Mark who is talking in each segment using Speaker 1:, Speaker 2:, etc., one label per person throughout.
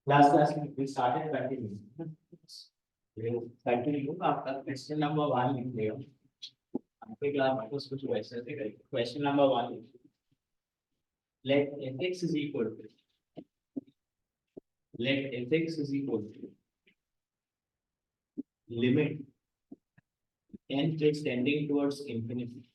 Speaker 1: Last class we started continue आपका question number 1 लिख लेगा आपके क्लास में कुछ वैसे से करेंगे question number 1 let fx is equal to limit n is tending towards infinity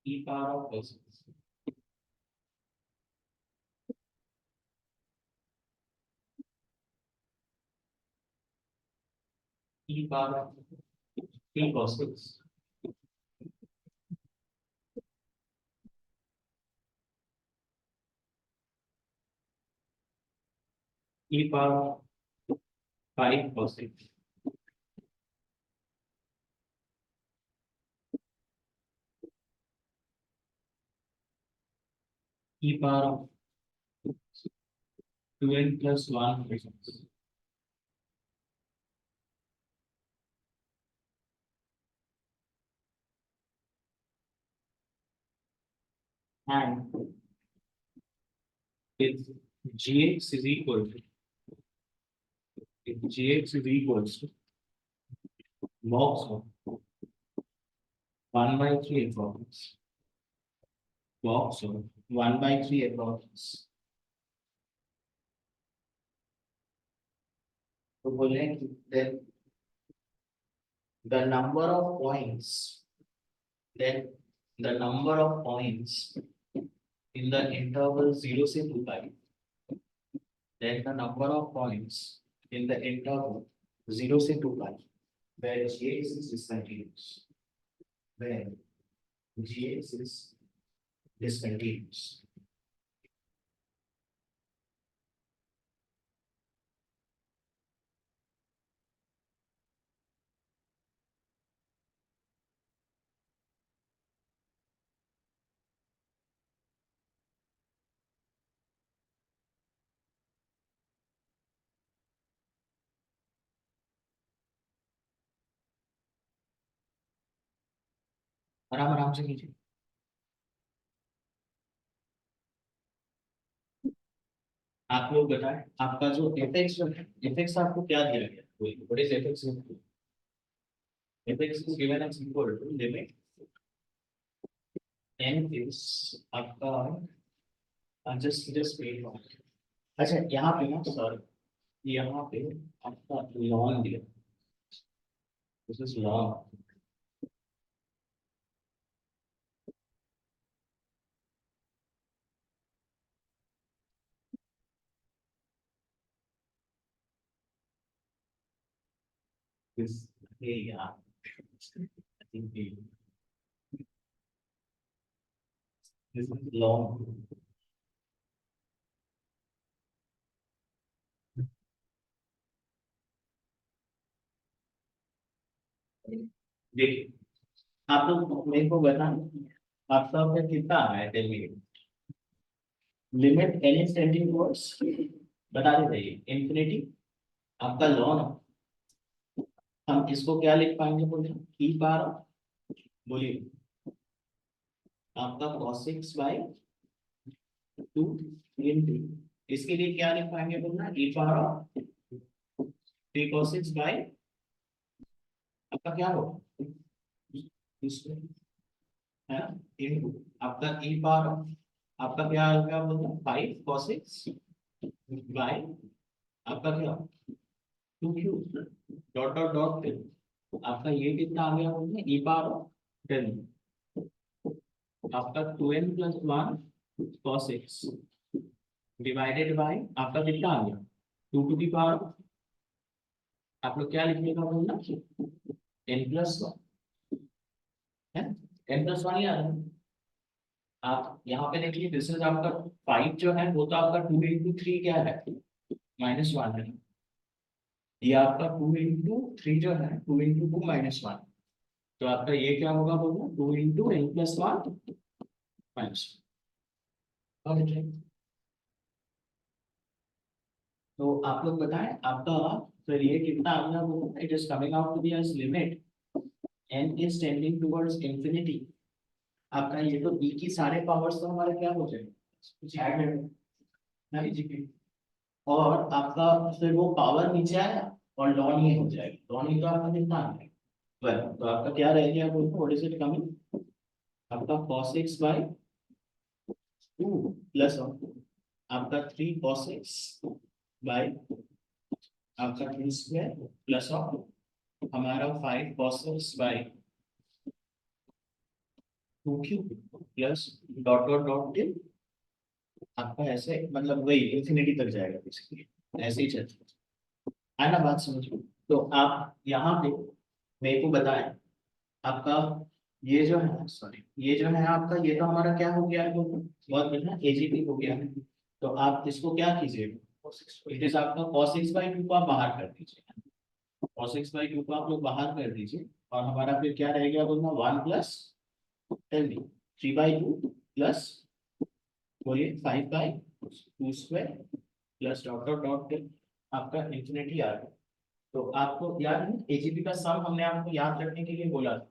Speaker 1: e power of x e power of t cos x e power of 5 cos x e power of 2n plus 1 and if gx is equal to box of 1 by 3 f of x box of 1 by 3 f of x तो बोले then the number of points in the interval 0 से 2 pi then the number of points in the interval 0 से 2 pi where gx is discontinuous आराम से कीजिए आप लोग बताएं आपका जो fx जो है fx आपको क्या दिया गया what is fx is given as equal to limit n is आपका just wait अच्छा यहाँ पे ना सर यहाँ पे आपका ln दिया this is ln this yeah I think this is ln देखिए आप लोग मेरे को बताना आपका फिर कितना आ रहा है limit n is tending towards बता देते इंफिनिटी आपका लॉन हम इसको क्या लिख पाएंगे बोलिए ई पावर बोलिए आपका cos x by 2 into इसके लिए क्या लिख पाएंगे बोलना ई पावर 3 cos x by आपका क्या होगा इसको है ना इनटू आपका ई पावर आपका क्या आ गया बोलना 5 cos x by आपका क्या 2q डॉट डॉट डॉट आपका ये कितना आ गया बोलना ई पावर 10 आपका 2n plus 1 cos x divided by आपका कितना आ गया 2 to the power आप लोग क्या लिखने का बोलना n plus 1 है n plus 1 ही आ रहा है आप यहाँ पे देखिए दिस इज आपका 5 जो है वो तो आपका 2 into 3 क्या है -1 है ये आपका 2 into 3 जो है 2 into 2 -1 तो आपका ये क्या होगा बोलना 2 into n plus 1 -1 और तो आप लोग बताएं आपका फिर ये कितना आ गया वो, it is coming out to be as limit n is tending towards infinity। आपका ये तो e की सारे पावर्स तो हमारे क्या हो जाएंगे, और आपका फिर वो पावर नीचे आया और लॉन ये हो जाएगा, लॉन ये तो आपका कितना आ गया 12, तो आपका क्या रह गया बोलते, व्हाट इज इट कमिंग, आपका cos x बाई 2 प्लस आपका 3 cos x बाई आपका 2 स्क्वायर प्लस हमारा 5 cos x by 2 cube plus dot dot dot till आपका ऐसे, मतलब वही इंफिनिटी तक जाएगा बेसिकली, ऐसे ही चलता है ना, बात समझ लो। तो आप यहाँ पे मेरे को बताएं आपका ये जो है, सॉरी ये जो है आपका, ये तो हमारा क्या हो गया है, तो बहुत बढ़िया एजीपी हो गया है। तो आप इसको क्या कीजिएगा, इट इज आपका cos x बाई 2 को आप बाहर कर दीजिए, cos x बाई 2 को आप लोग बाहर कर दीजिए, और हमारा फिर क्या रह गया बोलना 1 प्लस 3/2 प्लस बोलिए 5/2 square plus dot dot dot आपका इंफिनिटी आ गया। तो आपको याद है एजीपी का सम हमने आपको याद रखने के लिए बोला था,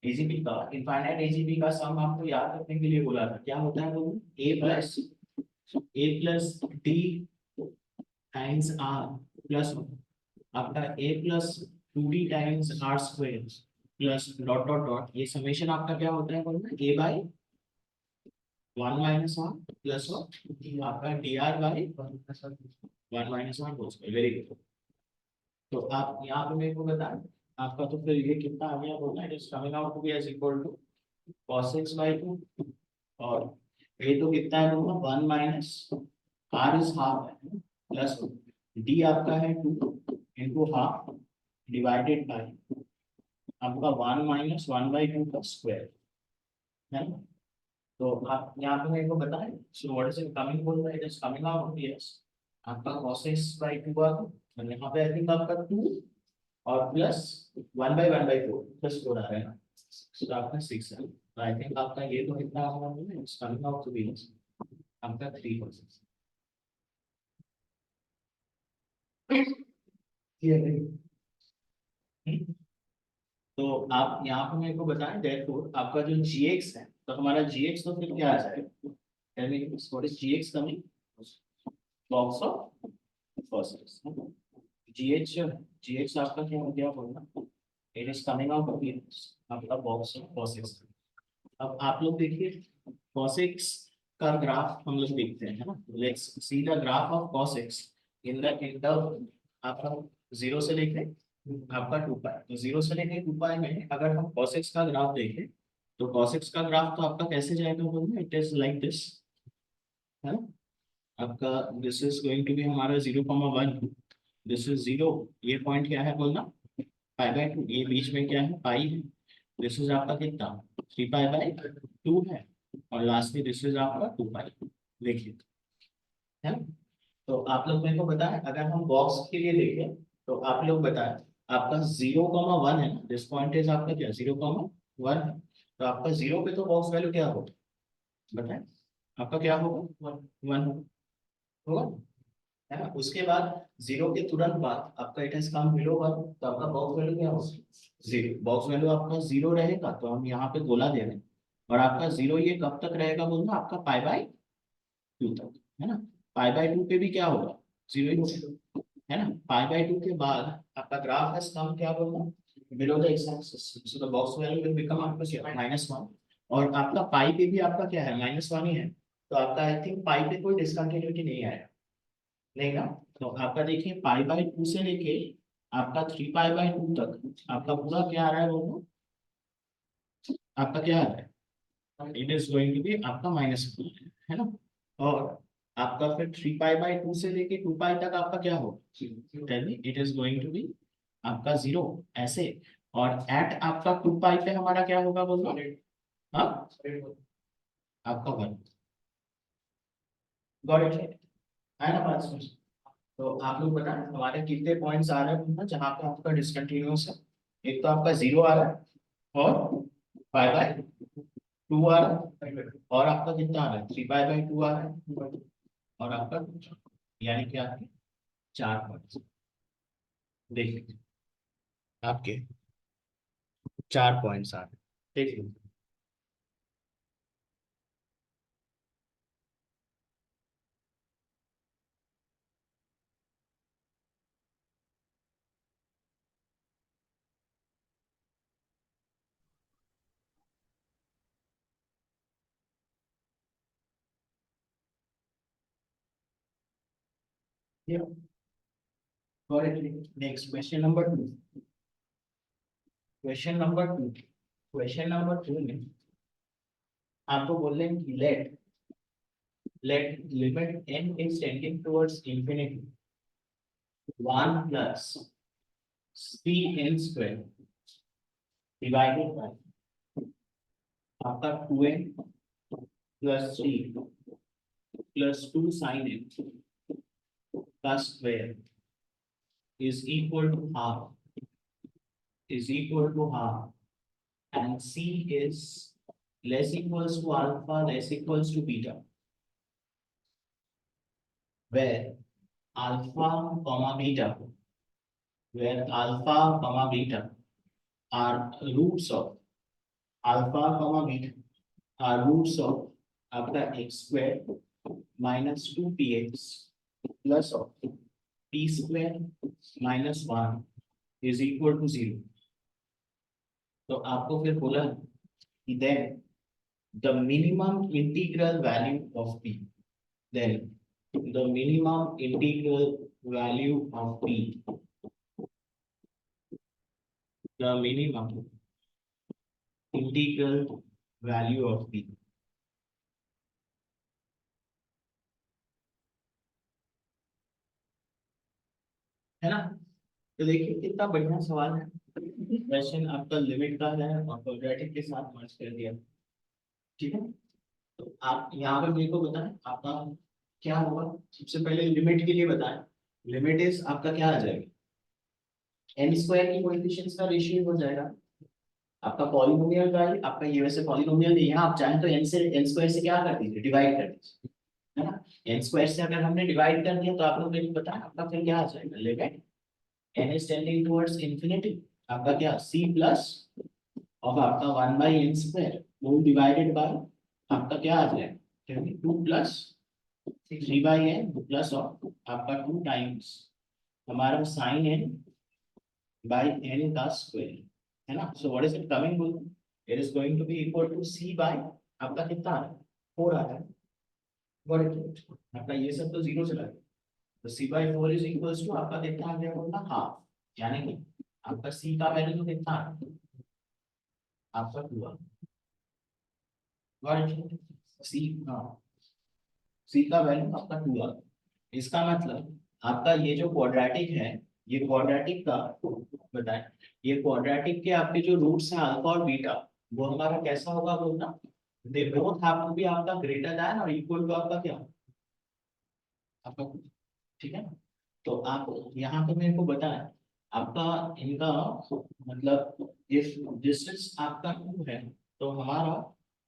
Speaker 1: एजीपी का इनफाइनाइट एजीपी का सम आपको याद रखने के लिए बोला था, क्या होता है वो, A plus D times R plus आपका A plus 2d times R square plus dot dot dot, ये समेशन आपका क्या होता है बोलना, A by 1 minus R plus आपका D R by 1 minus R whole square. Very good. तो आप यहाँ पे मेरे को बताएं आपका तो फिर ये कितना आ गया बोलना, it is coming out to be as equal to cos x by 2, और ये तो कितना है बोलना 1 माइनस आर इज हाफ है प्लस डी आपका है 2 इंटू हाफ डिवाइडेड बाई आपका 1 माइनस 1/2 का स्क्वायर है ना। तो आप यहाँ पे मेरे को बताएं, so what is it coming बोल रहा है, it is coming out to be as आपका cos x बाई 2 आ गया, और यहाँ पे आई थिंक आपका 2 और प्लस 1/1/4 प्लस 4 आ रहा है ना, तो आपका 6 है। तो आई थिंक आपका ये तो कितना होगा ना, it's coming out to be आपका 3%। तो आप यहाँ पे मेरे को बताएं therefore आपका जो gx है, तो हमारा gx तो फिर क्या आ जाएगा, tell me what is gx coming, box of cosines, gh जो है gx आपका क्या हो गया बोलना, it is coming out of आपका box of cosines। अब आप लोग देखिए cos x का ग्राफ हम लोग देखते हैं, है ना, let's see the graph of cos x in the interval आपका 0 से लेके आपका 2π, तो 0 से लेके 2π में अगर हम cos x का ग्राफ देखें, तो cos x का ग्राफ तो आपका कैसे जाएगा बोलना, इट इज लाइक दिस, है ना, आपका this is going to be हमारा 0,1, दिस इज 0, ये पॉइंट क्या है बोलना π/2, ये बीच में क्या है पाई है, दिस इज आपका कितना 3π/2 है, और लास्टली दिस इज आपका 2π, देखिए, है ना। तो आप लोग मेरे को बताएं अगर हम बॉक्स के लिए देखें, तो आप लोग बताएं आपका 0,1 है ना, दिस पॉइंट इज आपका क्या 0,1 है, तो आपका 0 पे तो बॉक्स वैल्यू क्या होगा बताएं, आपका क्या होगा 1 होगा, है ना। उसके बाद 0 के तुरंत बाद आपका इट हैज कम बिलो 1, तो आपका बॉक्स वैल्यू क्या होगा 0, बॉक्स वैल्यू आपका 0 रहेगा, तो हम यहाँ पे गोला दे रहे हैं, और आपका 0 ये कब तक रहेगा बोलना, आपका π/2 तक, है ना, π/2 पे भी क्या होगा 0 ही होगा, है ना। π/2 के बाद आपका ग्राफ है कम क्या बोलना below the x axis, so the box value will become आपका -1, और आपका पाई पे भी आपका क्या है -1 ही है, तो आपका आई थिंक पाई पे कोई डिसकंटिन्यूटी नहीं आएगा, नहीं ना। तो आपका देखिए π/2 से लेके आपका 3π/2 तक आपका पूरा क्या आ रहा है बोलो, आपका क्या आ रहा है, it is going to be आपका -1, है ना, और आपका फिर 3π/2 से लेके 2π तक आपका क्या हो, it is going to be आपका 0 ऐसे, और एट आपका 2π पे हमारा क्या होगा बोलो, हाँ आपका 1, गॉट इट, है ना बात समझ। तो आप लोग बताएं हमारे कितने पॉइंट्स आ रहे हैं ना जहाँ पे आपका डिसकंटिन्यूअस है, एक तो आपका 0 आ रहा है और π/2 आ रहा है, और आपका कितना आ रहा है 3π/2 आ रहा है, और आपका यानी कि आपकी 4 पॉइंट्स देखिए, आपके 4 पॉइंट्स आ रहे, ठीक है। Next question number 2। Question number 2 में आपको बोल रहे हैं कि let limit n is tending towards infinity 1 plus cn square divided by आपका 2n plus 3 plus 2 sin n का square is equal to half and c is less equals to alpha less equals to beta, where alpha comma beta are roots of आपका x square minus 2px plus of p square minus 1 is equal to 0। तो आपको फिर बोला कि then the minimum integral value of p, then the minimum integral value of p, the minimum integral value of p, है ना। तो देखिए कितना बढ़िया सवाल है। क्वेश्चन आपका लिमिट का है और क्वाड्रेटिक के साथ मर्ज कर दिया, ठीक है। तो आप यहाँ पे मेरे को बताएं आपका क्या होगा। सबसे पहले लिमिट के लिए बताएं, लिमिट इज आपका क्या आ जाएगा, n स्क्वायर की कोएफिशिएंट्स का रेशियो हो जाएगा आपका पॉलिनोमियल का ही। आपका ये वैसे पॉलिनोमियल नहीं है, आप चाहें तो n स्क्वायर से क्या कर दीजिए, डिवाइड कर दीजिए, है ना। n स्क्वायर से अगर हमने डिवाइड कर दिया तो आप लोग मेरे को बताएं आपका फिर क्या आ जाएगा, limit n is tending towards infinity आपका क्या c प्लस ऑफ आपका 1 by n square whole divided by आपका क्या आ जाएगा 2 plus 3 by n plus of आपका 2 टाइम्स हमारा sin n by n का स्क्वायर, है ना। So what is it coming to, it is going to be equal to c by आपका कितना आ रहा है 4 आ रहा है। व्हाट इज इट आपका ये सब तो जीरो चला गया, तो c by 4 is equals to आपका कितना आ गया होगा हाफ, यानी कि आपका c का वैल्यू तो कितना आ रहा है आपका 2 आ, व्हाट c, हाँ c का वैल्यू आपका 2 आ। इसका मतलब आपका ये जो क्वाड्रेटिक है, ये क्वाड्रेटिक का बताएं, ये क्वाड्रेटिक के आपके जो रूट्स हैं अल्फा और बीटा, वो हमारा कैसा होगा बोलना, they both have to be आपका ग्रेटर देन और इक्वल टू आपका क्या आपका, ठीक है। तो आप यहाँ पे मेरे को बताएं आपका इनका मतलब इफ दिस इज आपका 2 है तो हमारा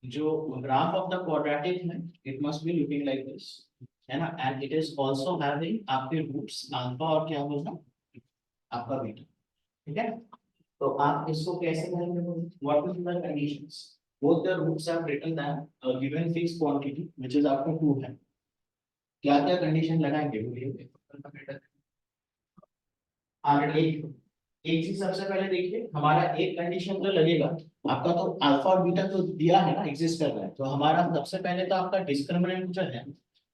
Speaker 1: जो ग्राफ ऑफ द क्वाड्रेटिक है it must be looking like this, है ना। And it is also having आपके रूट्स अल्फा और क्या बोलना आपका बीटा, ठीक है। तो आप इसको कैसे करेंगे, what will be the conditions, both the roots are greater than a given fixed quantity which is आपका 2 है, क्या क्या कंडीशन लगाएंगे बोलिए। आगे एक चीज सबसे पहले देखिए, हमारा एक कंडीशन तो लगेगा आपका, तो अल्फा और बीटा तो दिया है ना, एग्जिस्ट कर रहा है, तो हमारा सबसे पहले तो आपका डिस्क्रिमिनेंट जो है,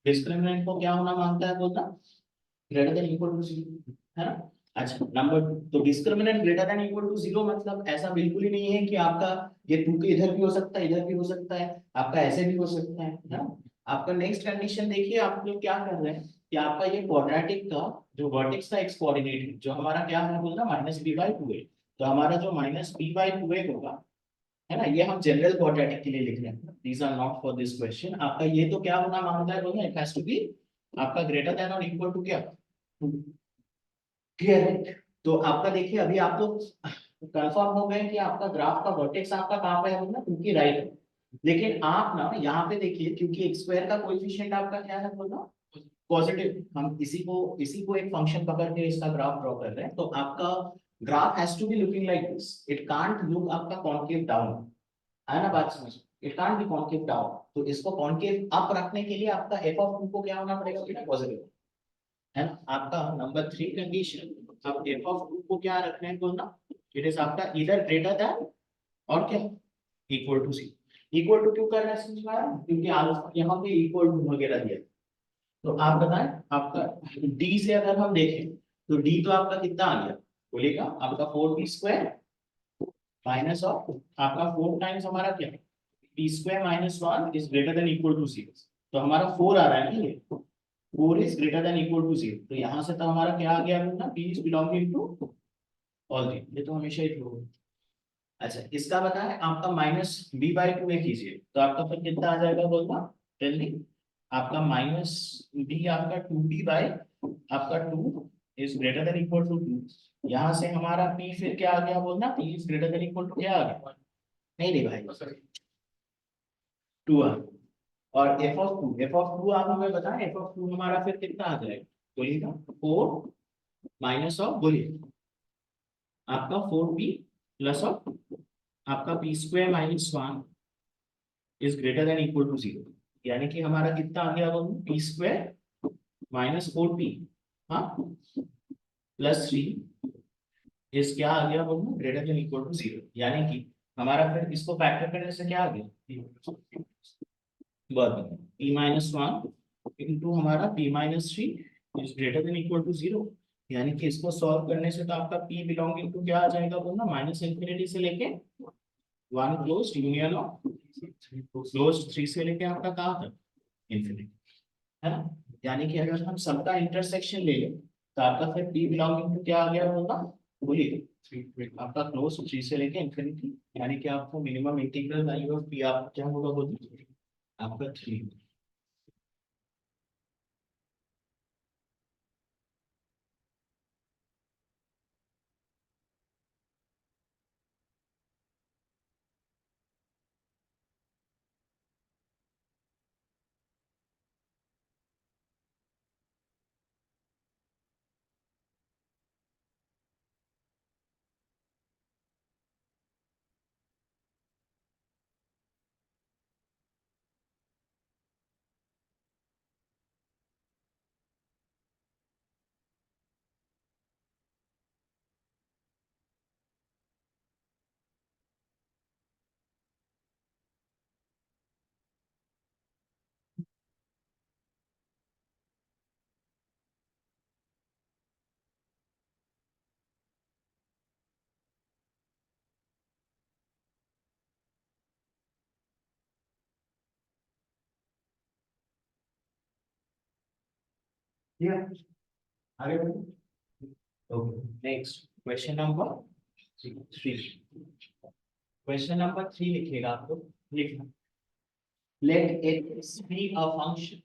Speaker 1: डिस्क्रिमिनेंट को क्या होना मांगता है बोलना, ग्रेटर देन इक्वल टू 0, है ना। अच्छा नंबर 2, तो discriminant greater than equal to 0 मतलब ऐसा बिल्कुल ही नहीं है कि आपका ये 2 के इधर भी हो सकता है इधर भी हो सकता है, आपका ऐसे भी हो सकता है ना। आपका नेक्स्ट कंडीशन देखिए, आप लोग क्या कर रहे हैं कि आपका ये क्वाड्रेटिक का जो वर्टेक्स का एक्स कोऑर्डिनेट जो हमारा क्या है बोलना माइनस बी बाई 2a, तो हमारा जो माइनस बी बाई 2a होगा, है ना, ये हम जनरल क्वाड्रेटिक के लिए लिख रहे हैं, these are not for this question. आपका ये तो क्या होना मांगता है बोलना, इट हैज टू बी आपका ग्रेटर देन और इक्वल टू क्या, क्लियर है। तो आपका देखिए अभी आप लोग कंफर्म हो गए कि आपका ग्राफ का वर्टेक्स आपका कहां पे है बोलना, क्योंकि राइट है। लेकिन आप ना यहाँ पे देखिए, क्योंकि एक्स स्क्वायर का कोएफिशिएंट आपका क्या है बोलना पॉजिटिव, हम इसी को एक फंक्शन पकड़ के इसका ग्राफ ड्रॉ कर रहे हैं, तो आपका graph has to be looking like this, it can't look आपका कॉन्केव डाउन, है ना बात समझ, it can't be concave down, तो इसको कॉन्केव अप रखने के लिए आपका एफ ऑफ टू को क्या होना पड़ेगा बेटा, पॉजिटिव, है ना। आपका नंबर 3 कंडीशन, अब एफ ऑफ टू को क्या रखना है बोलना, इट इज आपका इधर ग्रेटर देन और क्या, equal to C. Equal to क्यों कर रहे हैं समझ में आया, क्योंकि अल्फा यहाँ पे इक्वल टू वगैरह दिया है। तो आप बताएं, आपका डी से अगर हम देखें तो डी तो आपका कितना आ गया, बोलिएगा आपका 4p² माइनस ऑफ आपका 4 टाइम्स हमारा क्या, p² minus 1 is greater than equal to 0, तो हमारा 4 आ रहा है ना, ये 4 is greater than equal to 0, तो यहाँ से तो हमारा क्या आ गया ना, p is belonging to all three, ये तो हमेशा ही ट्रू है। अच्छा इसका बताएं, आपका -b/2 में कीजिए, तो आपका फिर कितना आ जाएगा बोलना, जल्दी, आपका -b आपका 2b बाय आपका 2 is greater than equal to 2, यहाँ से हमारा p फिर क्या आ गया बोलना, p is greater than equal to क्या आ गया, नहीं नहीं भाई 2 आ गया। और f ऑफ 2 आप हमें बताएं, f ऑफ 2 हमारा फिर कितना आ जाएगा, बोलिएगा 4 माइनस ऑफ, बोलिए आपका 4p प्लस ऑफ आपका p² minus 1 is greater than equal to 0, यानी कि हमारा कितना आ गया वो, p² माइनस 4p, हाँ, प्लस 3 इज क्या आ गया वो, ग्रेटर देन इक्वल टू 0, यानी कि हमारा फिर इसको फैक्टर करने से क्या आ गया, बहुत p-1 इंटू हमारा p-3 is greater than equal to 0, यानी कि इसको सॉल्व करने से तो आपका p बिलोंगिंग टू क्या आ जाएगा बोलना, -∞ से लेके 1 क्लोज यूनियन ऑफ क्लोज 3 से लेके आपका कहाँ तक, इंफिनिटी, है ना। यानी कि अगर हम सबका इंटरसेक्शन ले लें तो आपका फिर p बिलोंगिंग टू क्या आ गया होगा, बोलिए आपका क्लोज 3 से लेके इंफिनिटी, यानी कि आपको minimum integral value of p आप क्या होगा बोलिए, आपका 3। आगे बढ़ो। Okay next question number 3, question number 3 लिखिएगा आप लोग, लिखना, let f(x) be a function,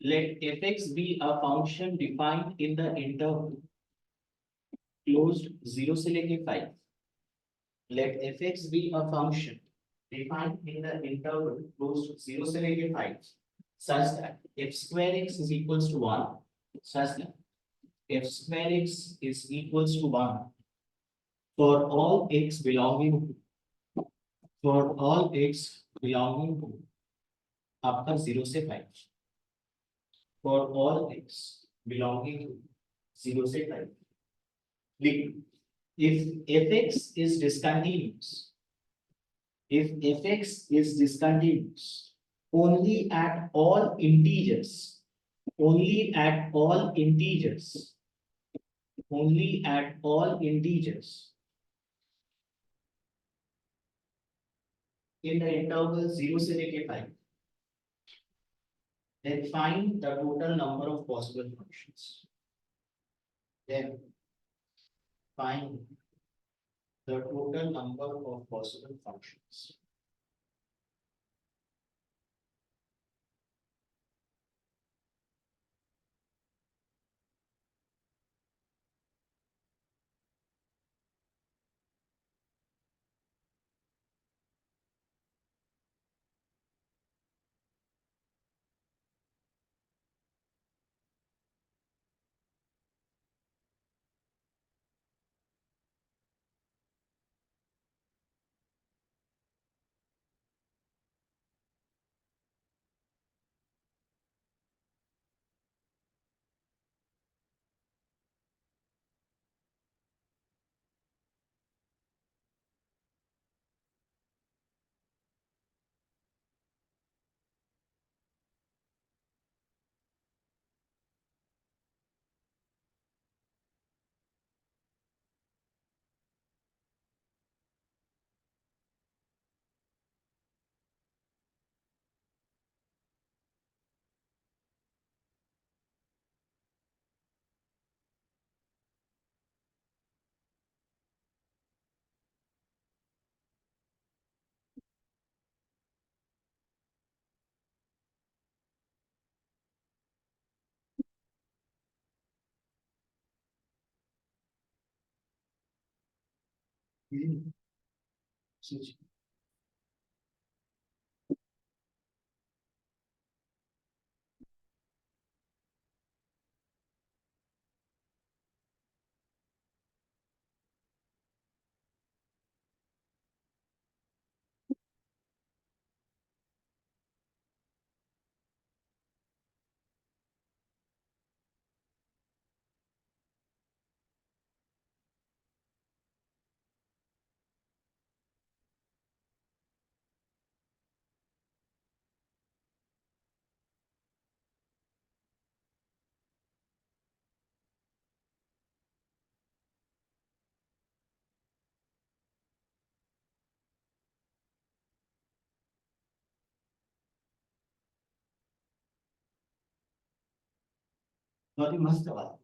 Speaker 1: let f(x) be a function defined in the interval closed 0 से लेके 5, let f(x) be a function defined in the interval closed 0 से लेके 5 such that f²x is equals to 1, such that f²x is equals to 1 for all x belonging to आपका 0 से 5, for all x belonging to 0 से 5, if fx is discontinuous, if fx is discontinuous only at all integers, only at all integers, only at all integers in the interval 0 से लेके 5, then find the total number of possible functions. Then find the total number of possible functions. सोचिए। बहुत ही मस्त बात।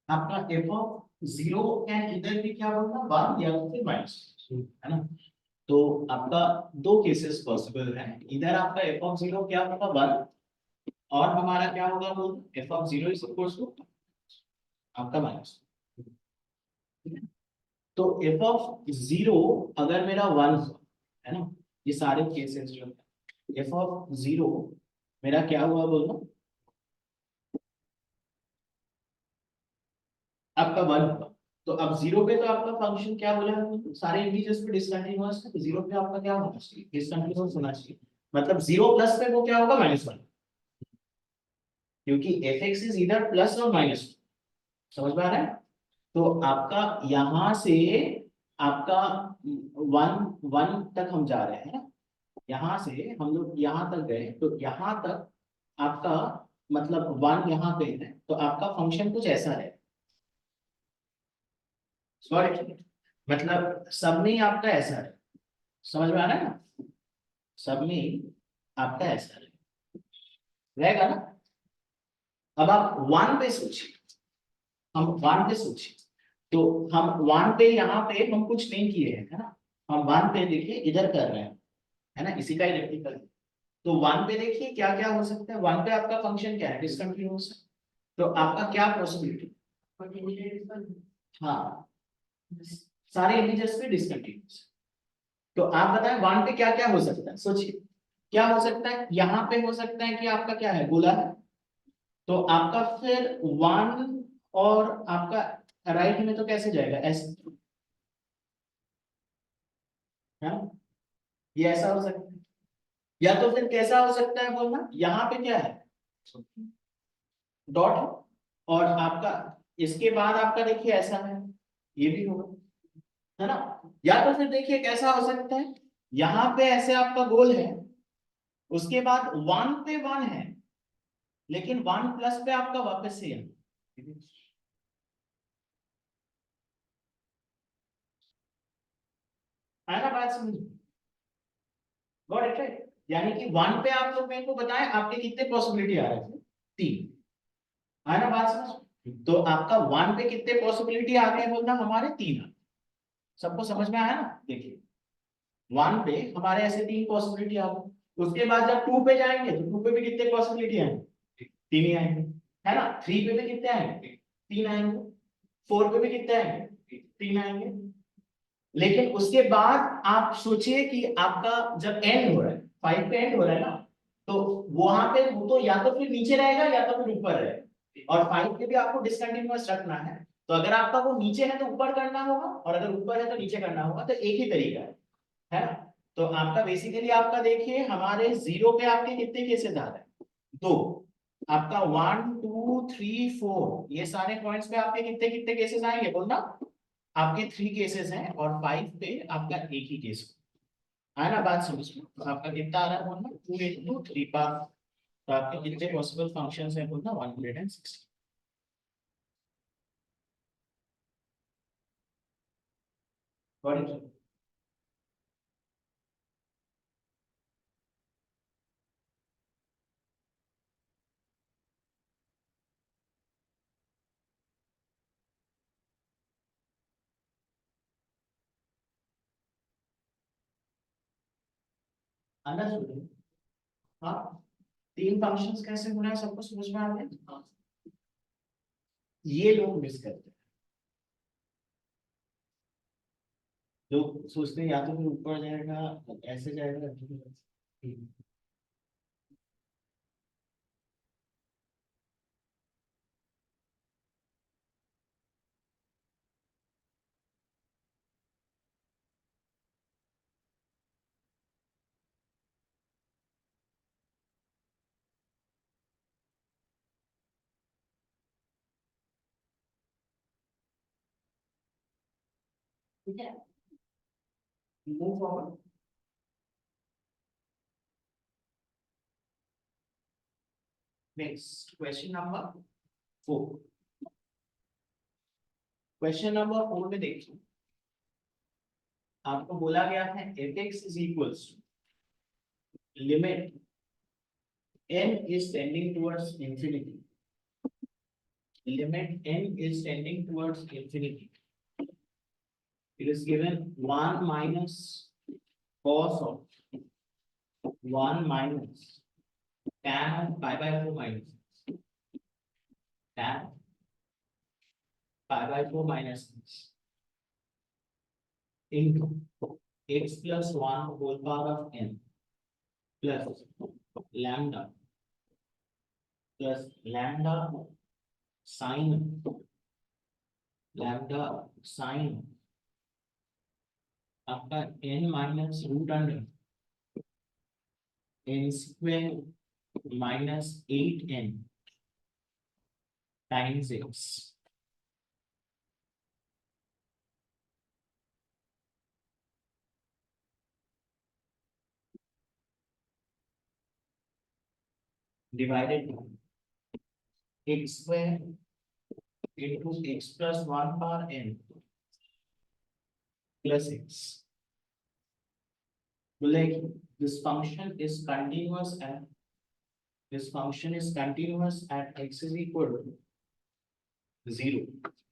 Speaker 1: आपका F of zero can इधर भी क्या होगा, वन या तो फिर माइनस, है ना। तो आपका दो केसेस पॉसिबल है, इधर आपका एफ ऑफ जीरो क्या होगा, वन, और हमारा क्या होगा, वो F of zero is equals to आपका माइनस। तो एफ ऑफ जीरो अगर मेरा वन है ना, ये सारे केसेस जो है, एफ ऑफ जीरो मेरा क्या हुआ बोलना, आपका वन हुआ। तो अब जीरो पे तो आपका फंक्शन क्या बोला है, सारे इंटीजर्स पे डिसकंटीन्यूअस है, तो जीरो पे आपका क्या होना चाहिए, डिसकंटीन्यूअस होना चाहिए। मतलब जीरो प्लस पे वो क्या होगा, माइनस वन, क्योंकि एफ एक्स इज इधर प्लस और माइनस। समझ में आ रहा है। तो आपका यहां से आपका वन वन तक हम जा रहे हैं, यहां से हम लोग यहां तक गए, तो यहां तक आपका मतलब वन यहाँ पे है, तो आपका फंक्शन कुछ ऐसा है। सॉरी, मतलब सब में ही आपका ऐसा है। समझ में आ रहा है ना, सब में ही आपका ऐसा रहेगा ना। अब आप वन पे सोचिए, हम वन पे सोचिए, तो हम वन पे यहाँ पे हम कुछ नहीं किए हैं, है ना। हम वन पे देखिए इधर कर रहे हैं, है ना, इसी का ही रेक्टिफाई। तो वन पे देखिए क्या क्या हो सकता है, वन पे आपका फंक्शन क्या है, डिसकंटिन्यूअस है। तो आपका क्या पॉसिबिलिटी, हाँ, सारे इंटीजर्स पे डिसकंटिन्यूअस। तो आप बताएं वन पे क्या क्या हो सकता है, सोचिए। क्या हो सकता है, यहाँ पे हो सकता है कि आपका क्या है, गोला है, तो आपका फिर वन, और आपका राइट में तो कैसे जाएगा, ऐसे, है ना? ये ऐसा हो सकता है, या तो फिर कैसा हो सकता है बोलना, यहाँ पे क्या है, डॉट है, और आपका इसके बाद आपका देखिए ऐसा है, ये भी होगा, है ना। या तो फिर देखिए कैसा हो सकता है, यहाँ पे ऐसे आपका गोल है, उसके बाद वन पे वन है, लेकिन वन प्लस पे आपका वापस से है। है ना बात समझ, गॉट इट राइट। यानी कि वन पे आप लोग मेरे को बताएं आपके कितने पॉसिबिलिटी आ रहे थे, तीन। है ना बात समझ, तो आपका वन पे कितने पॉसिबिलिटी आ गए बोलना, हमारे तीन आ। सबको समझ में आया ना, देखिए वन पे हमारे ऐसे तीन पॉसिबिलिटी आ गई, उसके बाद जब टू पे जाएंगे तो टू पे भी कितने पॉसिबिलिटी आएंगे, तीन ही आएंगे, है ना। थ्री पे भी कितने आएंगे, तीन आएंगे। फोर पे भी कितने आएंगे, तीन आएंगे। लेकिन उसके बाद आप सोचिए कि आपका जब एंड हो रहा है, फाइव पे एंड हो रहा है ना, तो वहां पे वो तो या तो फिर नीचे रहेगा या तो फिर ऊपर रहेगा, और फाइव पे भी आपको डिसकंटिन्यूअस रखना है। तो अगर आपका वो नीचे है तो ऊपर करना होगा, और अगर ऊपर है तो नीचे करना होगा, तो एक ही तरीका है ना। तो आपका बेसिकली आपका देखिए हमारे जीरो पे आपके कितने केसेस आ रहे हैं, दो। आपका वन टू थ्री फोर, ये सारे पॉइंट्स पे आपके कितने कितने केसेस आएंगे बोलना, आपके थ्री केसेस हैं, और फाइव पे आपका एक ही केस है ना। बात समझ में, तो आपका कितना आ रहा है बोलना, टू इंटू थ्री पार। तो आपके कितने पॉसिबल फंक्शंस हैं बोलना, 160। Got it? अंडरस्टूड। हाँ, तीन फंक्शंस कैसे हो रहे हैं सबको समझ में आ गया। ये लोग मिस करते हैं। लोग सोचते हैं या तो फिर ऊपर जाएगा, ऐसे जाएगा, ठीक है। Move forward. Next question number 4। Question number 4 में देखिए, आपको बोला गया है fx is equals to limit n is tending towards infinity, limit n is tending towards infinity. It is given 1 minus cos of 1 minus tan of pi by 4 minus tan pi by 4 minus into x plus 1 whole power of n plus lambda sine आपका n minus root under n square minus 8n times x divided by x square into x plus 1 power n plus x. Like this function is continuous at x is equal to 0.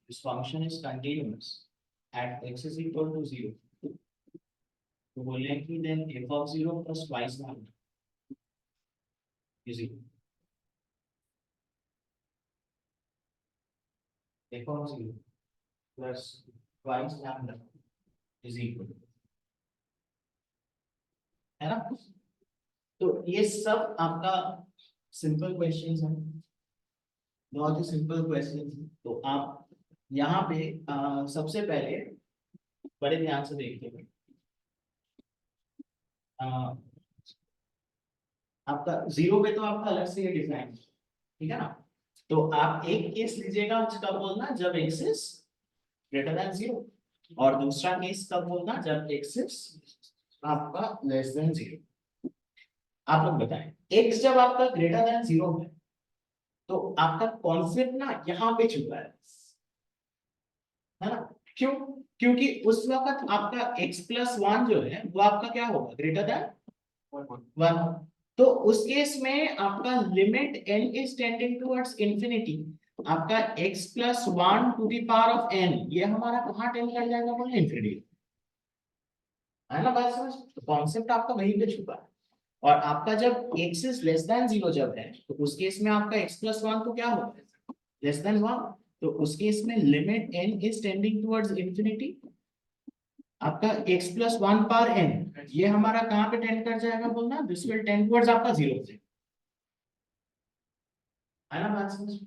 Speaker 1: This function is continuous at x is equal to 0. तो बोले कि then f of 0 plus twice lambda is equal. F of 0 plus twice lambda is equal. है ना? तो ये सब आपका simple questions हैं, बहुत ही सिंपल क्वेश्चंस हैं। तो आप यहाँ पे सबसे पहले बड़े ध्यान से देखिए, आपका 0 पे तो आपका अलग से ये डिफाइन, ठीक है ना? तो आप एक केस लीजिएगा कब बोलना, जब x इज ग्रेटर देन 0, और दूसरा केस कब बोलना, जब x इज आपका लेस देन 0। आप लोग बताएं, x जब आपका ग्रेटर देन 0 है तो आपका कॉन्सेप्ट ना यहाँ पे छुपा है ना? क्यों? क्योंकि उस वक्त आपका x प्लस 1 जो है वो आपका क्या होगा, ग्रेटर देन 1। तो उस केस में आपका limit n is tending towards infinity, आपका x plus 1 to the power of n ये हमारा कहाँ टेंड कर जाएगा, बोले इंफिनिटी, है ना? बात समझ? तो कॉन्सेप्ट आपका वहीं पे छुपा है। और आपका जब x इज लेस देन 0 जब है तो उस केस में आपका x प्लस 1 तो क्या होगा, लेस देन 1। तो उस केस में limit n is tending towards infinity, आपका x प्लस 1 पावर n ये हमारा कहाँ पे टेंड कर जाएगा बोलना, दिस विल टेंड टुवर्ड्स आपका 0 से, है ना? बात समझ?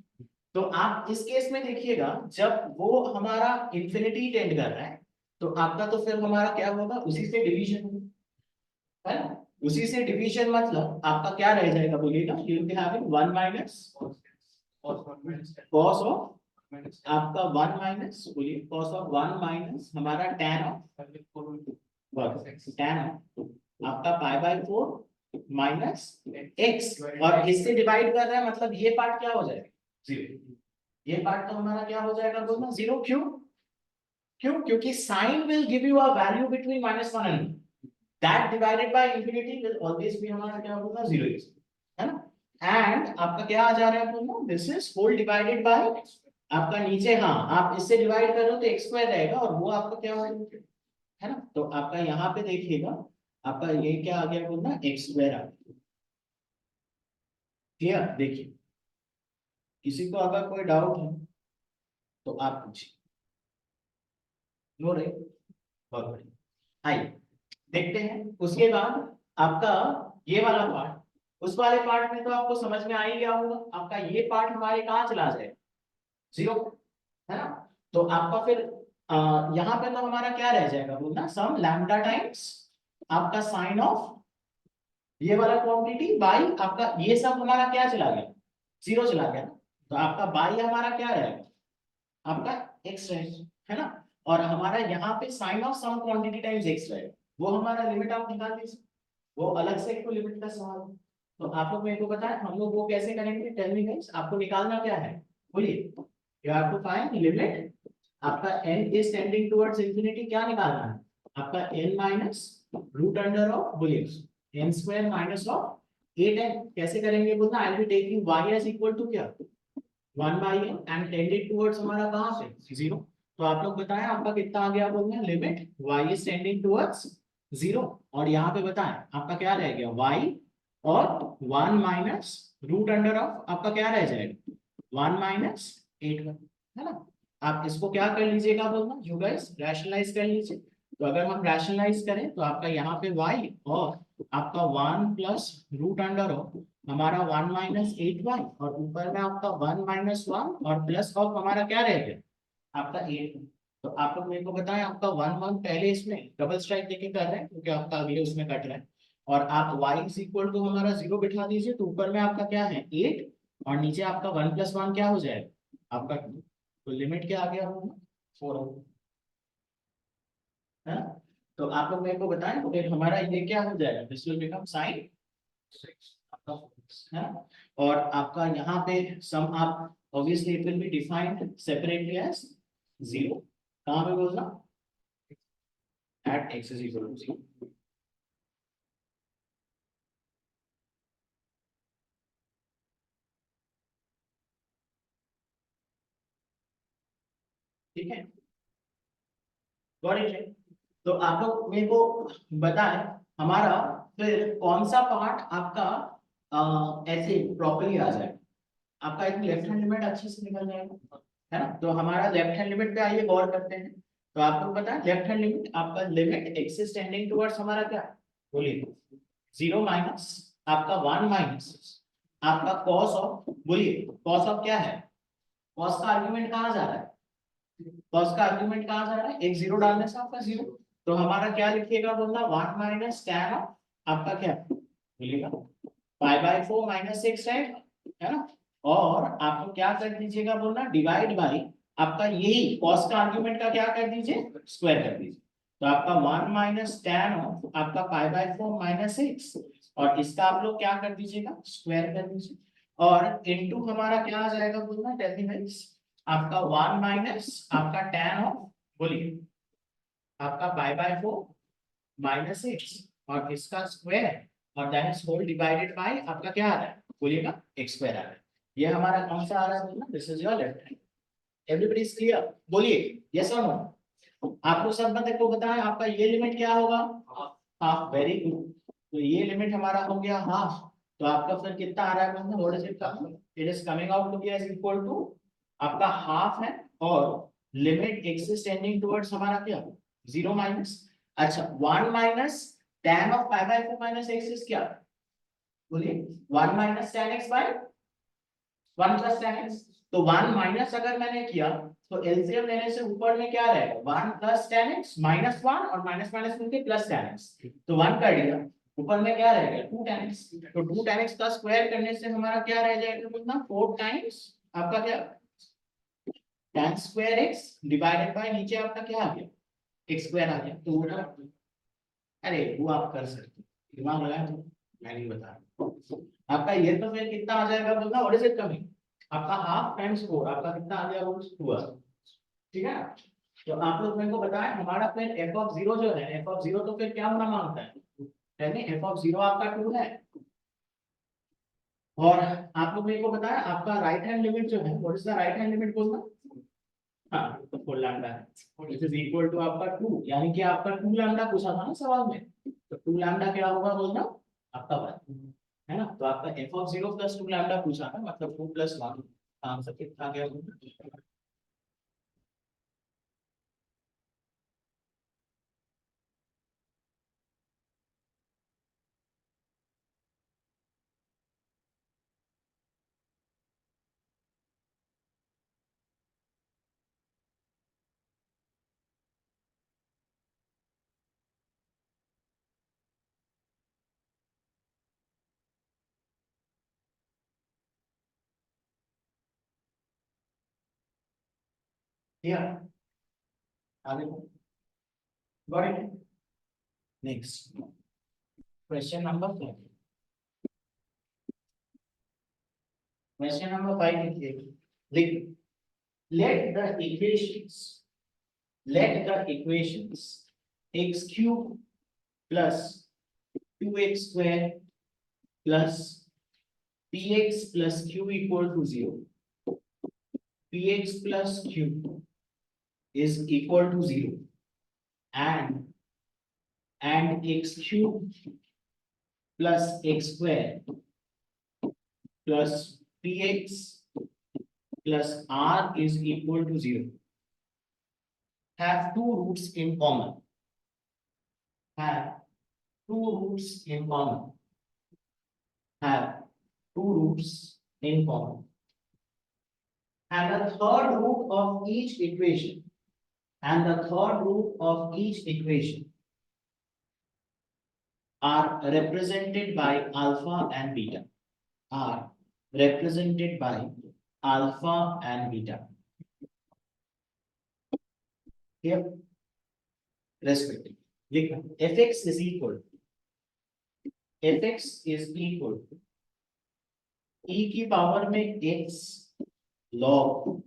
Speaker 1: तो आप इस केस में देखिएगा जब वो हमारा इंफिनिटी टेंड कर रहा है तो आपका तो फिर हमारा क्या होगा, उसी से डिवीजन होगा, है ना? उसी से डिवीजन मतलब आपका क्या रह जाएगा बोलिएगा, you will have 1 minus cos of आपका 1 माइनस, बोलिए cos ऑफ 1 माइनस हमारा tan ऑफ आपका पाई बाय 4 माइनस x, और इससे डिवाइड कर रहा है मतलब ये पार्ट क्या हो जाएगा, 0। ये पार्ट तो हमारा क्या हो जाएगा बोलना, 0। क्यों? क्यों? क्योंकि sine will give you a value between -1 and that divided by infinity will always be हमारा क्या होगा, 0, है ना? एंड आपका क्या आ जा रहा है बोलना, this is whole divided by आपका नीचे, हाँ आप इससे डिवाइड कर रहे हो तो x स्क्वायर रहेगा और वो आपका क्या होगा, है ना? तो आपका यहाँ पे देखिएगा आपका ये क्या आ गया बोलना, x स्क्वायर आ गया। क्लियर? देखिए, किसी को अगर कोई डाउट है तो आप पूछिए। नो रे, बहुत बढ़िया। आइए देखते हैं। उसके बाद आपका ये वाला पार्ट, उस वाले पार्ट में तो आपको समझ में आ ही गया होगा। आपका ये पार्ट हमारे कहाँ चला जाए, 0, है ना। तो आपका फिर यहाँ पे तो हमारा क्या रह जाएगा बोलना, सम लैम्डा टाइम्स आपका साइन ऑफ ये वाला क्वांटिटी बाई आपका ये सब हमारा क्या चला गया, 0 चला गया ना। तो आपका बाई हमारा क्या रहेगा, आपका x रहेगा, है ना। और हमारा यहाँ पे sine of some quantity times x रहेगा, वो हमारा लिमिट आप निकाल दीजिए, वो अलग से एक लिमिट का सवाल है। तो आप लोग मेरे को बताएं हम लोग वो कैसे करेंगे, टेल मी गाइस। आपको निकालना क्या है, बोलिए। You have to find limit आपका n is tending towards infinity, क्या निकालना है आपका n minus root under of, बोलिए n square minus of 8n। कैसे करेंगे बोलना, I will be taking y as equal to क्या, 1 by n and tended towards हमारा कहां से 0। तो आप लोग बताएं आपका कितना आ गया बोलना, limit y is tending towards 0। और यहाँ पे बताएं आपका क्या रह गया y, और 1 माइनस रूट अंडर ऑफ आपका क्या रह जाएगा 1 माइनस 8, है ना। आप इसको क्या कर लीजिएगा बोलना, यू गाइस रैशनलाइज कर लीजिए। तो अगर हम रैशनलाइज करें तो आपका यहाँ पे y और आपका 1 प्लस रूट अंडर ऑफ हमारा 1 माइनस 8y, और ऊपर में आपका 1 माइनस 1 और प्लस ऑफ हमारा क्या रह गया आपका 8। तो आप लोग मेरे को बताएं आपका 1 1 पहले इसमें डबल स्ट्राइक देके कर रहे हैं क्योंकि आपका अगले उसमें कट रहा है, और आप y इज इक्वल टू हमारा 0 बिठा दीजिए। तो ऊपर में आपका क्या है 8, और नीचे आपका 1 प्लस 1 क्या हो जाएगा आपका 2। तो लिमिट क्या आ गया होगा 4, है ना। तो आप लोग मेरे को बताएं तो फिर हमारा ये क्या हो जाएगा, दिस विल बिकम साइन 6 आपका, है ना। और आपका यहाँ पे सम आप obviously it will be defined separately as 0, कहाँ पे बोलना, at x is equal to 0। ठीक है, गॉट इट। तो आप लोग मेरे को बताएं हमारा फिर कौन सा पार्ट आपका ऐसे प्रॉपर्ली आ जाए। आपका एक लेफ्ट हैंड लिमिट अच्छे से निकल जाएगा, है ना। तो हमारा लेफ्ट हैंड लिमिट पे आइए गौर करते हैं। तो आपको पता है लेफ्ट हैंड लिमिट आपका limit x is tending towards हमारा क्या, बोलिए 0 माइनस आपका 1 माइनस आपका cos ऑफ, बोलिए cos ऑफ क्या है, cos का आर्गुमेंट कहाँ जा रहा है, cos का आर्गुमेंट कहाँ जा रहा है, एक 0 डालने से आपका 0। तो हमारा क्या लिखिएगा बोलना 1 माइनस tan ऑफ आपका क्या बोलिएगा पाई बाय 4 माइनस 6, राइट, है ना। और आपको क्या कर दीजिएगा बोलना, डिवाइड बाई आपका यही cos का आर्गुमेंट का क्या कर दीजिए, स्क्वायर कर दीजिए। तो आपका 1 माइनस tan ऑफ आपका पाई बाय 4 माइनस 6, और इसका आप लोग क्या कर दीजिएगा स्क्वायर कर दीजिए। और इनटू हमारा क्या आ जाएगा बोलना, टेल मी गाइस, आपका 1 माइनस आपका tan ऑफ, बोलिए आपका पाई बाय 4 माइनस 6, और इसका स्क्वायर, और that is whole divided by आपका क्या आ रहा है, बोलिएगा x स्क्वायर आ रहा है। ये हमारा कौन सा आ रहा है बोलना, this is your left hand. Everybody is clear, बोलिए यस और नो। आप लोग सब बंदे को बताएं आपका ये लिमिट क्या होगा, हाफ, वेरी गुड। तो ये लिमिट हमारा हो गया हाफ। तो आपका फिर कितना आ रहा है बंदा, what is it coming, it is coming out to be as equal to आपका हाफ है, और limit x is tending towards हमारा क्या 0 माइनस, अच्छा 1 minus tan of pi by 4 minus x is क्या, बोलिए 1 minus tan x by 1 plus tan x। तो 1 minus अगर मैंने किया तो एलसीएम लेने से ऊपर में क्या रहेगा 1 प्लस tan x माइनस 1, और माइनस माइनस मिलके प्लस tan x, तो 1 कर दिया, ऊपर में क्या रहेगा 2 tan x। तो 2 tan x का स्क्वायर करने से हमारा क्या रह जाएगा बोलना 4 टाइम्स आपका क्या tan square x divided bye नीचे आपका क्या आ गया x स्क्वायर आ गया। तो अरे वो आप कर सकते हो, दिमाग लगाए तो, मैं नहीं बता रहा। आपका ये तो फिर कितना आ जाएगा बोलना, व्हाट इज इट कमिंग, आपका हाफ टाइम्स 4 आपका कितना आ जाएगा वो 2, ठीक है। तो आप लोग मेरे को बताएं हमारा फिर f ऑफ 0 जो है, f ऑफ 0 तो फिर क्या होना मांगता है, यानी f ऑफ 0 आपका 2 है। और आप लोग मेरे को बताएं आपका राइट हैंड लिमिट जो है, what is the right hand limit बोलना, हाँ तो 4 लैम्डा है, दिस इज इक्वल टू आपका 2, यानी कि आपका 2 लैम्डा पूछा था ना सवाल में। तो 2 लैम्डा क्या होगा बोलना आपका 1, है ना। तो आपका f ऑफ 0 प्लस 2 लैम्डा पूछा था, मतलब 2 प्लस 1, आंसर कितना आ गया बोलना Here. आगे got it? Next. Question number 5. Question number 5 लिखिए. Let the equations x cube plus 2x square plus px plus q equal to 0. Px plus q is equal to 0 and x cube plus x square plus px plus r is equal to 0 have two roots in common. Have two roots in common. Have two roots in common. And the third root of each equation. And the third root of each equation are represented by alpha and beta. Are represented by alpha and beta. Here, respectively. fx is equal e की power में x log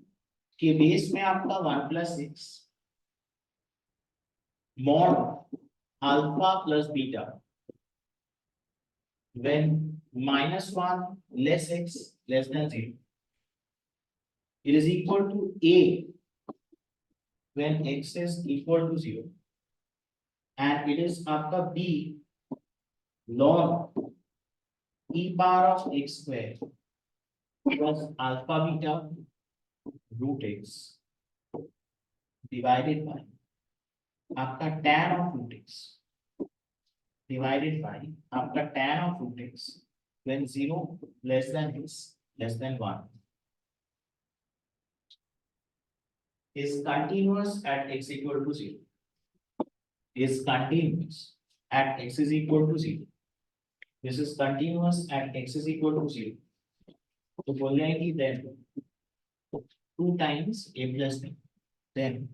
Speaker 1: के base में आपका 1 plus x mod alpha plus beta when -1 less x less than 0. It is equal to a when x is equal to 0 and it is आपका b log e power of x square plus alpha beta root x divided by आपका tan of root x divided by आपका tan of root x when 0 less than x less than 1 is continuous at x equal to 0. Is continuous at x is equal to 0. This is continuous at x is equal to 0. तो बोल रहे हैं कि then 2 times a plus b, then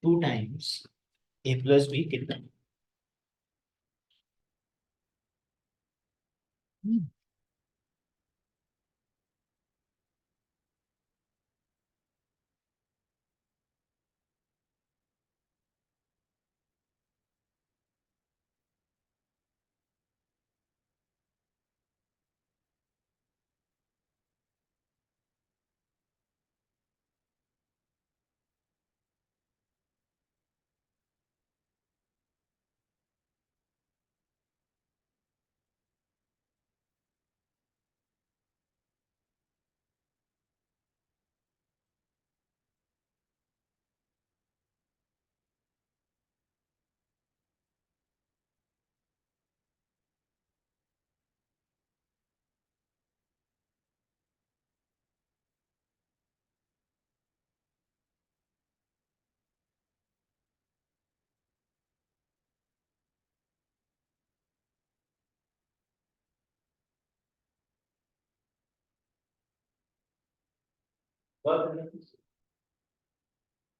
Speaker 1: 2 times a plus b कितना?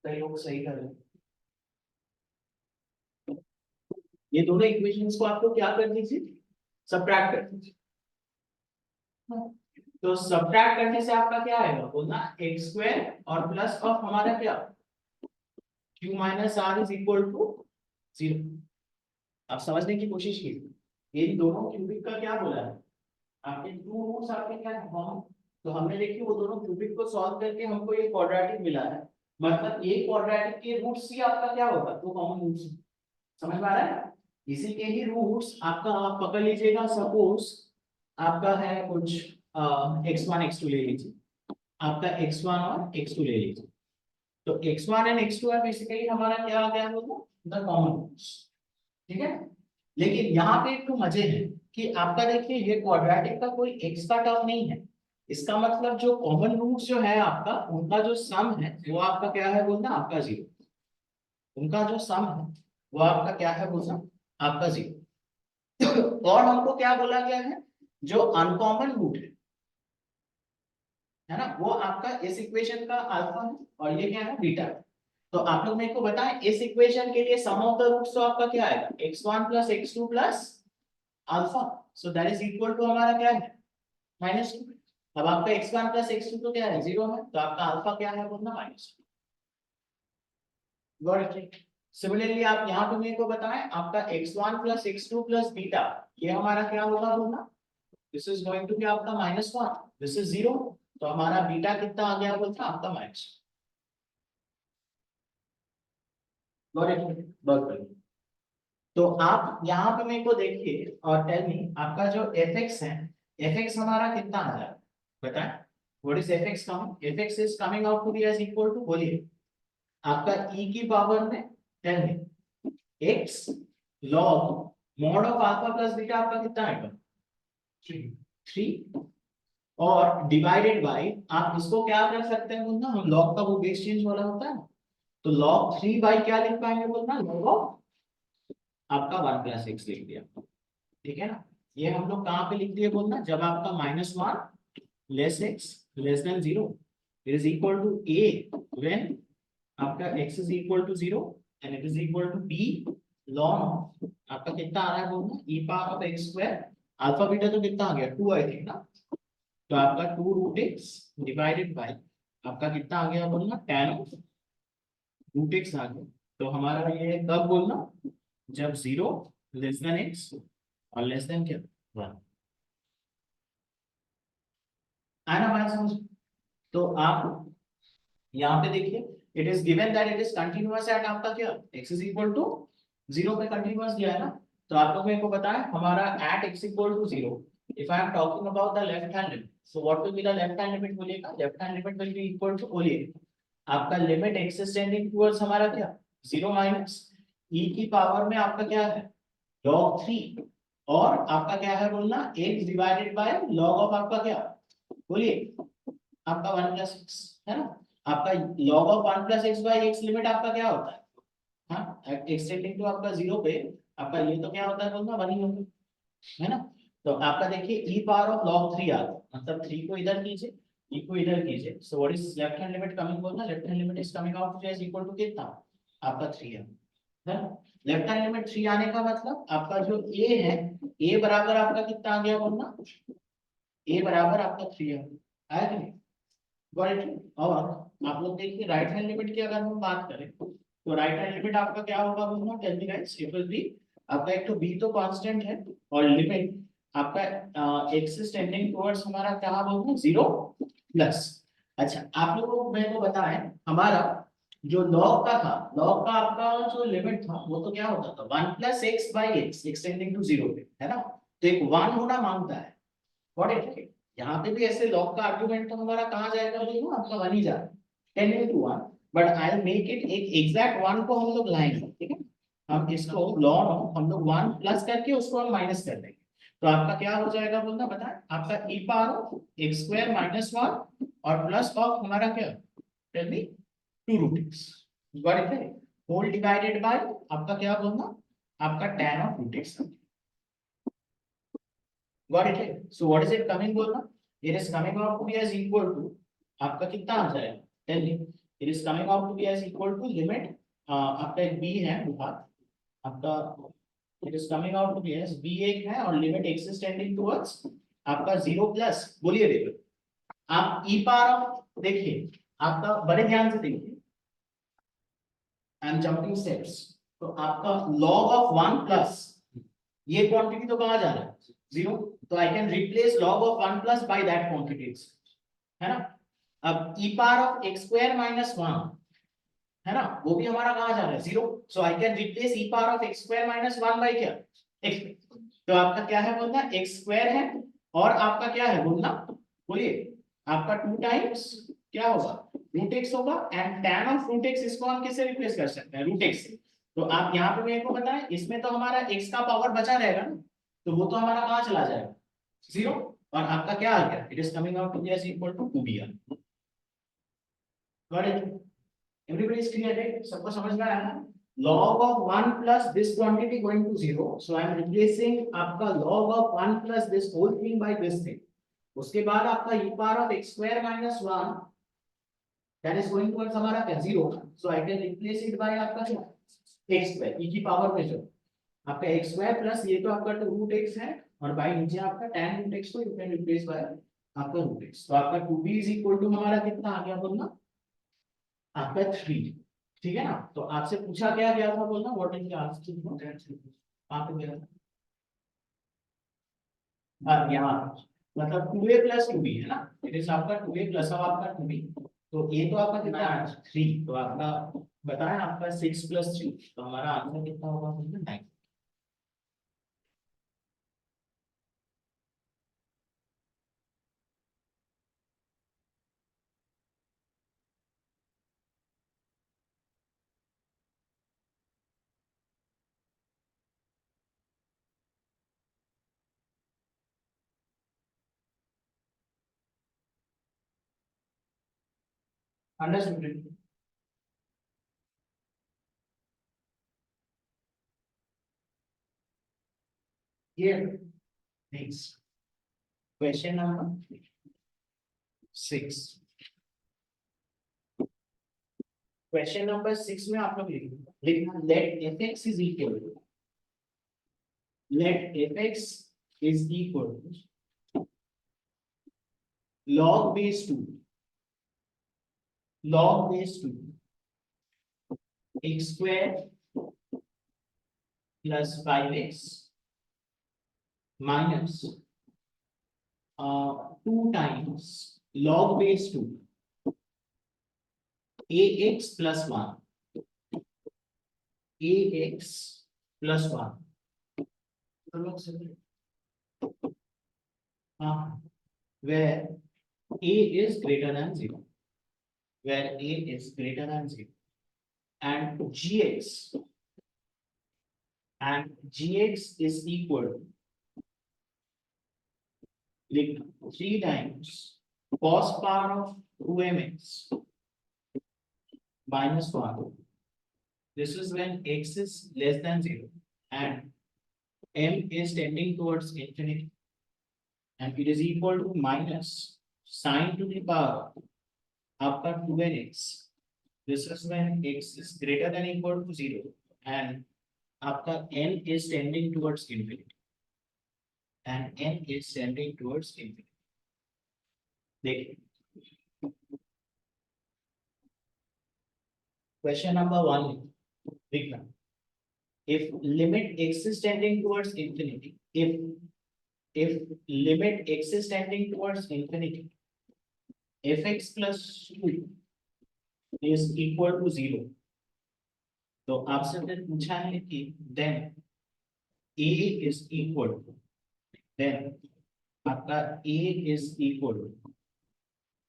Speaker 1: कई लोग सही कर रहे हैं. ये दोनों इक्वेशंस को आपको क्या कर दीजिए? सबट्रैक्ट कर दीजिए. तो सबट्रैक्ट करने से आपका क्या आएगा बोलना x स्क्वायर और प्लस ऑफ हमारा क्या q minus are is equal to 0. आप समझने की कोशिश कीजिए. ये दोनों क्यूबिक का क्या बोला है आपके टू रूट्स आपके क्या है कॉमन. तो हमने देखिए वो दोनों क्यूबिक को सॉल्व करके हमको ये क्वाड्रेटिक मिला है. मतलब ये क्वाड्रेटिक के रूट्स ही आपका क्या होगा तो कॉमन रूट्स. समझ में आ रहा है. इसी के ही रूट्स आपका आप पकड़ लीजिएगा. सपोज आपका है कुछ x1 x2 ले लीजिए. आपका x1 और x2 ले लीजिए. तो x1 एंड x2 है बेसिकली हमारा क्या आ गया वो द कॉमन रूट्स. ठीक है. लेकिन यहाँ पे एक तो मजे हैं कि आपका देखिए ये क्वाड्रेटिक का कोई x का टर्म नहीं है. इसका मतलब जो कॉमन रूट्स जो है आपका उनका जो सम है वो आपका क्या है बोलना आपका 0. उनका जो सम है वो आपका क्या है बोलना आपका 0. और हमको क्या बोला गया है जो अनकॉमन रूट है ना वो आपका इस इक्वेशन का अल्फा है और ये क्या है बीटा है. तो आप लोग मेरे को बताएं इस इक्वेशन के लिए सम ऑफ द रूट्स तो आपका क्या आएगा, x1 plus x2 plus alpha, so that is equal to हमारा क्या है -2। अब आपका x1 प्लस x2 तो क्या है 0 है, तो आपका अल्फा क्या है बोलना -2। Got it. सिमिलरली आप यहाँ पे मेरे को बताएं आपका x1 plus x2 plus beta, ये हमारा क्या होगा बोलना, this is going to be आपका -1, दिस इज 0, तो हमारा बीटा कितना आ गया बोलता आपका माइनस। गॉट इट, बहुत बढ़िया। तो आप यहाँ पे मेरे को देखिए और टेल मी आपका जो fx है, fx हमारा कितना आ जाएगा बताएं, what is fx coming, fx is coming out to be as equal to, बोलिए आपका e की पावर में tell me x log mod of alpha plus beta आपका कितना आएगा 3, और डिवाइडेड बाय आप इसको क्या कर सकते हैं बोलना, हम log का वो बेस चेंज वाला होता है, तो log 3 बाय क्या लिख पाएंगे बोलना, log ऑफ आपका 1 प्लस एक्स लिख दिया, ठीक है ना। ये हम लोग कहाँ पे लिख दिए बोलना, जब आपका -1 less x less than 0 it is equal to a when आपका x is equal to 0 and it is equal to b ln of आपका कितना आ रहा है बोलना e power of x square, alpha beta तो कितना आ गया 2 आई थिंक ना, तो आपका 2 रूट x डिवाइडेड बाय आपका कितना आ गया बोलना tan ऑफ रूट x आ गया। तो हमारा ये कब बोलना, जब 0 लेस देन x और लेस देन क्या 1, आना बात समझ। तो आप यहाँ पे देखिए it is given that it is continuous at आपका क्या x इज इक्वल टू 0 पे कंटिन्यूअस दिया है ना, तो आप लोग मेरे को बताएं हमारा at x equal to 0 if I am talking about the left hand limit, so what will be the left hand limit, बोलिएगा left hand limit will be equal to, बोलिए आपका limit x is tending towards हमारा क्या 0 minus e की power में आपका क्या है log 3, और आपका क्या है बोलना x divided bye log of आपका क्या, बोलिए आपका 1 प्लस एक्स है ना, आपका log of 1 plus x by x limit आपका क्या होता है, हाँ एक्सटेंडिंग टू आपका 0 पे आपका ये तो क्या होता है बोलना 1 ही होता है ना। तो आपका देखिए e पावर ऑफ log 3 आता है, मतलब 3 को इधर कीजिए e को इधर कीजिए, so what is left hand limit coming बोलना, left hand limit is coming out to is equal to कितना आपका 3 है ना। लेफ्ट हैंड लिमिट 3 आने का मतलब आपका जो a है, a बराबर आपका कितना आ गया बोलना, a बराबर आपका 3 है, आया कि नहीं, गॉट इट। और आप लोग देखिए राइट हैंड लिमिट की अगर हम बात करें तो राइट हैंड लिमिट आपका क्या होगा बोलना, tell me guys, it will be आपका एक तो b तो कांस्टेंट है और लिमिट आपका x इज टेंडिंग टुवर्ड्स हमारा क्या बोलते हैं 0 प्लस। अच्छा आप लोगों को मेरे को बताएं हमारा जो log का था, log का आपका जो लिमिट था वो तो क्या होता था 1 plus x by x x tending to 0 पे है ना, तो एक 1 होना मांगता है, गॉट इट। यहाँ पे भी ऐसे log का आर्गुमेंट तो हमारा कहाँ जाएगा बोलो आपका 1 ही जाएगा tending to 1, but I will make it एक एग्जैक्ट 1 को हम लोग लाएंगे, ठीक है, हम इसको ln ऑफ हम लोग 1 प्लस करके उसको हम माइनस कर देंगे, तो आपका क्या हो जाएगा बोलना बताएं, आपका e power of x square minus 1 और प्लस ऑफ हमारा क्या tell me 2 root x, got it, whole divided by आपका क्या बोलना आपका tan of root x, got it. So what is it coming बोलना, it is coming out to be as equal to आपका कितना आ जाएगा tell me, it is coming out to be as equal to limit आपका एक b है विभाग आपका, it is coming out to be as b एक है और limit x is tending towards आपका 0 प्लस, बोलिए देखो आप e पावर ऑफ देखिए आपका बड़े ध्यान से देखिए, आई एम जंपिंग स्टेप्स, तो आपका log ऑफ 1 प्लस ये क्वांटिटी तो कहां जा रहा है 0, तो आई can replace log of 1 plus by that quantity है ना। अब e power of x square minus 1 है ना, वो भी हमारा कहां जा रहा है 0, so I can replace e power of x square minus 1 by क्या x, तो आपका क्या है बोलना x स्क्वायर है और आपका क्या है बोलना, बोलिए आपका 2 टाइम्स क्या होगा रूट x होगा and tan of root x, इसको हम किससे रिप्लेस कर सकते हैं रूट x से, तो आप यहाँ पे मेरे को बताएं इसमें तो हमारा x का पावर बचा रहेगा ना, तो वो तो हमारा कहाँ चला जाएगा 0, और आपका क्या आ गया it is coming out to be as equal to 2br, got it, everybody is clear है, सबको समझ में आया ना। log of 1 plus this quantity going to 0, so I am replacing आपका log of 1 plus this whole thing by this thing, उसके बाद आपका e power of x square minus 1 that is going towards हमारा क्या 0, so I can replace it by आपका क्या x square e की power में जो आपका x स्क्वायर प्लस ये तो आपका रूट x है और बाय नीचे आपका tan रूट x को यू कैन रिप्लेस बाय आपका रूट x, तो आपका 2b इज इक्वल टू हमारा कितना आ गया बोलना आपका 3, ठीक है ना। तो आपसे पूछा क्या गया था बोलना व्हाट इज द आंसर, आप गया अब यहाँ मतलब 2a प्लस 2b है ना, इट इज आपका 2a प्लस अब आपका 2b, तो a तो आपका कितना है 3, तो आपका बताया आपका 6 प्लस 3, तो हमारा आंसर कितना होगा 9। अंडरस्टूड। ये next question number 6, question number 6 में आप लोग लिखना let fx is equal to, let fx is equal to log base 2, log base 2 x square plus 5x minus 2 times log base 2 ax plus 1, ax plus 1, where a is greater than 0, where a is greater than 0, and gx is equal to like 3 times cos power of 2mx minus 1. This is when x is less than 0 and m is tending towards infinity, and it is equal to minus sine to the power after 2nx. This is when x is greater than equal to 0 and after n is tending towards infinity, and n is tending towards infinity. देखिए question number 1 लिखना, if limit x is tending towards infinity, if limit x is tending towards infinity, fx plus 2 is equal to 0, तो आपसे फिर पूछा है कि then a is equal to, then आपका a is equal to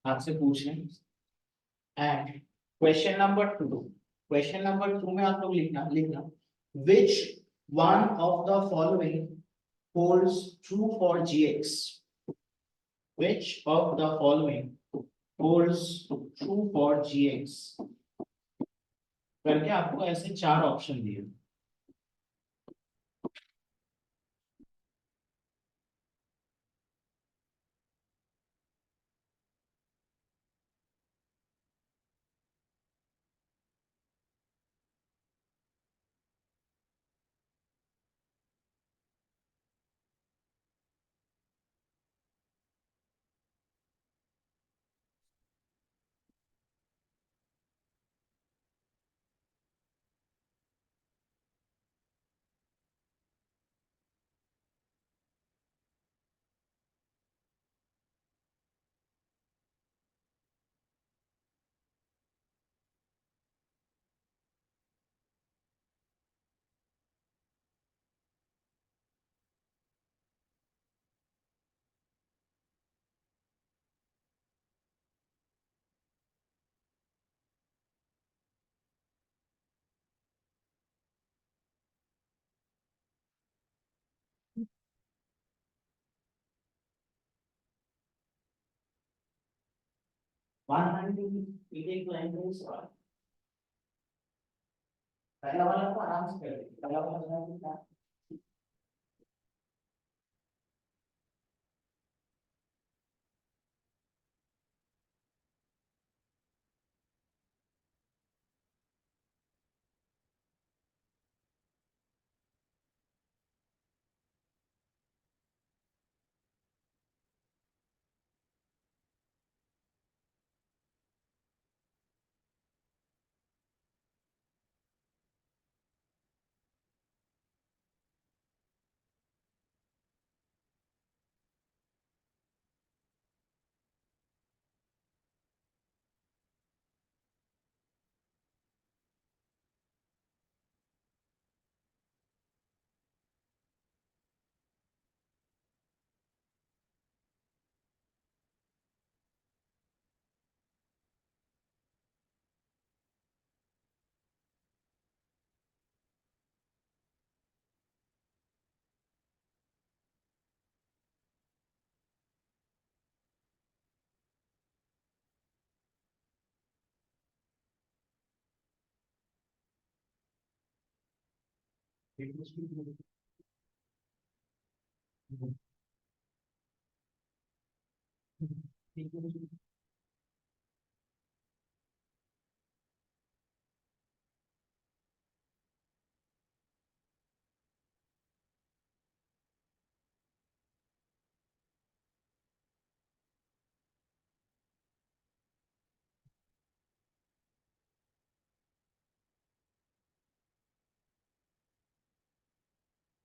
Speaker 1: आपसे पूछ रहे हैं, and question number 2, question number 2 में आप लोग लिखना which one of the following holds true for gx, which of the following holds true for gx करके आपको ऐसे 4 ऑप्शन दिए। पहला वाला तो आराम से कर लेंगे, पहला वाला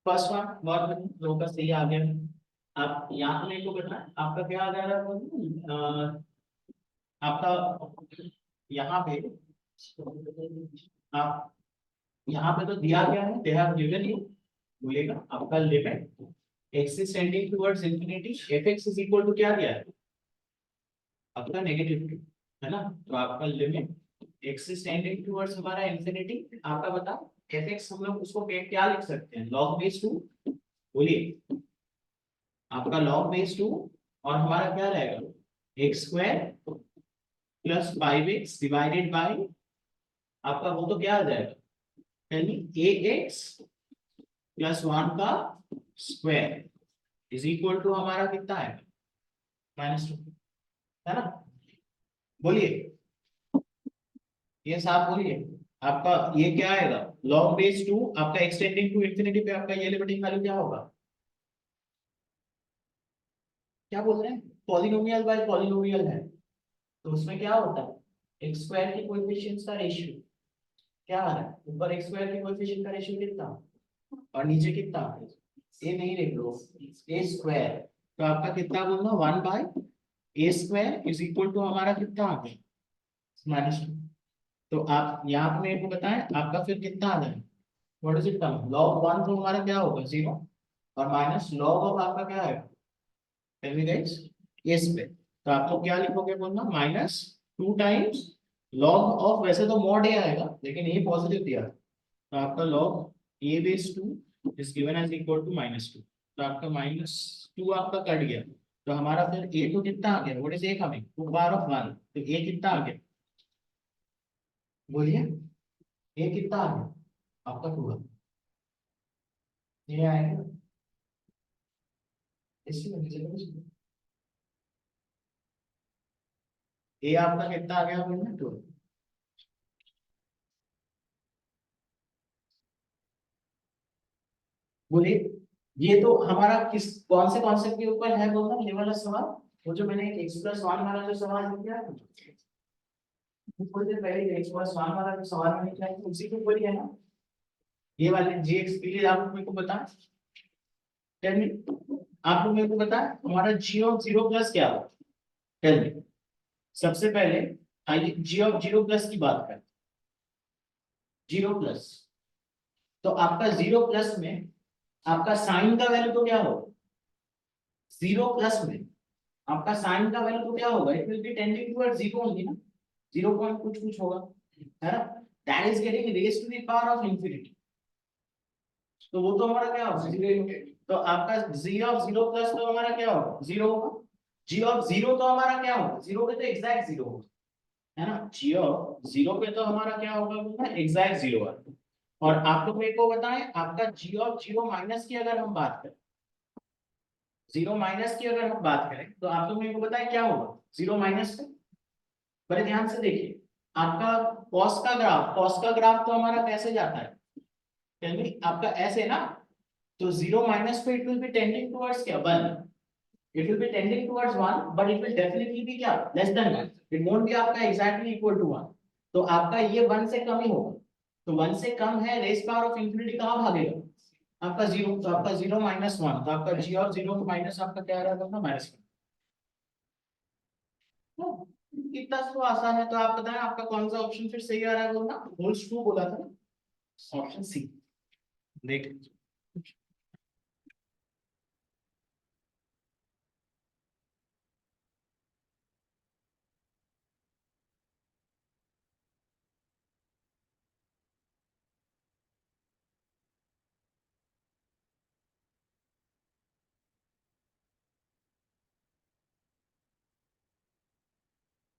Speaker 1: फर्स्ट वन बहुत लो का सही आ गया। आप यहाँ पे मेरे को बताएं आपका क्या आ जा रहा है। आपका यहाँ पे आप यहाँ पे तो दिया गया है, दे हैव गिवन यू। बोलिएगा आपका limit x is tending towards infinity fx is equal to क्या दिया है आपका नेगेटिव 2, है ना। तो आपका limit x is tending towards हमारा इंफिनिटी, आपका बता fx हम लोग उसको क्या लिख सकते हैं, log बेस 2। बोलिए आपका log बेस 2 और हमारा क्या रहेगा x square plus 5x divided by आपका वो तो क्या आ जाएगा, यानी ax प्लस 1 का स्क्वायर इज इक्वल टू हमारा कितना है -2, है ना। बोलिए ये साहब बोलिए आपका ये क्या आएगा log बेस 2 आपका एक्सटेंडिंग टू इंफिनिटी पे आपका ये लिमिटिंग वैल्यू क्या होगा, क्या बोल रहे हैं, पॉलिनोमियल बाय पॉलिनोमियल है तो उसमें क्या होता है x स्क्वायर के कोएफिशिएंट्स का रेशियो क्या आ रहा है, ऊपर x स्क्वायर के कोएफिशिएंट का रेशियो कितना और नीचे कितना, ए नहीं लिख लो ए स्क्वायर। तो आपका कितना बोलना 1 by a square is equal to हमारा कितना आ गया -2। तो आप यहाँ पे मेरे को बताएं आपका फिर कितना आ जाएगा, what is it come log 1 तो हमारा क्या होगा 0 और माइनस log ऑफ आपका क्या है, टेल मी गाइस इस पे। तो आप लोग क्या लिखोगे बोलना -2 टाइम्स log ऑफ, वैसे तो मॉड ए आएगा लेकिन ये पॉजिटिव दिया है। तो आपका log a base 2 is given as equal to -2। तो आपका -2 आपका कट गया तो हमारा फिर a तो कितना आ गया, what is a coming 2 power of 1, तो a कितना आ गया बोलिए, a कितना आ गया आपका 2, ये आएगा इसी में नीचे a आपका कितना आ गया बोलिए 2। बोलिए ये तो हमारा किस कौन से कॉन्सेप्ट के ऊपर है बोलना ये वाला सवाल, वो जो मैंने x प्लस 1 वाला जो सवाल किया है थोड़ी देर पहले x प्लस 1 वाला जो सवाल मैंने किया है उसी के ऊपर ही है ना, ये वाले gx के लिए आप लोग मेरे को बताएं, टेल मी आप लोग मेरे को बताएं हमारा g ऑफ 0 प्लस क्या होगा, टेल मी। सबसे पहले आइए g ऑफ 0 प्लस की बात करें, 0 प्लस तो आपका 0 प्लस में आपका साइन का वैल्यू तो क्या होगा, 0 प्लस में आपका साइन का वैल्यू तो क्या होगा, it will be tending towards 0 only ना, 0 पॉइंट कुछ कुछ होगा, है ना। That is getting raise to the power of infinity, तो वो तो हमारा क्या होगा 0। तो आपका g ऑफ 0 प्लस तो हमारा क्या होगा 0 होगा, g ऑफ 0 तो हमारा क्या होगा 0 पे तो एग्जैक्ट 0 होगा, है ना। g ऑफ 0 पे तो हमारा क्या होगा बोलना एग्जैक्ट 0 है। और आप लोग मेरे को बताएं आपका g ऑफ 0 माइनस की अगर हम बात करें, 0 माइनस की अगर हम बात करें तो आप लोग मेरे को बताएं क्या होगा 0 माइनस पे, बड़े ध्यान से देखिए आपका कॉस का ग्राफ तो हमारा कैसे जाता है, टेल मी आपका ऐसे ना, तो 0 माइनस पे it will be tending towards क्या 1, it will be tending towards 1 but it will definitely be क्या less than 1, it won't be आपका एग्जैक्टली इक्वल टू 1। तो आपका ये 1 से कम ही होगा, तो 1 से कम है रेस पावर ऑफ इंफिनिटी कहां भागेगा आपका 0, तो आपका 0 माइनस 1 तो आपका g और 0 माइनस आपका क्या आ रहा है -1। इतना तो आसान है, तो आप बताएं आपका कौन सा ऑप्शन फिर सही आ रहा है बोलना, होल्स ट्रू बोला था ना, ऑप्शन सी देख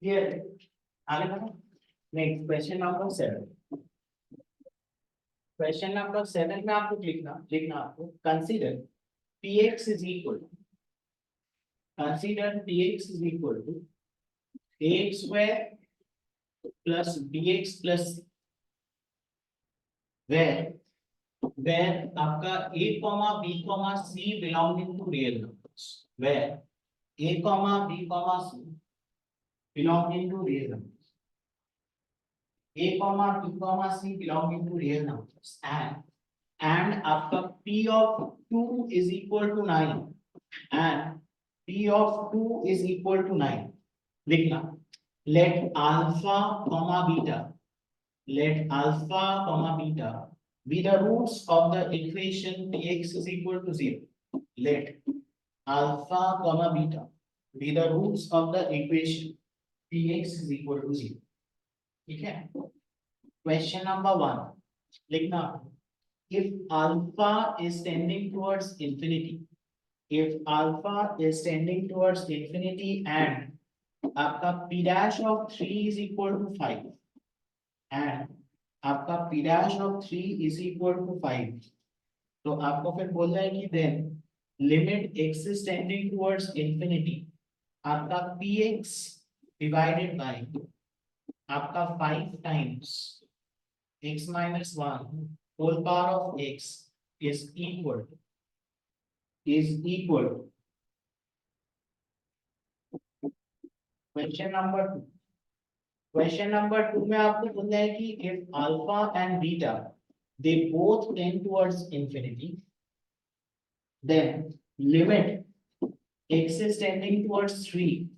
Speaker 1: ये आगे बढ़ो, next question number 7। Question number 7 में आपको लिखना लिखना आपको consider px is equal consider px is equal to ax square plus bx plus where आपका a comma b comma c belonging to real numbers where a comma b comma c belonging to real numbers a comma b comma c belonging to real numbers and आपका p of 2 is equal to 9 and p of 2 is equal to 9 लिखना let alpha comma beta be the roots of the equation px is equal to 0. Let alpha comma beta be the roots of the equation px is equal to 0. ठीक है? Question number 1 लिखना if alpha is tending towards infinity and आपका p dash of 3 is equal to 5 and आपका p dash of 3 is equal to 5 तो आपको फिर बोल रहा है कि then limit x is tending towards infinity आपका px divided by आपका 5 times x minus 1 whole power of x is equal Question number 2 में आपको बोलना है कि if alpha and beta they both tend towards infinity then limit x is tending towards 3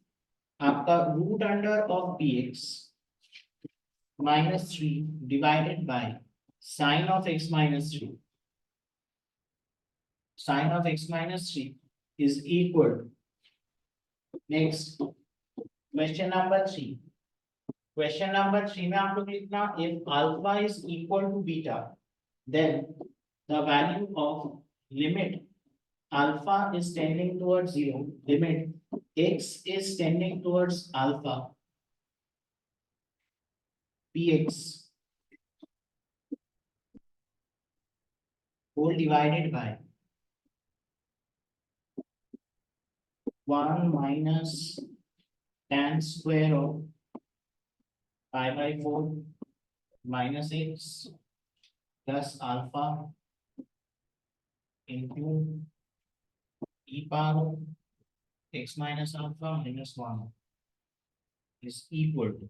Speaker 1: आपका root under of px minus 3 divided by sine of x minus 3 is equal next question number 3 में आप लोग लिखना if alpha is equal to beta then the value of limit alpha is tending towards 0 limit x is tending towards alpha px whole divided by 1 minus tan square of pi by 4 minus x plus alpha into e power of x minus alpha minus 1 is equal to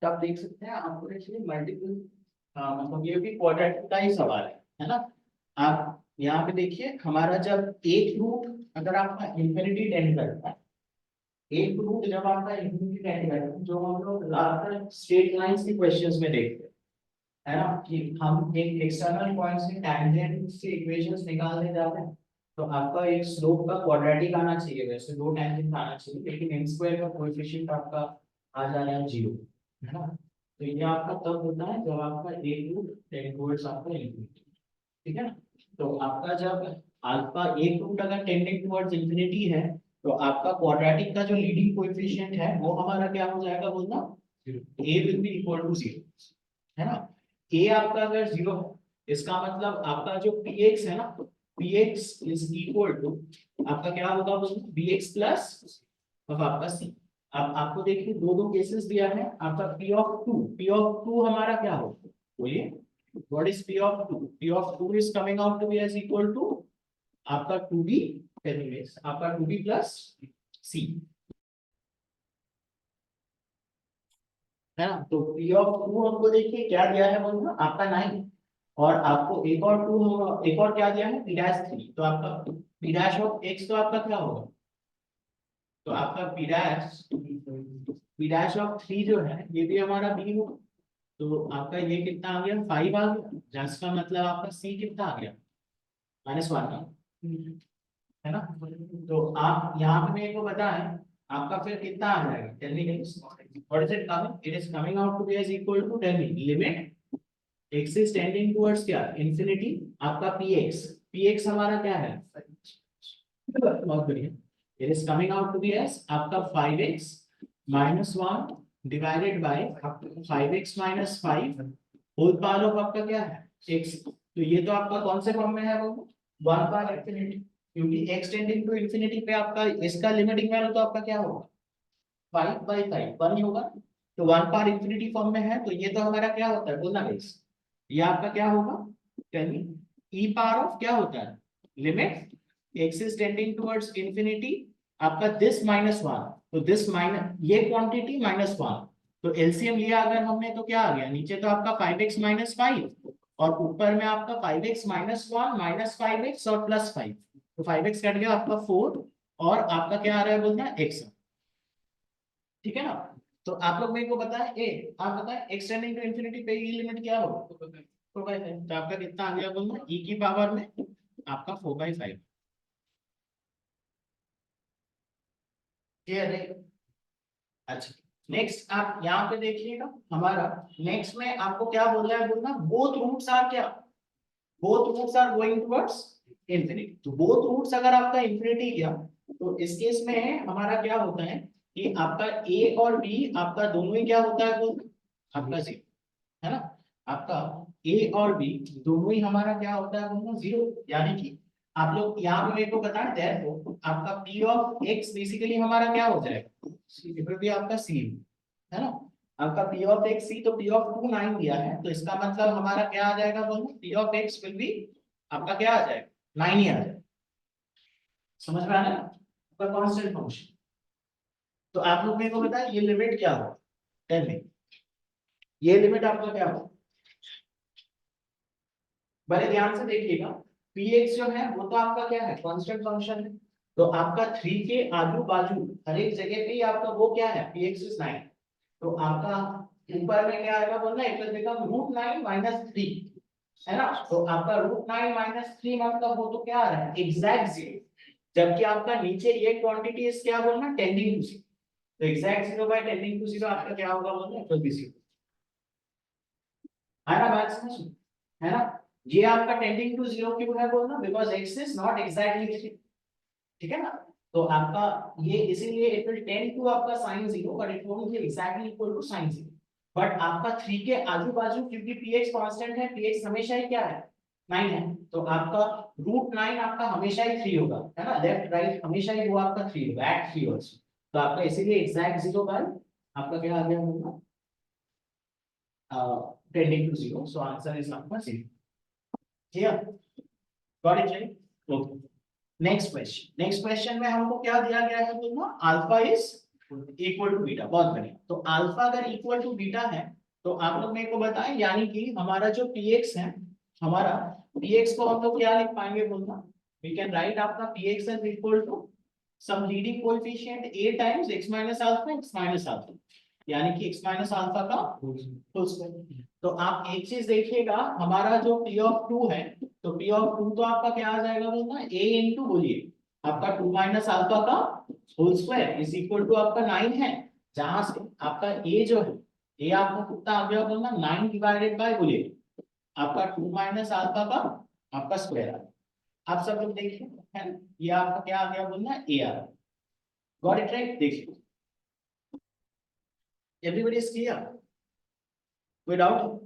Speaker 1: तो आप देख सकते हैं आपको actually multiple मतलब ये भी quadratic का ही सवाल है ना आप यहाँ पे देखिए हमारा जब एक रूट अगर आपका इंफिनिटी टेंड करता है एक रूट जब आपका इंफिनिटी टेंड करता है जो हम लोग ज्यादातर स्ट्रेट लाइंस के क्वेश्चंस में देखते हैं है ना कि हम एक एक्सटर्नल पॉइंट से टैंजेंट से इक्वेशंस निकालने जाते हैं तो आपका एक स्लोप का क्वाड्रेटिक आना चाहिए वैसे दो टैंजेंट आना चाहिए लेकिन n स्क्वायर का कोएफिशिएंट आपका आ जा रहा है 0 है ना तो ये आपका तब होता है जब आपका एक रूट टेंड टुवर्ड्स आपका इंफिनिटी ठीक है ना तो आपका जब अल्फा एक रूट अगर टेंडिंग टुवर्ड्स इंफिनिटी है तो आपका क्वाड्रेटिक का जो लीडिंग कोएफिशिएंट है वो हमारा क्या हो जाएगा बोलना a will be equal to 0 है ना a आपका अगर 0 है इसका मतलब आपका जो px है ना px इज इक्वल टू आपका क्या होगा बोलना bx प्लस अब आपका c अब आपको देखिए दो केसेस दिया है आपका p of 2 हमारा क्या होगा बोलिए what is p of 2 p of 2 is coming out to be as equal to आपका 2b anyways आपका 2b plus c है ना तो p of 2 हमको देखिए क्या दिया है बोलना आपका 9 और आपको एक और क्या दिया है p dash 3 तो आपका p dash of x तो आपका क्या होगा तो आपका p dash of 3 जो है ये भी हमारा b होगा तो आपका ये कितना आ गया 5 आ गया जिसका मतलब आपका c कितना आ गया -1 है ना तो आप यहाँ पे मेरे को बताएं आपका फिर कितना आ जाएगा tell me guys what is it coming it is coming out to be is equal to tell me limit x is tending towards क्या, इंफिनिटी, आपका px हमारा क्या है, बहुत बढ़िया, it is coming out to be as आपका 5x minus 1 divided by 5x minus 5 whole power of आपका क्या है x। तो ये तो आपका कौन से फॉर्म में है वो, 1 बाय इंफिनिटी, क्योंकि x टेंडिंग टू इंफिनिटी पे आपका इसका लिमिटिंग वैल्यू तो आपका क्या होगा 5/5 1 ही होगा, तो 1 पावर इंफिनिटी फॉर्म में है, तो ये तो हमारा क्या होता है बोलना गाइस, ये आपका क्या होगा, tell me, e power of क्या होता है, limit x is tending towards infinity, आपका दिस -1, तो दिस माइनस ये क्वांटिटी -1, तो एलसीएम लिया अगर हमने तो क्या आ गया, नीचे तो आपका 5x - 5 और ऊपर में आपका 5x - 1 - 5x और +5, तो 5x कट गया आपका 4 और आपका क्या आ रहा है बोलना x, ठीक है ना। तो आप लोग मेरे को बताएं, आप बताएं x टेंडिंग टू इंफिनिटी पे ये लिमिट क्या हो, 4/5, तो आपका कितना आ गया बोलना e की पावर में आपका 4/5, क्लियर है। अच्छा, नेक्स्ट आप यहाँ पे देखिएगा हमारा, नेक्स्ट में आपको क्या बोल रहा है बोलना, बोथ रूट्स आर क्या, both roots are going towards infinity, तो बोथ रूट्स अगर आपका इंफिनिटी गया तो इस केस में हमारा क्या होता है कि आपका a और b आपका दोनों ही क्या होता है बोलना आपका 0, है ना, आपका a और b दोनों ही हमारा क्या होता है बोलना 0, यानी कि आप लोग यहाँ पे मेरे को बताएं therefore आपका p ऑफ x बेसिकली हमारा क्या हो जाएगा, it will be आपका c, है ना, आपका p ऑफ x c, तो p ऑफ 2 9 दिया है, तो इसका मतलब हमारा क्या आ जाएगा बोलना, p of x will be आपका क्या आ जाएगा 9 ही आ जाएगा, समझ में आ रहा है आपका कांस्टेंट फंक्शन। तो आप लोग मेरे को बताएं ये लिमिट क्या हो, टेल मी, ये लिमिट आपका क्या हो, बड़े ध्यान से देखिएगा, px जो है वो तो आपका क्या है कांस्टेंट फंक्शन है, तो आपका 3 के आजू बाजू हर एक जगह पे ही आपका वो क्या है px इज 9, तो आपका ऊपर में क्या आएगा बोलना, इट विल बिकम √9 - 3, है ना, तो आपका √9 - 3 मतलब वो तो क्या आ रहा है एग्जैक्ट 0, जबकि आपका नीचे ये क्वांटिटी इज क्या बोलना टेंडिंग टू 0, तो एग्जैक्ट 0 बाय टेंडिंग टू 0 आपका क्या होगा बोलना इट विल बी 0, है ना, बात समझ में? है ना, ये आपका टेंडिंग टू 0 क्यों है बोलना, because x is not exactly 3, ठीक है ना, तो आपका ये इसीलिए इट विल टेंड टू आपका sin 0 but it won't be exactly equal to sin 0, but आपका 3 के आजू बाजू क्योंकि px कांस्टेंट है, px हमेशा ही क्या है 9 है, तो आपका √9 आपका हमेशा ही 3 होगा, है ना, लेफ्ट राइट हमेशा ही वो आपका 3 होगा एट 3 आल्सो, तो आपका इसीलिए एग्जैक्ट 0 बाय आपका क्या आ गया होगा tending to 0, so answer is आपका 0, clear, got it right, okay, next question में हमको क्या दिया गया है बोलना, alpha is equal to beta, बहुत बढ़िया, तो अल्फा अगर इक्वल टू बीटा है तो आप लोग मेरे को बताएं, यानी कि हमारा जो px है, हमारा px को हम लोग क्या लिख पाएंगे बोलना, वी कैन राइट आपका px is equal to some leading coefficient a times x minus alpha x minus alpha, यानी कि x माइनस अल्फा का होल स्क्वायर, तो आप एक चीज देखिएगा हमारा जो p ऑफ 2 है, तो p ऑफ 2 तो आपका क्या आ जाएगा बोलना a इनटू बोलिए आपका 2 माइनस अल्फा का whole square is equal to आपका 9 है, जहां से आपका a जो है a आपका कितना आ गया बोलना 9 डिवाइडेड बाय बोलिए आपका 2 माइनस अल्फा का आपका स्क्वायर आ गया, आप सब लोग देखिए, है ना, ये आपका क्या आ गया बोलना a आ गया, गॉट इट राइट, देखिए एवरीबॉडी इज क्लियर, कोई डाउट,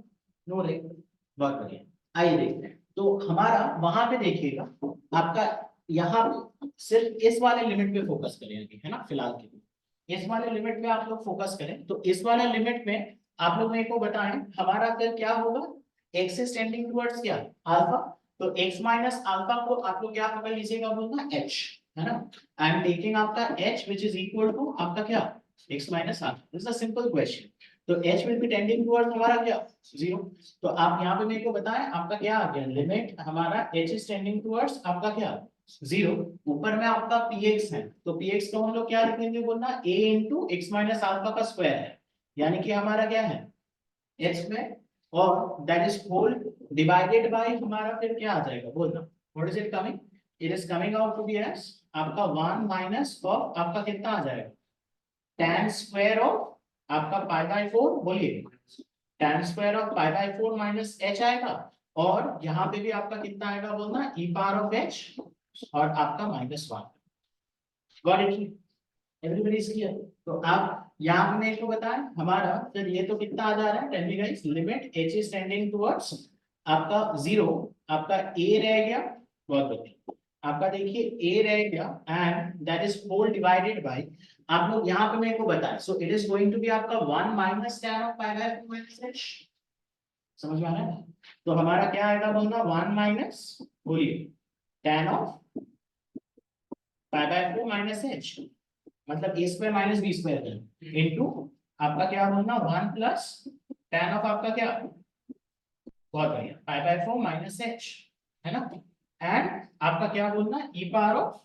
Speaker 1: नो रे, बहुत बढ़िया, आइए देखते हैं, तो हमारा वहां पे देखिएगा आपका यहाँ पे सिर्फ इस वाले लिमिट पे फोकस करेंगे, है ना, फिलहाल के लिए इस वाले लिमिट पे आप लोग फोकस करें, तो इस वाले लिमिट में आप लोग मेरे को बताएं हमारा फिर क्या होगा, x इज टेंडिंग टुवर्ड्स क्या अल्फा, तो x माइनस अल्फा को आप लोग क्या पकड़ लीजिएगा बोलना h, है ना, आई एम टेकिंग आपका h which is equal to आपका क्या x minus alpha, this is a simple question, तो h will be tending towards हमारा क्या 0, तो आप यहाँ पे मेरे को बताएं आपका क्या आ गया लिमिट हमारा h इज टेंडिंग टुवर्ड्स आपका क्या 0, ऊपर में आपका px है, तो px को हम लोग क्या लिखेंगे बोलना a into x minus alpha का स्क्वायर है, यानी कि हमारा क्या है x में, और that is whole divided by हमारा फिर क्या आ जाएगा बोलना, what is it coming, it is coming out to be as आपका 1 माइनस ऑफ आपका कितना आ जाएगा tan स्क्वायर ऑफ आपका पाई बाय 4 बोलिए tan square of pi by 4 minus h आएगा, और यहाँ पे भी आपका कितना आएगा बोलना, e पावर ऑफ h और आपका -1। Got it? Everybody is clear? तो आप यहाँ पे मेरे को बताएं हमारा, फिर ये तो कितना आ जा रहा है, tell me guys, limit h is tending towards आपका 0, आपका a रह गया, बहुत बढ़िया, आपका देखिए a रह गया, and that is whole divided by, आप लोग यहाँ पे मेरे को बताएं, so it is going to be आपका 1 minus tan of pi by 4 minus h, समझ में आ रहा है? तो हमारा क्या आएगा बोलना, 1 माइनस, बोलिए, tan of pi by 4 minus h, मतलब a square minus b square into आपका क्या बोलना, 1 प्लस tan ऑफ आपका क्या, बहुत बढ़िया, पाई बाय 4 माइनस h, है ना, एंड आपका क्या बोलना, e power of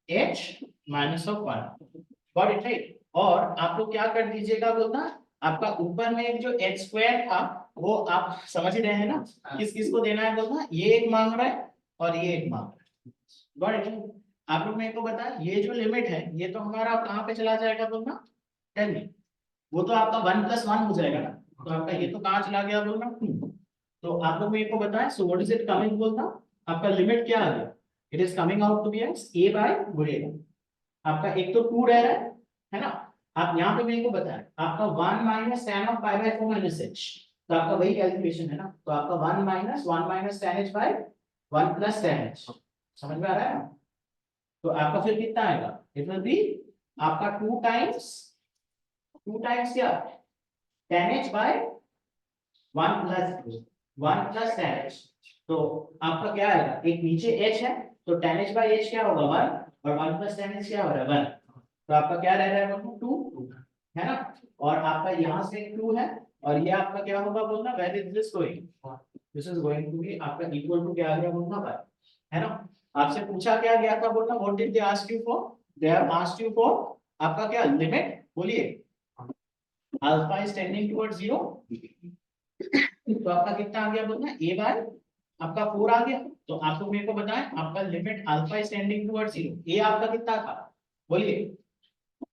Speaker 1: h minus of 1, got it right? और आप लोग क्या कर दीजिएगा बोलना, आपका ऊपर में एक जो h स्क्वायर था वो आप समझ ही रहे हैं ना, किस किस को देना है बोलना, ये एक मांग रहा है और ये एक मांग रहा है, गॉट इट? आप लोग मेरे को बताएं, ये जो लिमिट है ये तो हमारा कहाँ पे चला जाएगा बोलना, टेल मी, वो तो आपका 1 प्लस 1 हो जाएगा ना, तो आपका ये तो कहाँ चला गया बोलना 2, तो आप लोग मेरे को बताएं, so what is it coming बोलना, आपका लिमिट क्या आ गया, it is coming out to be as a by, बोलिएगा, आपका एक तो 2 रह रहा है ना, आप यहाँ पे मेरे को बताएं, आपका 1 minus tan of pi by 4 minus h, तो आपका वही कैलकुलेशन है ना, तो आपका 1 minus tan h by 1 plus tan h, समझ में आ रहा है ना? तो आपका फिर कितना आएगा, इट विल बी आपका 2 टाइम्स क्या, tan h by 1 plus tan h, तो आपका क्या आएगा, एक नीचे h है, तो tan h बाय h क्या होगा 1, और 1 प्लस tan h क्या हो रहा है 1, तो आपका क्या रह रहा है 2, है ना, और आपका यहाँ से 2 है, और ये आपका क्या होगा बोलना, where is this going, this is going to be आपका इक्वल टू क्या आ गया बोलना 1, है ना? आपसे पूछा क्या गया था बोलना, what did they ask you for, they have asked you for आपका क्या लिमिट, बोलिए, अल्फा इज टेंडिंग टुवर्ड्स 0, तो आपका कितना आ गया बोलना, a बाय आपका 4 आ गया, तो आप लोग मेरे को बताएं, आपका limit alpha is tending towards 0, a आपका कितना था, बोलिए,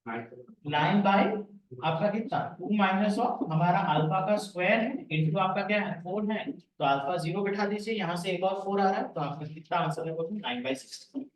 Speaker 1: 9 बाय आपका कितना 2 माइनस ऑफ हमारा अल्फा का स्क्वायर है इनटू आपका क्या है 4 है, तो अल्फा 0 बिठा दीजिए, यहाँ से एक और 4 आ रहा है, तो आपका कितना आंसर है वो 9/16।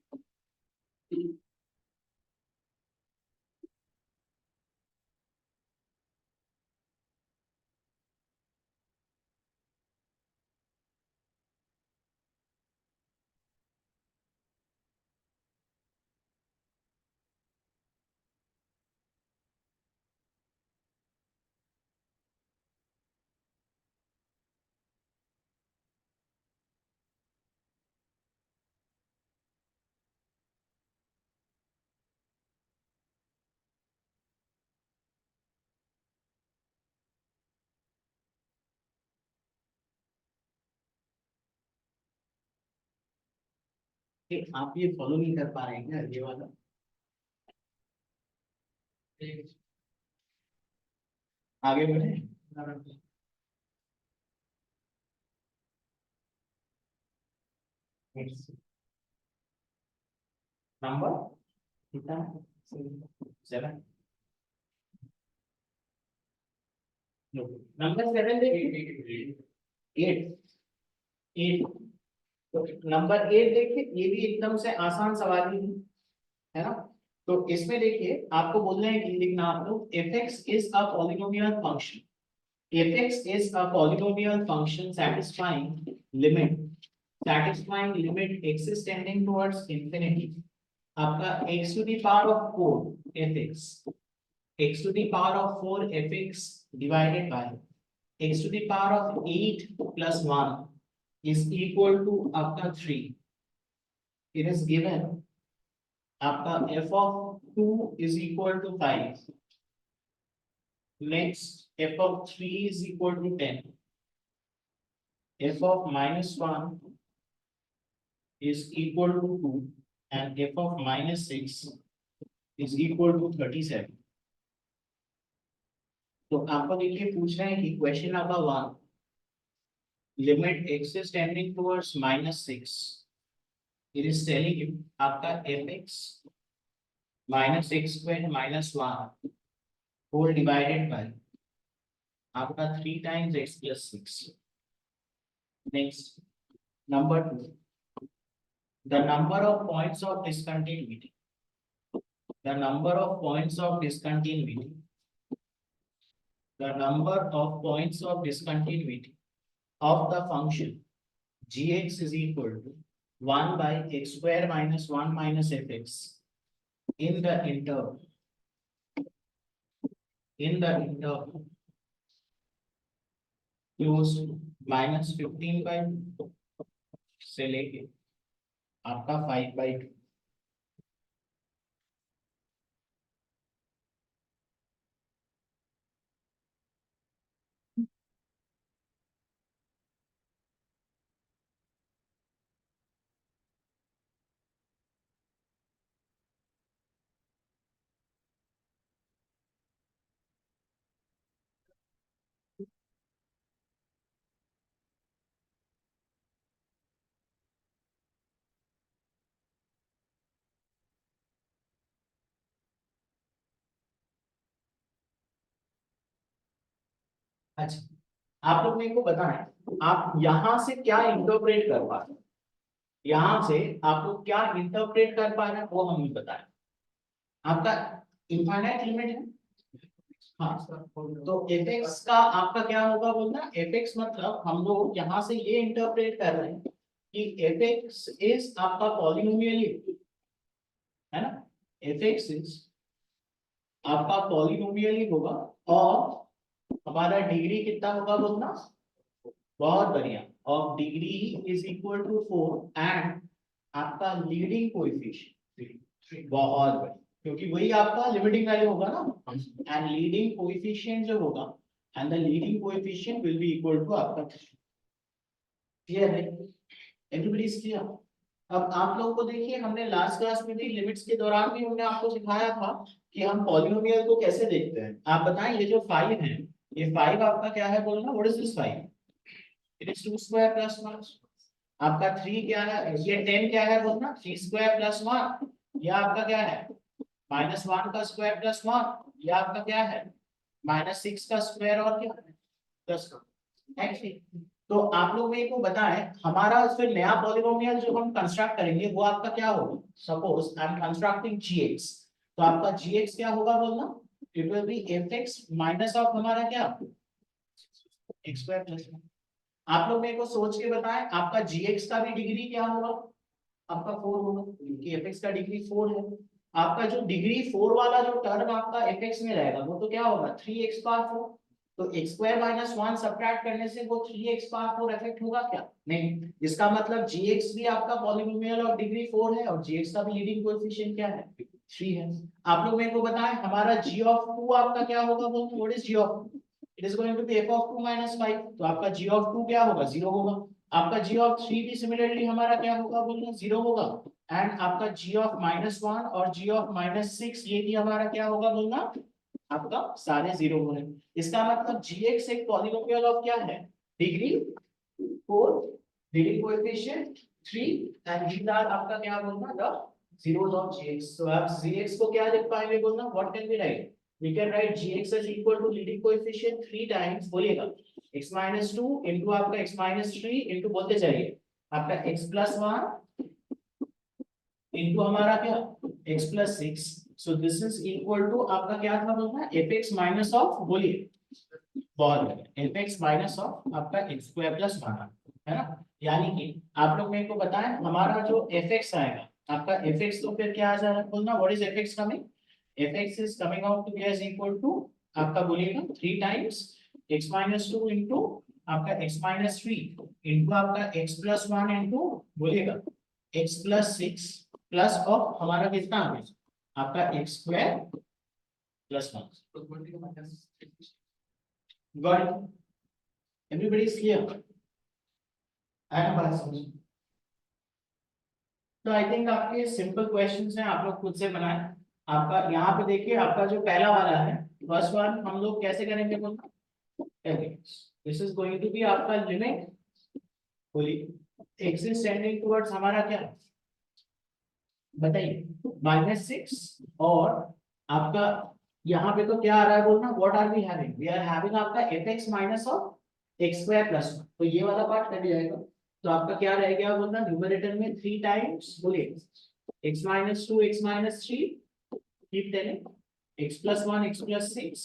Speaker 1: आप ये फॉलो नहीं कर पा रहे हैं क्या ये वाला, आगे बढ़े, नंबर कितना है, 7, नंबर 7 देखिए, 8, 8, तो नंबर 8 देखिए, ये भी एकदम से आसान सवाल ही है ना, तो इसमें देखिए आपको बोल रहे हैं कि लिखना आप लोग fx is a polynomial function, fx is a polynomial function satisfying limit x is tending towards infinity, आपका x to the power of 4 fx, x to the power of 4 fx divided by x to the power of 8 plus 1 is equal to आपका 3, it is given आपका f of 2 is equal to 5, next f of 3 is equal to 10, f of -1 is equal to 2, and f of -6 is equal to 37। तो आपको देखिए पूछ रहे हैं कि question number 1, limit x is tending towards -6, it is telling you आपका fx -x square -1 whole divided by आपका 3 times x plus 6। Next number 2, the number of points of discontinuity, the number of points of discontinuity, the number of points of discontinuity of the function gx is equal to 1 by x square minus 1 minus fx in the interval close to minus 15 by 2 से लेके आपका 5 by 2। अच्छा, आप लोग मेरे को बताएं आप यहां से क्या इंटरप्रेट कर पा रहे हैं, यहां से आप लोग क्या इंटरप्रेट कर पा रहे हैं वो हमें बताएं। आपका इनफाइनाइट लिमिट है, हाँ, तो fx का आपका क्या होगा बोलना, fx मतलब हम लोग यहाँ से ये इंटरप्रेट कर रहे हैं कि fx इज आपका पॉलिनोमियल, है ना, fx इज आपका पॉलिनोमियल ही होगा और हमारा डिग्री कितना होगा बोलना, बहुत बढ़िया, और degree is equal to 4 and आपका लीडिंग कोएफिशिएंट, बहुत बढ़िया, क्योंकि वही आपका लिमिटिंग वैल्यू होगा ना, एंड लीडिंग कोएफिशिएंट जो होगा and the leading coefficient will be equal to आपका 3। क्लियर है, एवरीबॉडी इज क्लियर। अब आप लोगों को देखिए हमने लास्ट क्लास में भी लिमिट्स के दौरान भी हमने आपको सिखाया था कि हम पॉलिनोमियल को कैसे देखते हैं। आप बताएं ये जो 5 है, ये 5 आपका क्या है बोलना, what is this 5, it is 2 square plus 1। आपका 3 क्या है, ये 10 क्या है बोलना, 3 स्क्वायर प्लस 1, ये आपका क्या है माइनस 1 का स्क्वायर प्लस 1, ये आपका क्या है माइनस 6 का स्क्वायर और क्या है 10 का। नेक्स्ट, तो आप लोग मेरे को बताएं हमारा फिर नया पॉलिनोमियल जो हम कंस्ट्रक्ट करेंगे वो आपका क्या होगा, suppose I am constructing gx, तो आपका gx क्या होगा बोलना, it will B fx minus of हमारा क्या x स्क्वायर प्लस 1। आप लोग मेरे को सोच के बताएं आपका gx का भी डिग्री क्या होगा, आपका 4 होगा क्योंकि fx का डिग्री 4 है। आपका जो डिग्री 4 वाला जो टर्म आपका fx में रहेगा वो तो क्या होगा 3x पावर 4, तो x स्क्वायर माइनस 1 सब्ट्रैक्ट करने से वो 3x पावर 4 इफेक्ट होगा क्या, नहीं, इसका मतलब gx भी आपका पॉलिनोमियल ऑफ डिग्री 4 है और gx का भी लीडिंग कोएफिशिएंट क्या है 3 है। आप लोग मेरे को बताएं हमारा g ऑफ 2 आपका क्या होगा बोलो, what is g of 2, it is going to be f of 2 minus 5, तो आपका g ऑफ 2 क्या होगा 0 होगा। आपका g ऑफ 3 भी सिमिलरली हमारा क्या होगा बोलना 0 होगा, एंड आपका g ऑफ -1 और g ऑफ -6 ये भी हमारा क्या होगा बोलना, आपका सारे 0 हो रहे हैं। इसका मतलब gx एक पॉलिनोमियल ऑफ क्या है, degree 4, leading coefficient 3 and these are आपका क्या बोलना the zeros of gx। so आप gx को क्या लिख पाएंगे बोलना, what can be right, we can write gx as equal to leading coefficient 3 times बोलिएगा x minus 2 into आपका x minus 3 into बोलते जाइए आपका x plus 1 into हमारा क्या x plus 6, so this is equal to आपका क्या था बोलना fx minus of बोलिए, बहुत बढ़िया, fx minus of आपका x square plus 1 है ना। यानी कि आप लोग मेरे को बताएं हमारा जो fx आएगा आपका fx तो फिर क्या आ जाएगा बोलना, what is fx coming, fx is coming out to be as equal to आपका बोलिएगा 3 times x minus 2 into आपका x minus 3 into आपका x plus 1 into बोलिएगा x plus 6 प्लस ऑफ हमारा कितना आ गया आपका x square plus 1। Got, everybody is clear, I am बात समझ। तो आई थिंक आपके सिंपल क्वेश्चंस हैं, आप लोग खुद से बनाएं। आपका यहाँ पे देखिए आपका जो पहला वाला है फर्स्ट वन हम लोग कैसे करेंगे बोलना, this is going to be आपका लिमिट बोलिए x इज टेंडिंग टुवर्ड्स हमारा क्या बताइए -6 और आपका यहाँ पे तो क्या आ रहा है बोलना, what are we having, we are having आपका F X minus of X square plus one, तो ये वाला पार्ट कट जाएगा, तो आपका क्या रह गया बोलना, न्यूमरेटर में 3 टाइम्स बोलिए x minus two x minus three, keep telling x plus one x plus six,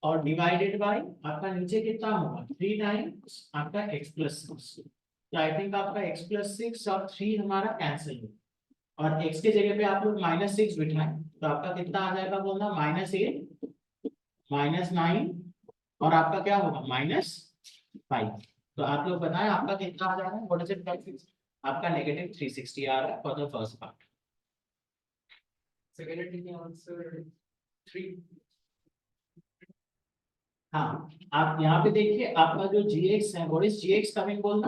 Speaker 1: और डिवाइडेड बाय आपका नीचे कितना होगा 3 टाइम्स आपका x प्लस सिक्स, तो आई थिंक आपका x प्लस सिक्स और 3 हमारा कैंसिल हो, और x के जगह पे आप लोग माइनस सिक्स बिठाएं, तो आपका कितना आ जाएगा बोलना, माइनस एट माइनस नाइन, और आपका क्या होगा माइनस फाइव, तो आप लोग बताएं आपका कितना आ जा रहा है, व्हाट इज इट, आपका नेगेटिव 360 आ रहा है for the first part.
Speaker 2: Second answer 3।
Speaker 1: हाँ, आप यहाँ पे देखिए आपका जो gx है, व्हाट इज gx कमिंग बोलना,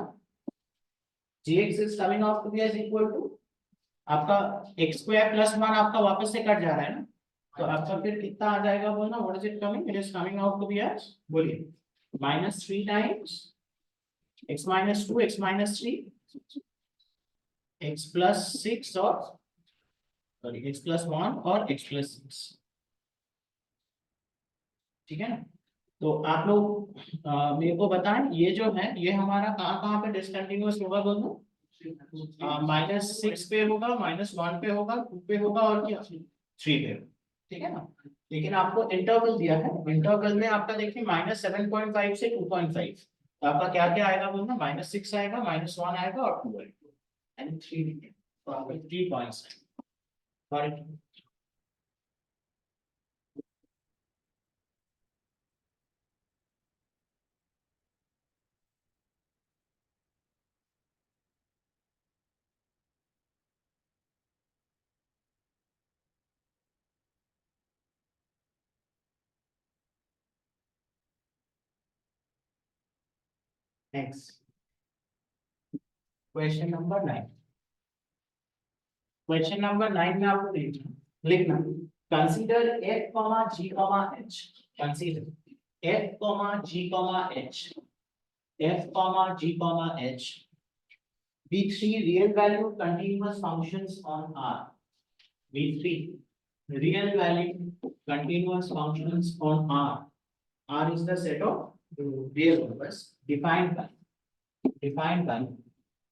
Speaker 1: gx is coming out to be as equal to आपका x स्क्वायर प्लस वन, आपका वापस से कट जा रहा है ना, तो आपका फिर कितना आ जाएगा बोलना, what is it coming, it is coming out to be as, बोलिए minus three times x minus two x minus three x plus six और सॉरी x प्लस वन और x प्लस सिक्स, ठीक है ना। तो आप लोग मेरे को बताएं ये जो है ये हमारा कहाँ कहाँ पे डिसकंटिन्यूअस होगा दोनों, माइनस सिक्स पे होगा, माइनस वन पे होगा, टू पे होगा और क्या थ्री पे होगा, ठीक है ना। लेकिन आपको इंटरवल दिया है, इंटरवल में आपका देखिए माइनस 7.5 से 2.5, तो आपका क्या क्या आएगा बोलना, माइनस सिक्स आएगा, माइनस वन आएगा और टू आएगा एंड थ्री, तो आपका 3 पॉइंट्स है। Next question number 9, question number 9 में आपको लिखना consider f g h, consider f g h, f g h be three real value continuous functions on R, be three real value continuous functions on R, R is the set of real numbers defined by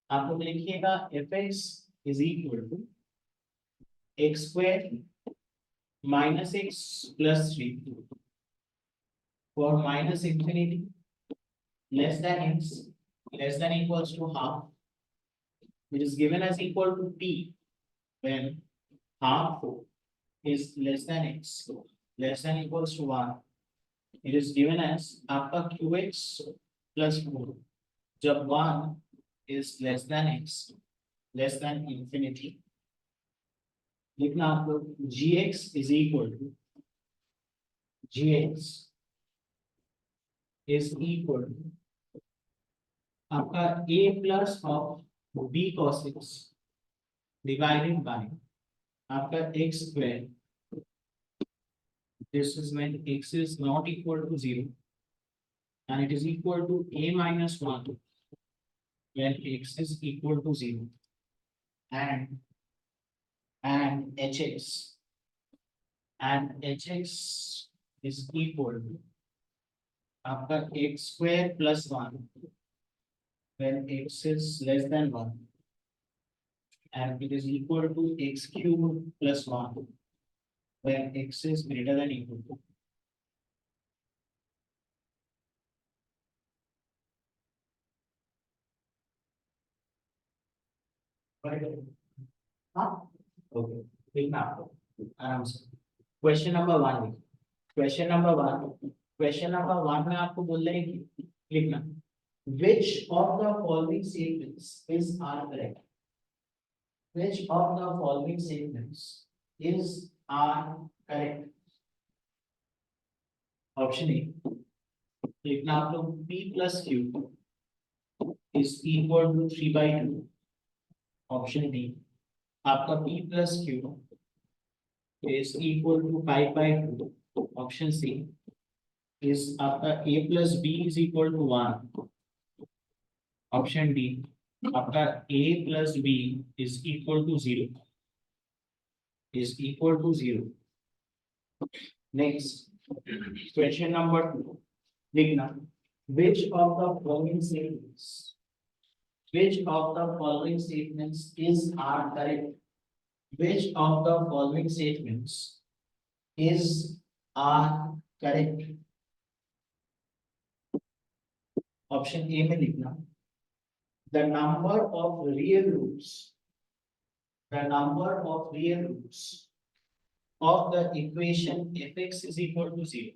Speaker 1: आप लोग लिखिएगा fx is equal to x square minus x plus 3 for minus infinity less than x less than equals to half, which is given as equal to p when half is less than x less than equals to 1, it is given as आपका qx plus 4 जब 1 is less than x less than infinity, लिखना आप लोग gx is equal to gx is equal to आपका a plus of b cos x divided by आपका x square, this is when x is not equal to 0 and it is equal to a minus 1 when x is equal to 0, and hx is equal to आपका x square plus 1 when x is less than 1 and it is equal to x cube plus 1 when x is greater than equal to हाँ okay, देखना आपको आराम से question number 1, question number 1 में आपको बोल रहे हैं कि लिखना which of the following statements is are correct, which of the following statements is are correct, option A लिखना आप लोग p plus q is equal to 3/2, option D आपका p plus q is equal to 5/2, option C is आपका a plus b is equal to 1, option D आपका a plus b is equal to 0, Next, question number 2. लिखना, which of the following statements is are correct? Which of the following statements is are correct? Option A में लिखना, the number of real roots of the equation fx is equal to 0.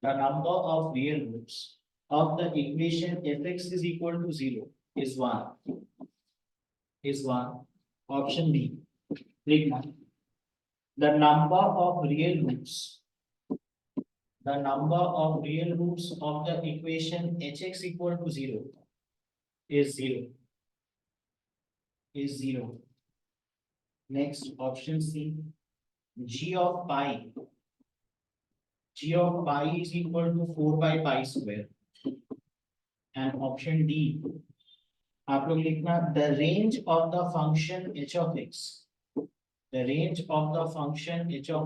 Speaker 1: The number of real roots of the equation fx is equal to 0 is 1. Option B. लिखना, the number of real roots of the equation hx equal to 0 is 0. Next, option C. G of pi is equal to 4 by pi square. And option D. आप लोग लिखना, the range of the function h of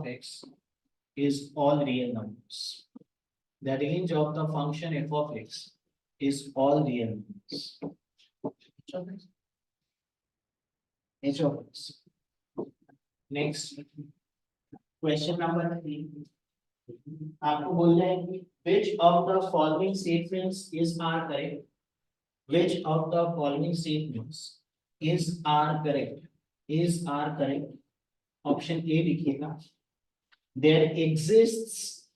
Speaker 1: x is all real numbers. The range of the function f of x is all real numbers. H of x. Next, question number 3. आपको बोलना है कि which of the following statements is are correct? Which of the following statements is are correct? Option A लिखिएगा. There exists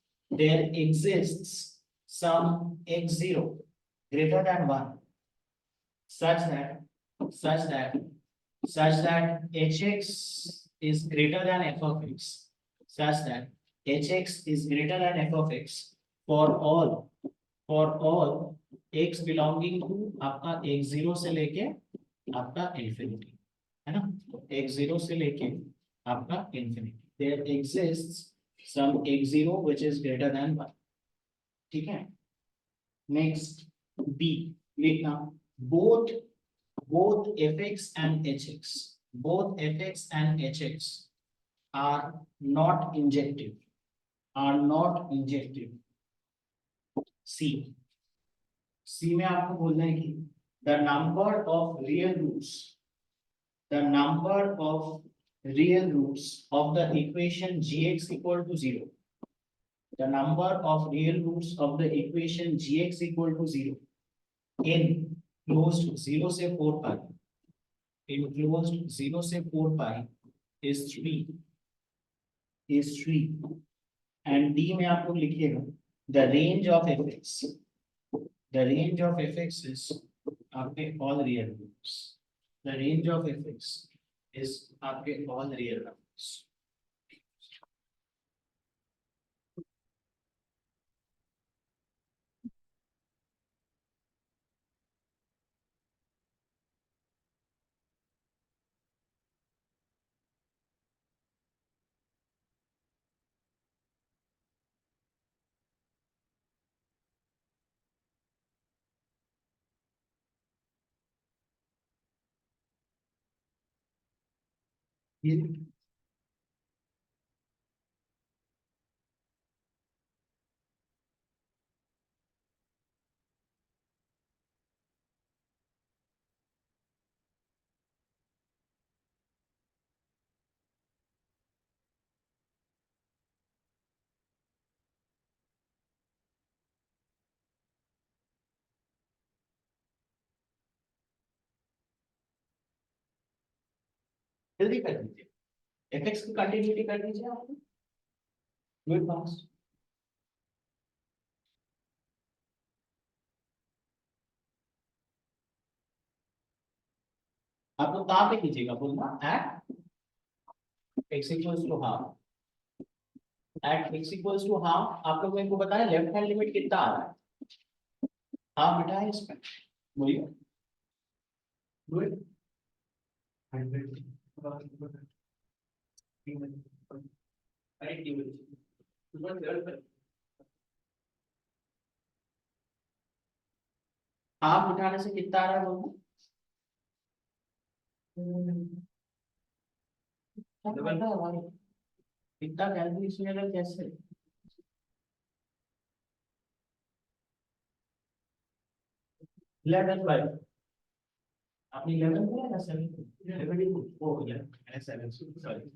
Speaker 1: some x0 greater than 1 such that hx is greater than f of x, for all x belonging to आपका x0 से लेके आपका infinity, है ना? x0 से लेके आपका infinity. There exists some x0 which is greater than 1. ठीक है? Next, B लिखना, both fx and hx are not injective. C में आपको बोलना है कि the number of real roots of the equation gx equal to 0. The number of real roots of the equation gx equal to 0 in closed 0 से 4 pi. In closed 0 से 4 pi is 3. And D में आप लोग लिखिएगा, the range of fx is आपके all real numbers. The range of fx is आपके all real numbers. जल्दी कर दीजिए, fx की कंटिन्यूटी कर दीजिए आप. Do it fast. आप लोग कहाँ पे कीजिएगा बोलना, at x equals to half. At x equals to half, आप लोग मेरे को बताया लेफ्ट हैंड लिमिट कितना आ रहा है. हाँ बेटा है इसमें, बोलिए. Do it. 100. आप उठाने से कितना आ रहा है बोलो. इतना कैलकुलेशन अगर कैसे, इलेवन बाई, आपने 11 किया ना 7, 11 हो गया, मैंने 7 सॉरी।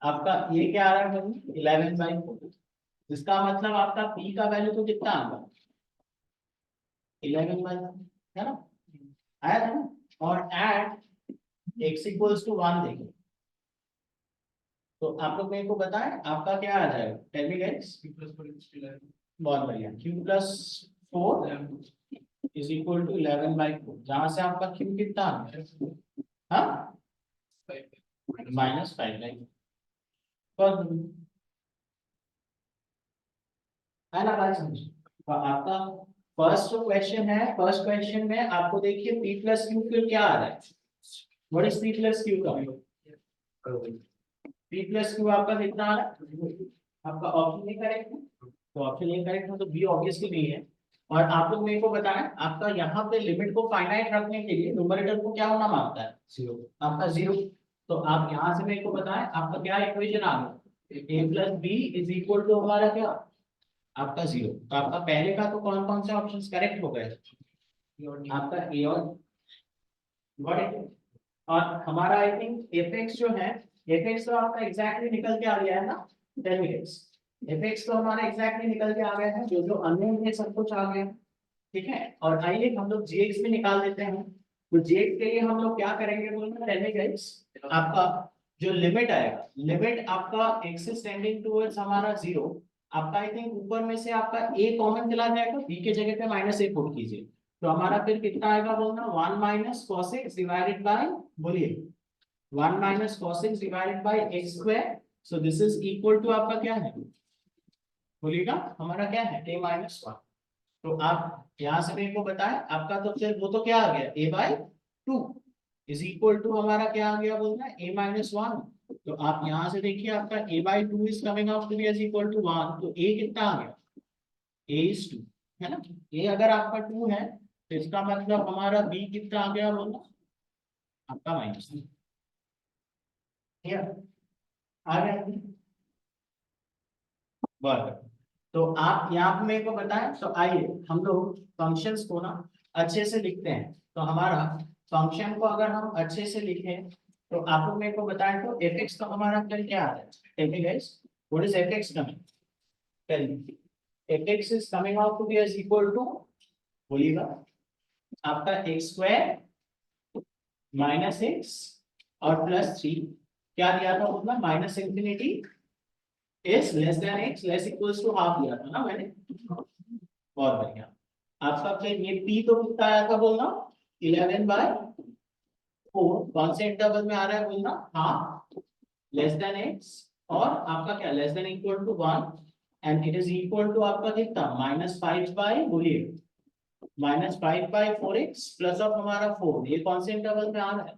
Speaker 1: आपका ये क्या आ रहा है, 11/4, इसका मतलब आपका p का वैल्यू तो कितना आ गया, 11/4, है ना, आया था ना। और एट x इक्वल्स टू 1 देखिए, तो आप लोग मेरे को बताएं आपका क्या आ जाएगा, टेल मी गाइस। बहुत बढ़िया, q plus 4 is equal to 11/4, जहां से आपका q कितना आ गया, हाँ -5, है ना बात समझ। तो आपका फर्स्ट जो क्वेश्चन है, फर्स्ट क्वेश्चन में आपको देखिए p प्लस क्यू फिर क्या आ रहा है, what is p plus Q का, p प्लस क्यू आपका कितना आ रहा है, आपका ऑप्शन नहीं करेक्ट है, तो ऑप्शन नहीं करेक्ट है तो बी ऑब्वियसली नहीं है। और आप लोग मेरे को बताएं आपका यहाँ पे लिमिट को फाइनाइट रखने के लिए न्यूमरेटर को क्या होना मांगता है, जीरो, आपका जीरो। तो आप यहाँ से मेरे को बताएं आपका क्या इक्वेशन आ गया, a plus b is equal to हमारा क्या, आपका जीरो। तो आपका पहले का तो कौन कौन से ऑप्शंस करेक्ट हो गए, आपका ए और गॉट इट। और हमारा आई थिंक एफएक्स जो है, एफएक्स तो आपका एग्जैक्टली निकल के आ गया है ना, 10 मिनट्स, एफएक्स तो हमारा एग्जैक्टली निकल के आ गया है, जो जो अननोन है सब कुछ आ गया, ठीक है। और आइए हम लोग जीएक्स भी निकाल देते हैं। तो जीएक्स के लिए हम लोग क्या करेंगे बोलना, टेल मी गाइस, आपका जो लिमिट आएगा, लिमिट आपका x इज टेंडिंग टुवर्ड्स हमारा जीरो, आपका आई थिंक ऊपर में से आपका a कॉमन चला जाएगा, b के जगह पे -a पुट कीजिए, तो हमारा फिर कितना आएगा बोलना, 1 minus cos x divided by, बोलिए 1 minus cos x divided by x square, so this is equal to आपका क्या है, बोलिएगा हमारा क्या है, a माइनस 1। तो आप यहाँ से मेरे को बताएं आपका तो फिर वो तो क्या आ गया, a/2 इज इक्वल टू हमारा क्या आ गया बोलना, a-1। तो आप यहाँ से देखिए आपका a/2 is coming out to be is equal to 1, तो a कितना आ गया, a इज 2, है ना। a अगर आपका 2 है तो इसका मतलब हमारा b कितना आ गया बोलना, आपका -3, आ गया। बराबर। तो आप यहाँ पे मेरे को बताएं, तो आइए हम लोग फंक्शंस को ना अच्छे से लिखते हैं। तो हमारा फंक्शन को अगर हम अच्छे से लिखें तो आप लोग मेरे को बताएं, तो fx का हमारा फिर क्या आ रहा है, tell me guys, what is fx coming, tell me, fx is coming out to be is equal to, बोलिएगा आपका x स्क्वायर माइनस x और +3, क्या दिया था उतना, minus infinity is less than x less equals to half दिया था ना मैंने, बहुत बढ़िया। आपका फिर ये p तो कितना आया था बोलना, 11/4, कौन से इंटरवल में आ रहा है बोलना, हाफ लेस देन x, और आपका क्या less than equal to 1, and it is equal to आपका कितना, -5 बाय, बोलिए -5/4x प्लस ऑफ हमारा 4, ये कौन से इंटरवल में आ रहा है,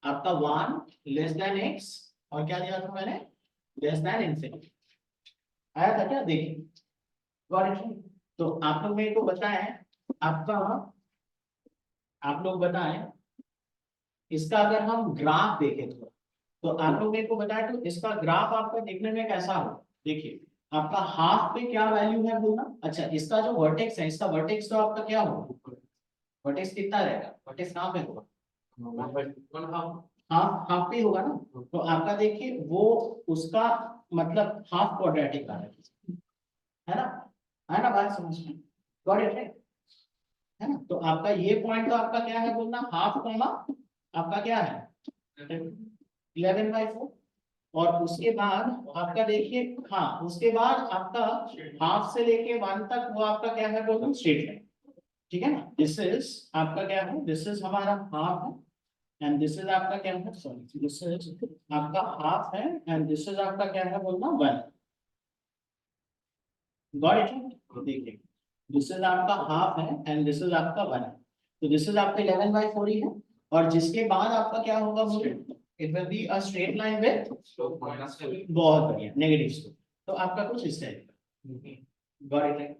Speaker 1: आपका 1 लेस देन x, और क्या दिया था मैंने, लेस देन इनफिनिटी, आया था क्या, देखिए गॉट इट। तो आप लोग मेरे को बताएं आपका, आप लोग बताएं इसका अगर हम ग्राफ देखें तो आप लोग मेरे को बताएं तो इसका ग्राफ आपका देखने में कैसा हो, देखिए आपका हाफ पे क्या वैल्यू है बोलना, अच्छा इसका जो वर्टेक्स है, इसका वर्टेक्स तो आपका क्या होगा, वर्टेक्स कितना रहेगा, वर्टेक्स कहाँ पे होगा, हाफ हाफ पे होगा ना, तो आपका देखिए वो उसका मतलब हाफ क्वाड्रेटिक आ रहा है ना बात समझ में, गॉट इट, है ना। तो आपका ये पॉइंट तो आपका क्या है बोलना, हाफ कॉमा आपका क्या है 11/4, और उसके बाद आपका देखिए, हाँ उसके बाद आपका हाफ से लेके 1 तक वो आपका क्या है बोलना, स्ट्रेट लाइन, ठीक है ना। दिस इज आपका क्या है, दिस इज हमारा हाफ है, एंड दिस इज आपका क्या है, सॉरी दिस इज आपका हाफ है, एंड दिस इज आपका क्या है बोलना 1, गॉट इट। देखिए दिस इज आपका हाफ है एंड दिस इज आपका 1 है, तो दिस इज आपका 11/4 ही है, और जिसके बाद आपका क्या होगा बोले, it will be a straight line with, बहुत बढ़िया, नेगेटिव स्लोप, तो आपका कुछ इस टाइप का, got it,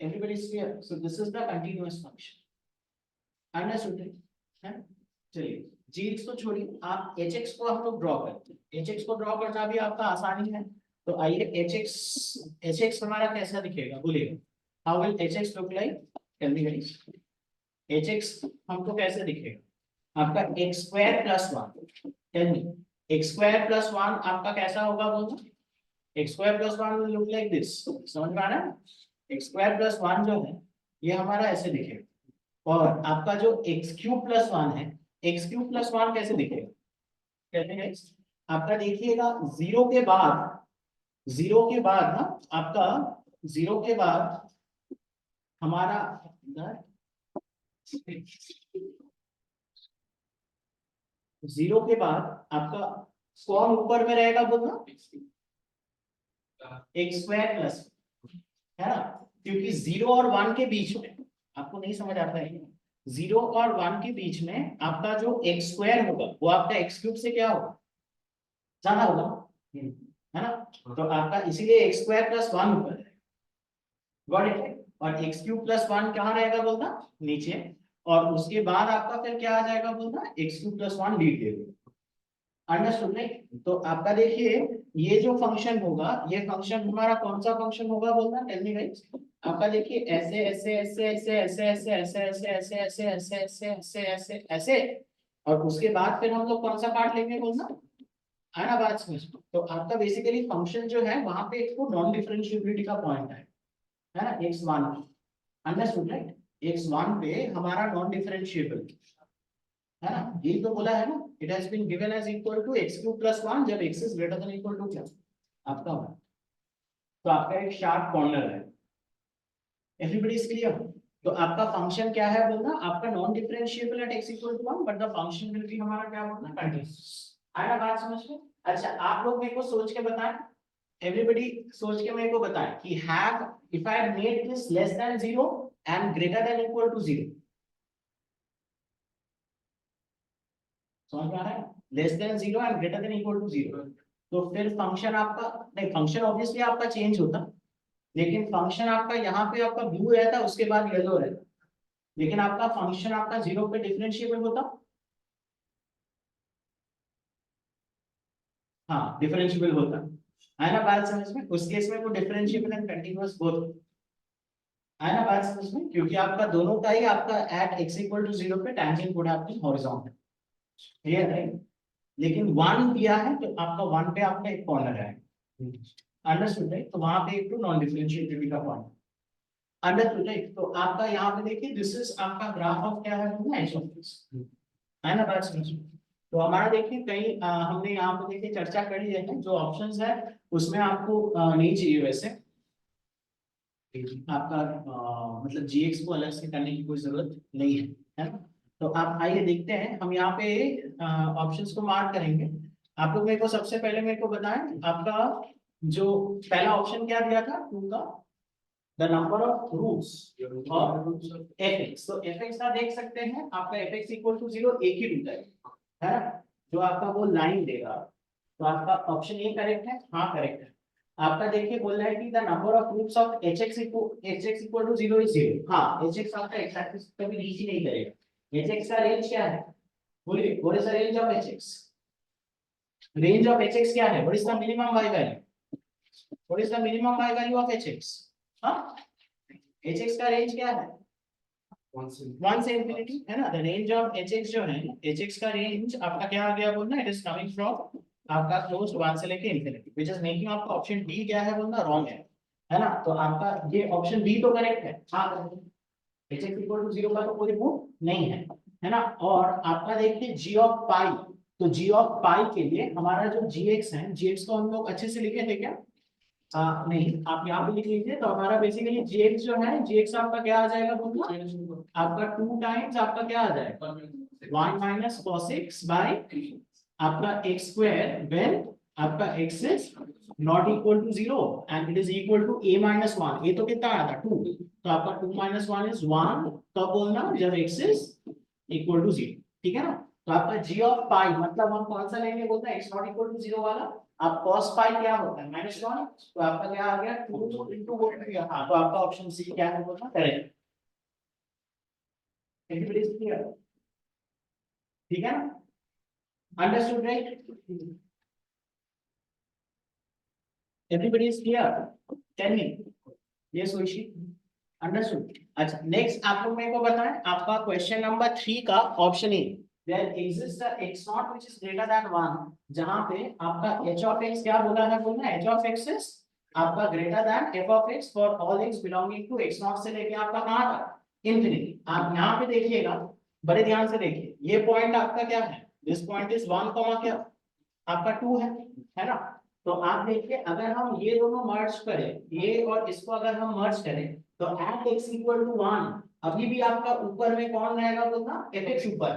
Speaker 1: everybody is clear, so this is the continuous function, understood है। चलिए gx को छोड़िए, आप hx को हम लोग ड्रॉ करते हैं, hx को ड्रॉ करना भी आपका आसानी है, तो आइए एच एक्स हमारा कैसा दिखेगा बोलिए, how will h x look like, tell me guys. H x हमको कैसे दिखेगा, आपका x square plus one, tell me x square plus one आपका कैसा होगा बोलना, x square plus one will look like this, समझ में आ रहा है। एक्स स्क्वायर प्लस वन जो है ये हमारा ऐसे दिखेगा, और आपका जो एक्स क्यूब प्लस वन है, एक्स क्यूब प्लस वन कैसे दिखेगा, कहते हैं आपका देखिएगा जीरो के बाद ना आपका जीरो के बाद हमारा जीरो के बाद आपका कौन ऊपर में रहेगा बोलना, एक्स स्क्वायर प्लस, है ना, क्योंकि जीरो और वन के बीच में आपको नहीं समझ आता है, जीरो और वन के बीच में आपका जो एक्स स्क्वायर होगा वो आपका एक्स क्यूब से क्या होगा, ज्यादा होगा, है ना। तो आपका इसीलिए एक्स स्क्वायर प्लस वन ऊपर है, गॉट इट। और एक्स क्यूब प्लस वन कहाँ रहेगा बोलना, नीचे, और उसके बाद आपका फिर क्या आ जाएगा बोलना, X cube plus one lead दे देगा, अंडरस्टूड नहीं। तो आपका देखिए ये जो फंक्शन होगा, ये फंक्शन हमारा कौन सा फंक्शन होगा बोलना, टेल मी गाइस। आपका देखिए ऐसे ऐसे ऐसे ऐसे ऐसे ऐसे ऐसे ऐसे ऐसे ऐसे ऐसे ऐसे ऐसे ऐसे ऐसे, और उसके बाद फिर हम लोग कौन सा पार्ट लेंगे बोलना, है ना बात समझ। तो आपका बेसिकली फंक्शन जो है वहां पे एक नॉन डिफरेंशिएबिलिटी का पॉइंट है ना, x one, understood right, x one पे हमारा नॉन डिफरेंशिएबल, है ना, यही तो बोला है ना, it has been given as equal to X cube plus one जब X is greater than equal to क्या आपका वन। तो आपका एक शार्प कॉर्नर है, एवरीबॉडी इज क्लियर। तो आपका फंक्शन क्या है बोलना, आपका non differentiable at x equal to one, but the function will be हमारा क्या बोलना, कंटीन्यूअस। आया बात समझ में। अच्छा आप लोग मेरे को सोच के बताएं, एवरीबॉडी सोच के मेरे को बताएं कि have if I have made this less than zero and greater than equal to zero, समझ में आ रहा है, less than zero and greater than equal to zero, तो फिर फंक्शन आपका, नहीं फंक्शन ऑब्वियसली आपका चेंज होता, लेकिन फंक्शन आपका यहाँ पे आपका ब्लू रहता, उसके बाद येलो रहता, लेकिन आपका फंक्शन आपका जीरो पे डिफरेंशिएबल होता, हाँ डिफरेंशिएबल होता है ना बात समझ में, उस केस में वो डिफरेंशिएबल एंड कंटीन्यूअस बोथ है ना बात समझ में, क्योंकि आपका दोनों का ही आपका at x equal to zero पे टैंजेंट कोड आपकी हॉरिजॉन्टल, क्लियर है। लेकिन वन दिया है तो आपका वन पे आपका एक कॉर्नर है, अंडरस्टूड राइट, तो वहां पे एक तो नॉन डिफरेंशिएबिलिटी का पॉइंट, अंडरस्टूड राइट। तो आपका यहाँ पे देखिए दिस इज आपका ग्राफ ऑफ क्या है बोलना, एच ऑफ एक्स, है ना बात समझ में। तो हमारा देखिए कहीं हमने यहाँ पे देखिए चर्चा करी है, जो ऑप्शंस है उसमें आपको नहीं चाहिए वैसे, आपका मतलब जीएक्स को अलग से करने की कोई जरूरत नहीं है ना। तो आप आइए देखते हैं, हम यहाँ पे ऑप्शंस को मार्क करेंगे। आप लोग मेरे को सबसे पहले मेरे को बताएं आपका जो पहला ऑप्शन क्या दिया था टू का, the number of roots of f x, तो एफ एक्स का देख सकते हैं आपका F x equal to zero, एक ही रूट है ना, जो आपका वो लाइन देगा, तो आपका ऑप्शन ए करेक्ट है, हाँ करेक्ट है। आपका देखिए बोल रहा है कि the number of roots of hx equal to 0 is 0, हाँ hx आपका x एक्सिस कभी रीच ही नहीं करेगा, hx का रेंज क्या है बोलिए, what is the range of hx, range of hx क्या है, what is the minimum y value, what is the minimum y value of hx, हां hx का रेंज क्या है, 1 से इंफिनिटी, है ना, द रेंज ऑफ hx जो है, hx का रेंज आपका क्या आ गया बोलना, इट इज कमिंग फ्रॉम आपका क्लोज 1 से लेके इंफिनिटी, व्हिच इज मेकिंग आपका ऑप्शन डी क्या है बोलना, रॉन्ग है ना। तो आपका ये ऑप्शन बी तो करेक्ट है, हाँ h इक्वल टू 0 का तो कोई प्रूफ नहीं है ना। और आपका देखिए g ऑफ पाई, तो g ऑफ पाई के लिए हमारा जो gx है, gx को हम लोग अच्छे से लिखे थे क्या, नहीं आप यहाँ पे लिख लीजिए, तो हमारा बेसिकली gx जो है, gx आपका क्या आ जाएगा बोलना, आपका 2 टाइम्स आपका क्या आ जाएगा 1 माइनस cos x बाय आपका x स्क्वायर व्हेन आपका x is not equal to 0 and it is equal to a minus 1, ये तो कितना आया था 2, तो आपका 2 माइनस 1 इज 1, कब बोलना जब x इज इक्वल टू 0, ठीक है ना। तो आपका g ऑफ पाई मतलब हम कौन सा लेंगे बोलते हैं, x नॉट इक्वल टू 0 वाला, आप cos पाई क्या होता है -1, तो आपका क्या आ गया 2 into what किया, हां तो आपका ऑप्शन सी क्या है बोलना, करेक्ट, एवरीबॉडी इज क्लियर, ठीक है ना, understood right. Everybody is clear? Tell me. Yes, Oishi. Understood. अच्छा, नेक्स्ट आप लोग मेरे को बताएं, आपका क्वेश्चन नंबर 3 का option A, there exists a x naught which is greater than 1, जहां पे आपका h of x क्या बोला है, बोलना h of x is आपका greater than f of x for all x belonging to x naught से लेके आपका कहां तक इंफिनिटी। आप यहाँ पे देखिएगा, बड़े ध्यान से देखिए, ये पॉइंट आपका क्या है, दिस पॉइंट इज 1, क्या आपका 2 है ना। तो आप देखिए, अगर हम ये दोनों मर्ज करें, ये और इसको अगर हम मर्ज करें, तो एट x इक्वल टू 1 अभी भी आपका ऊपर में कौन रहेगा बोलना, fx ऊपर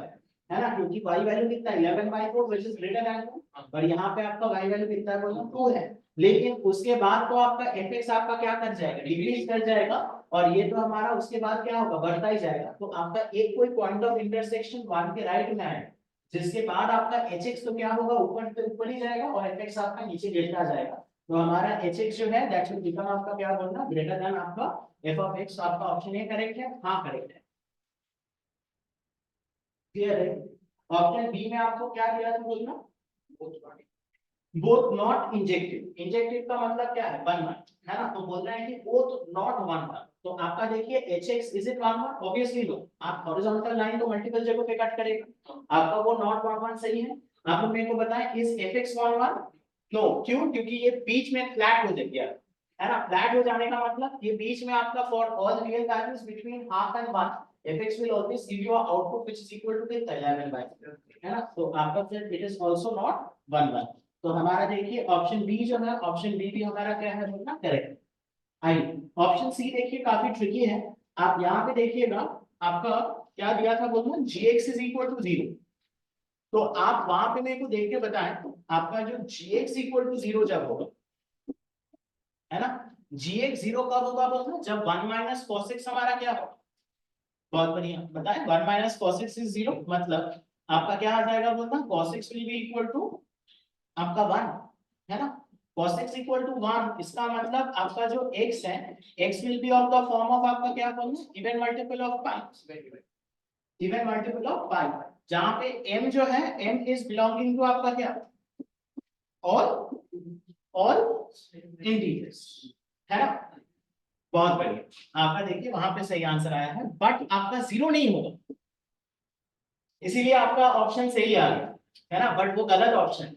Speaker 1: है ना, क्योंकि y वैल्यू कितना 11/4 व्हिच इज ग्रेटर देन 2, और यहाँ पे आपका y वैल्यू कितना है बोलना 2 है। लेकिन उसके बाद तो आपका fx आपका क्या कर जाएगा, डिक्रीज कर जाएगा, और ये तो हमारा उसके बाद क्या होगा, बढ़ता ही जाएगा। तो आपका एक कोई पॉइंट ऑफ इंटरसेक्शन 1 के राइट में आएगा, जिसके बाद आपका hx तो क्या होगा, ऊपर पे ऊपर ही जाएगा, और fx आपका नीचे गिरता जाएगा। तो हमारा hx जो है दैट विल बिकम आपका क्या बोलना, ग्रेटर देन आपका f ऑफ x। आपका ऑप्शन ए करेक्ट है, हाँ करेक्ट है, क्लियर है। ऑप्शन बी में आपको क्या दिया था बोलना, बोथ नॉट इंजेक्टिव। इंजेक्टिव का मतलब क्या है, 1 1 है ना, तो बोल रहे हैं कि बोथ नॉट 1 1। तो आपका देखिए hx is it 1 1, obviously no, आप हॉरिजॉन्टल लाइन तो मल्टीपल जगह पे कट करेगा, आपका वो नॉट 1 1 सही है। आप मेरे को बताएं, इज fx 1 1, नो, क्यों, क्योंकि ये बीच में फ्लैट हो गया है ना। फ्लैट हो जाने का मतलब ये बीच में आपका for all real values between half and 1 fx will always give you an output which is equal to 11/4 है ना। तो आपका फिर इट इज आल्सो नॉट 1 1। तो हमारा देखिए ऑप्शन बी जो है, ऑप्शन बी भी हमारा क्या है बोलना, करेक्ट। आई ऑप्शन सी देखिए काफी ट्रिकी है। आप यहाँ पे देखिएगा, आपका क्या दिया था बोलना, gx इज इक्वल टू 0। तो आप वहां पे मेरे को देख के बताएं, आपका जो gx इक्वल टू 0 जब होगा, है ना, gx 0 कब होगा बोलना, जब 1 माइनस cos x हमारा क्या होगा, बहुत बढ़िया बताएं, 1 माइनस cos x इज 0, मतलब आपका क्या आ जाएगा बोलना, cos x will be equal to आपका 1 है ना। cos x इक्वल टू 1, इसका मतलब आपका जो x है, x will be of the form of आपका क्या बोलना, even multiple of pi, even multiple of pi, जहां पे m जो है, m इज बिलोंगिंग टू आपका क्या, ऑल इंटीजर्स है ना। बहुत बढ़िया, आपका देखिए वहां पे सही आंसर आया है, बट आपका 0 नहीं होगा, इसीलिए आपका ऑप्शन सही आ गया है ना, बट वो गलत ऑप्शन है।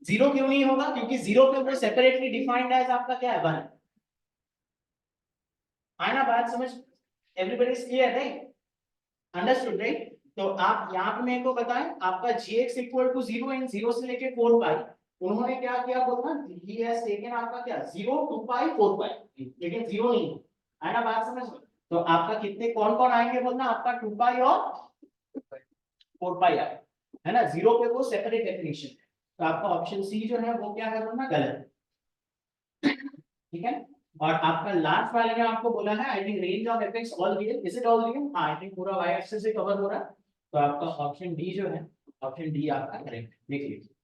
Speaker 1: 0 क्यों नहीं होगा, क्योंकि 0 पे वो सेपरेटली डिफाइंड एज आपका क्या है, 1 है ना। बात समझ, everybody is clear right, understood right. तो आप यहाँ पे मेरे को बताएं, आपका gx इक्वल टू 0 इन 0 से लेके 4 पाई, उन्होंने क्या किया बोलना, he has taken आपका क्या 0 2 पाई 4 पाई, लेकिन 0 नहीं है ना। बात समझ में, तो आपका कितने कौन कौन आएंगे बोलना, आपका 2 पाई और 4 पाई आए, है ना। 0 पे वो सेपरेट डेफिनेशन है, तो आपका ऑप्शन सी जो है वो क्या है बोलना, गलत, ठीक है। और आपका लास्ट वाले में आपको बोला है, I think range of FX all real, is it all real, हां आई थिंक पूरा वाई एक्सिस से कवर हो रहा है, तो आपका ऑप्शन डी जो है, ऑप्शन डी आपका करेक्ट, देख लीजिए।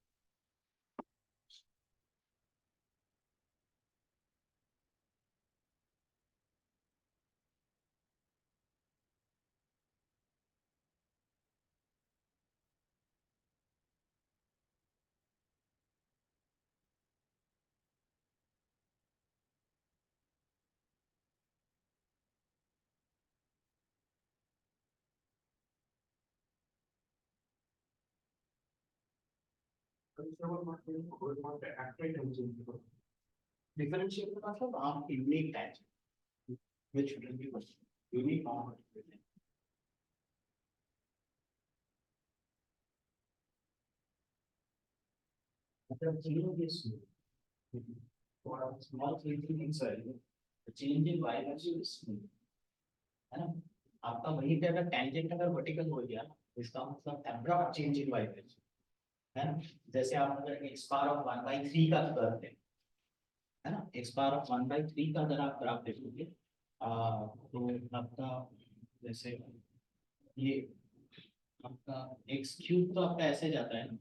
Speaker 1: डिफरेंशिएट का मतलब आप unique type which shouldn't be unique not, मतलब चीजों के for a small changing inside, the change in y value is small, है ना। आपका वहीं पे अगर टेंजेंट अगर वर्टिकल हो गया, इसका मतलब abrupt change in y value है ना। जैसे आप अगर x पावर ऑफ 1/3 का करते हैं, है ना, x पावर ऑफ 1/3 का अगर आप ग्राफ देखोगे, तो आपका जैसे ये आपका x क्यूब तो आपका ऐसे जाता है ना,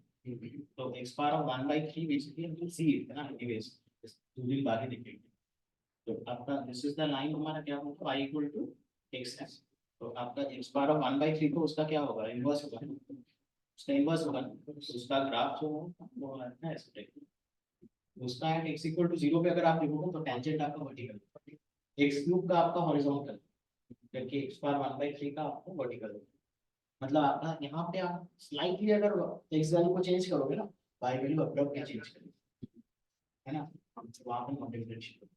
Speaker 1: तो x पावर ऑफ 1/3 बेसिकली हम सी है ना, एनीवेज दूसरी बातें दिखेगी। तो आपका दिस इज द लाइन, हमारा क्या होगा, y इक्वल टू x है, तो आपका x पावर ऑफ 1/3 तो उसका क्या होगा, इनवर्स होगा, उसका इनवर्स होगा, तो उसका ग्राफ जो होगा वो है ऐसे टाइप। उसका एंड x इक्वल टू 0 पे अगर आप लिखोगे तो टेंजेंट आपका वर्टिकल, x क्यूब का आपका हॉरिजॉन्टल, जबकि x बार 1/3 का आपको वर्टिकल। मतलब आपका यहाँ पे आप स्लाइटली अगर x वैल्यू को चेंज करोगे ना, y वैल्यू अब्रप्टली चेंज करोगे, है ना, तो वहाँ पे not differentiable.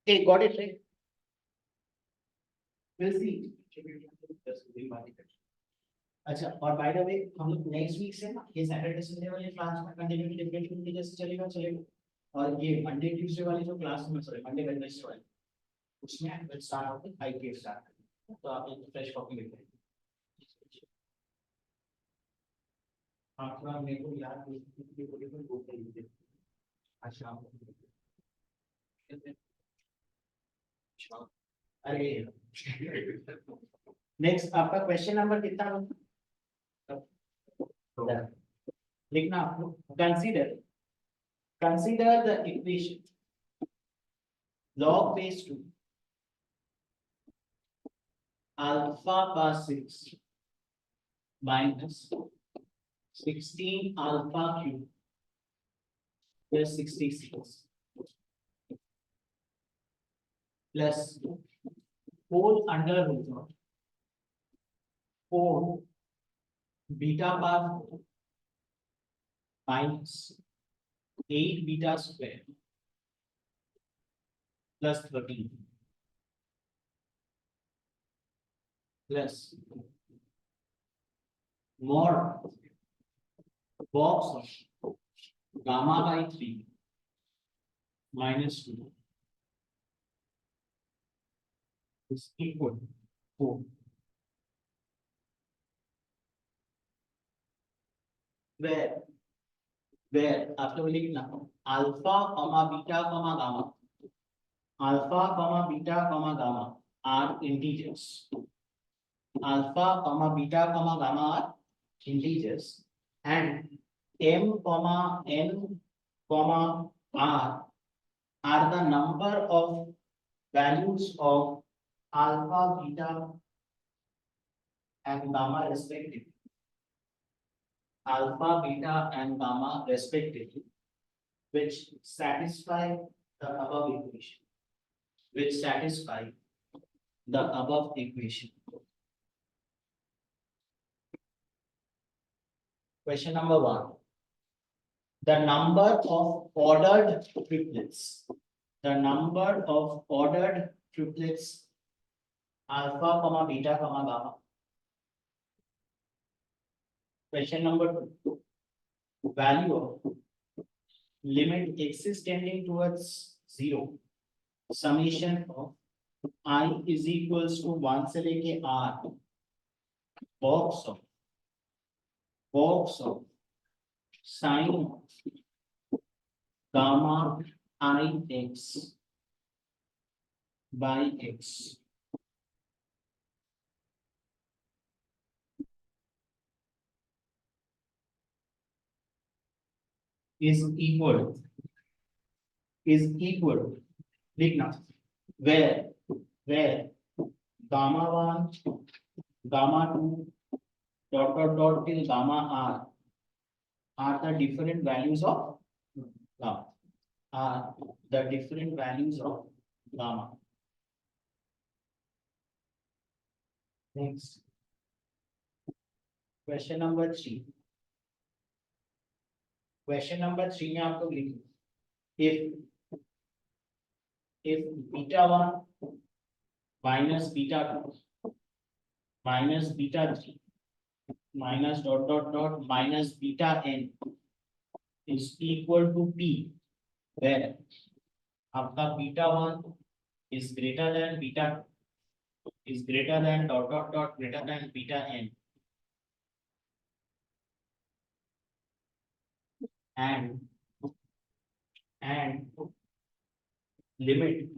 Speaker 1: Okay, got it, right? We'll see. अच्छा, और बाय द वे हम लोग नेक्स्ट वीक से ना ये सैटरडे संडे वाले क्लास में कंटिन्यूटी डिफरेंट इंटीजर्स से चलेगा, और ये मंडे ट्यूसडे वाली जो क्लास में, सॉरी मंडे वेडनेसडे वाली, उसमें विल स्टार्ट होते हैं 5 के स्टार्ट। तो आप एक फ्रेश कॉपी लेते हैं। हाँ, थोड़ा मेरे को याद नहीं। अच्छा, अरे नेक्स्ट आपका क्वेश्चन नंबर कितना लिखना आपको, consider consider the equation log base 2 alpha bar 6 minus 16 alpha cube plus 66 plus whole under root of 4 beta bar 4 minus 8 beta square plus 13 plus mod box of gamma by 3 minus 2 is equal to 4. Where after लिखना alpha comma beta comma gamma, alpha comma beta comma gamma are integers. Alpha comma beta comma gamma are integers, and m comma n comma r are the number of values of alpha, beta and gamma respectively. Alpha, beta and gamma respectively, which satisfy the above equation. Which satisfy the above equation. Question number 1. The number of ordered triplets. The number of ordered triplets alpha, comma beta, comma gamma. Question number 2. Value of limit x is tending towards 0. Summation of I is equals to 1 से लेके r. Box of sine of gamma I x by x is equal लिखना, where gamma 1 gamma 2 dot till gamma r are the different values of gamma, are the different values of gamma. Next, question number 3. Question number 3 में आपको लिखना, if beta 1 minus beta 2 minus beta 3 minus dot minus beta n is equal to p, where आपका beta 1 is greater than beta 2 is greater than dot greater than beta n, and limit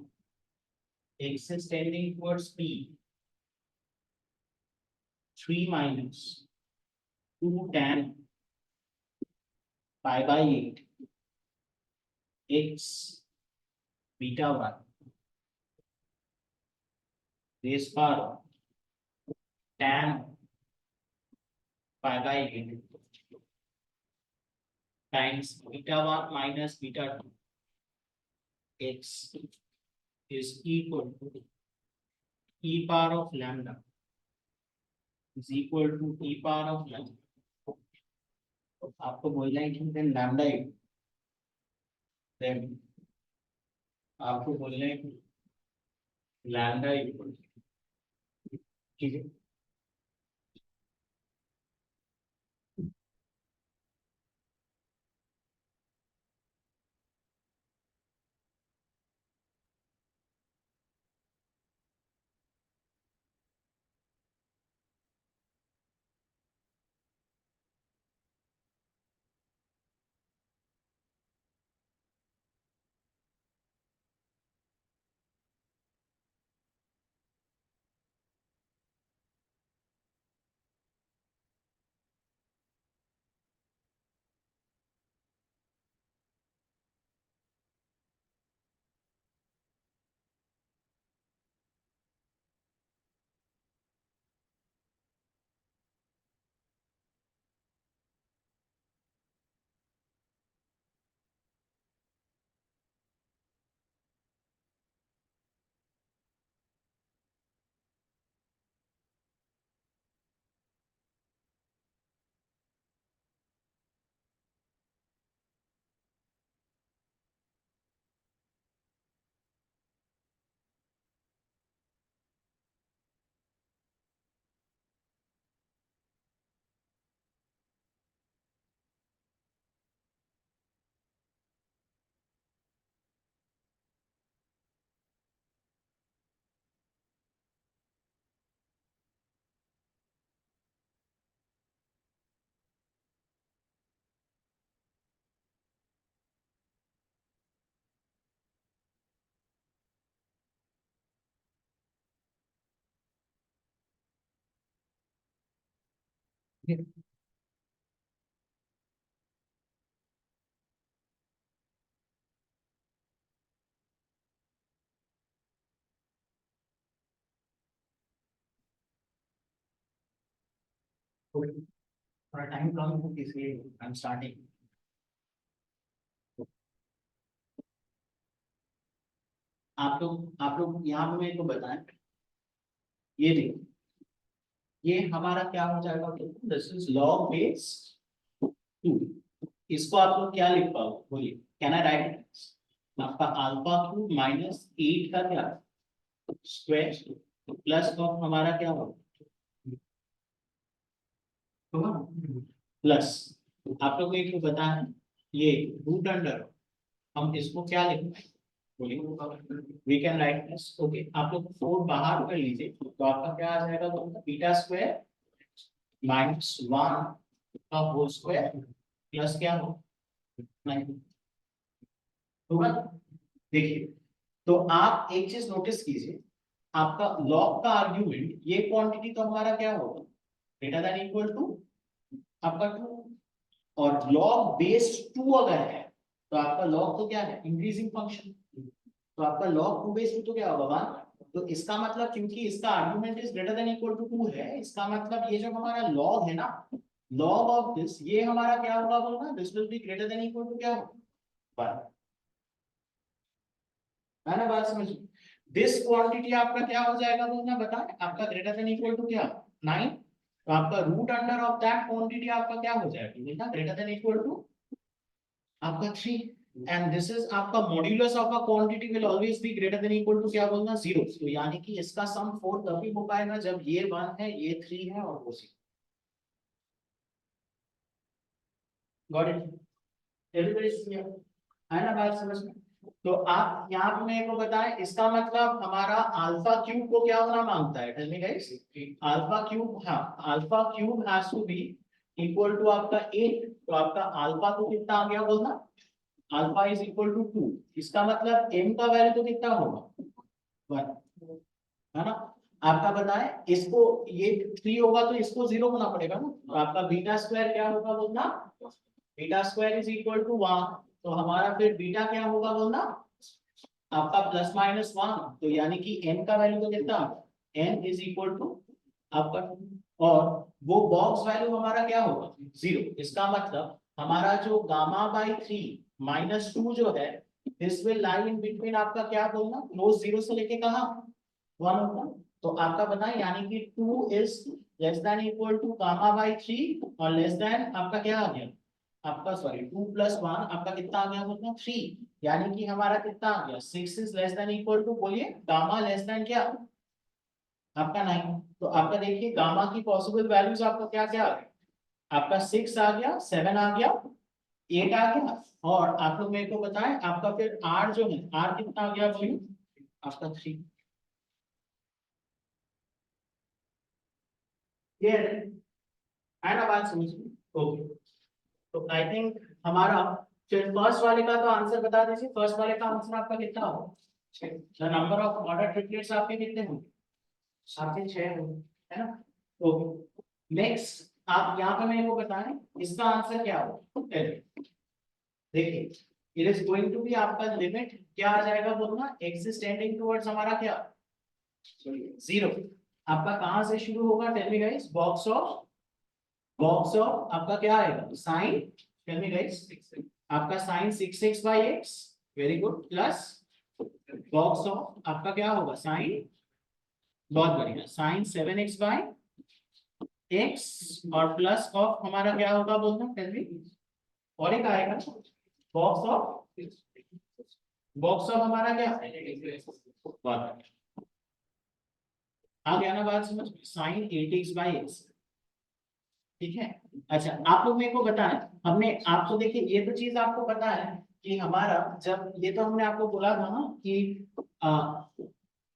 Speaker 1: x is tending towards p 3 minus 2 tan pi by 8 x beta 1 raised power tan pi by 8 times beta 1 minus beta 2 x is equal to e power of lambda is equal to e power of lambda. आपको बोलना है कि then lambda then आपको बोलना है कि lambda equal ठीक है. थोड़ा टाइम कम हो इसलिए आई एम स्टार्टिंग. आप लोग यहाँ पे मेरे को बताएं. ये देखो ये हमारा क्या हो जाएगा. This is log base 2. इसको आप लोग क्या लिख पाओ बोलिए. कैन आई राइट आपका अल्फा क्यूब माइनस 8 का क्या स्क्वायर प्लस ऑफ हमारा क्या होगा प्लस. आप लोग एक बताएं ये रूट अंडर हम इसको क्या लिखते हैं बोलिए. We can write this. Okay आप लोग 4 बाहर कर लीजिए तो आपका क्या आ जाएगा बोलता बीटा स्क्वायर माइनस 1 का होल स्क्वायर प्लस क्या हो 9 होगा. देखिए तो आप एक चीज नोटिस कीजिए आपका लॉग का आर्ग्यूमेंट ये क्वांटिटी तो हमारा क्या होगा ग्रेटर देन इक्वल टू आपका 2 और लॉग बेस 2 अगर है तो आपका लॉग तो क्या है इंक्रीजिंग फंक्शन. तो आपका log 2 बेस 2 तो क्या होगा 1. तो इसका मतलब क्योंकि इसका argument is greater than equal to 2 है इसका मतलब ये जो हमारा log है ना log ऑफ दिस ये हमारा क्या होगा बोलना this will be greater than equal to क्या होगा 1 है ना. बात समझ. दिस क्वांटिटी आपका क्या हो जाएगा बोलना बताएं आपका ग्रेटर देन इक्वल टू क्या 9. तो आपका root under of that quantity आपका क्या हो जाएगा बोलना ग्रेटर देन इक्वल टू आपका 3. and this is आपका modulus of a quantity will always be greater than equal to क्या बोलना 0. तो यानी कि इसका सम 4 तभी हो पाएगा जब ये 1 है ये 3 है और वो 0. गॉट इट एवरीबॉडी क्लियर है ना बात समझ में. तो आप यहाँ पे मेरे को बताएं इसका मतलब हमारा अल्फा क्यूब को क्या होना मांगता है. Tell me guys alpha cube. हाँ alpha cube has to be equal to आपका 8. तो आपका अल्फा तो कितना आ गया बोलना अल्फा इज इक्वल टू 2. इसका मतलब m का वैल्यू तो कितना होगा 1 है ना. आपका बताएं इसको ये 3 होगा तो इसको 0 होना पड़ेगा ना. तो आपका बीटा स्क्वायर क्या होगा बोलना beta square is equal to 1. तो हमारा फिर बीटा क्या होगा बोलना आपका प्लस माइनस 1. तो यानी कि n का वैल्यू तो कितना n इज इक्वल टू आपका और वो बॉक्स वैल्यू हमारा क्या होगा 0। इसका मतलब हमारा जो गामा बाई 3 माइनस 2 जो है this will lie in between आपका क्या बोलना क्लोज 0 से लेके कहां 1 होगा। तो आपका बताएं यानी कि 2 is less than equal to gamma by 3 और लेस देन आपका क्या आ गया आपका सॉरी 2 प्लस 1 आपका कितना आ गया बोलना 3 यानी कि हमारा कितना आ गया 6 is less than equal to बोलिए गामा लेस देन क्या आपका 9। तो आपका देखिए गामा की पॉसिबल वैल्यूज आपको क्या क्या आ गया आपका 6 आ गया 7 आ गया 8 आ गया और आप लोग मेरे को बताएं आपका फिर R जो है R कितना आ गया बोलिए आपका 3। ये है ना बात समझ में ओके। तो आई थिंक हमारा फिर फर्स्ट वाले का तो आंसर बता दीजिए फर्स्ट वाले का आंसर आपका कितना होगा the number of order triplets आपके कितने होंगे आपके 6 होंगे है ना। ओके नेक्स्ट आप यहाँ पे मेरे को बताएं इसका आंसर क्या होगा देखिए it is going to be आपका लिमिट क्या आ जाएगा बोलना x इज टेंडिंग टुवर्ड्स हमारा क्या 0 आपका कहां से शुरू होगा tell me guys box of आपका क्या आएगा साइन टेल मी गाइस आपका sine 6x by x very good plus box of आपका क्या होगा साइन बहुत बढ़िया साइन 7x by x और प्लस ऑफ हमारा क्या होगा बोलना टेल मी और एक आएगा बॉक्स ऑफ हमारा क्या बात आ गया ना बात समझ साइन 8x by x ठीक है। अच्छा आप लोग मेरे को बताएं हमने आपको देखिए ये तो चीज आपको पता है कि हमारा जब ये तो हमने आपको बोला था ना कि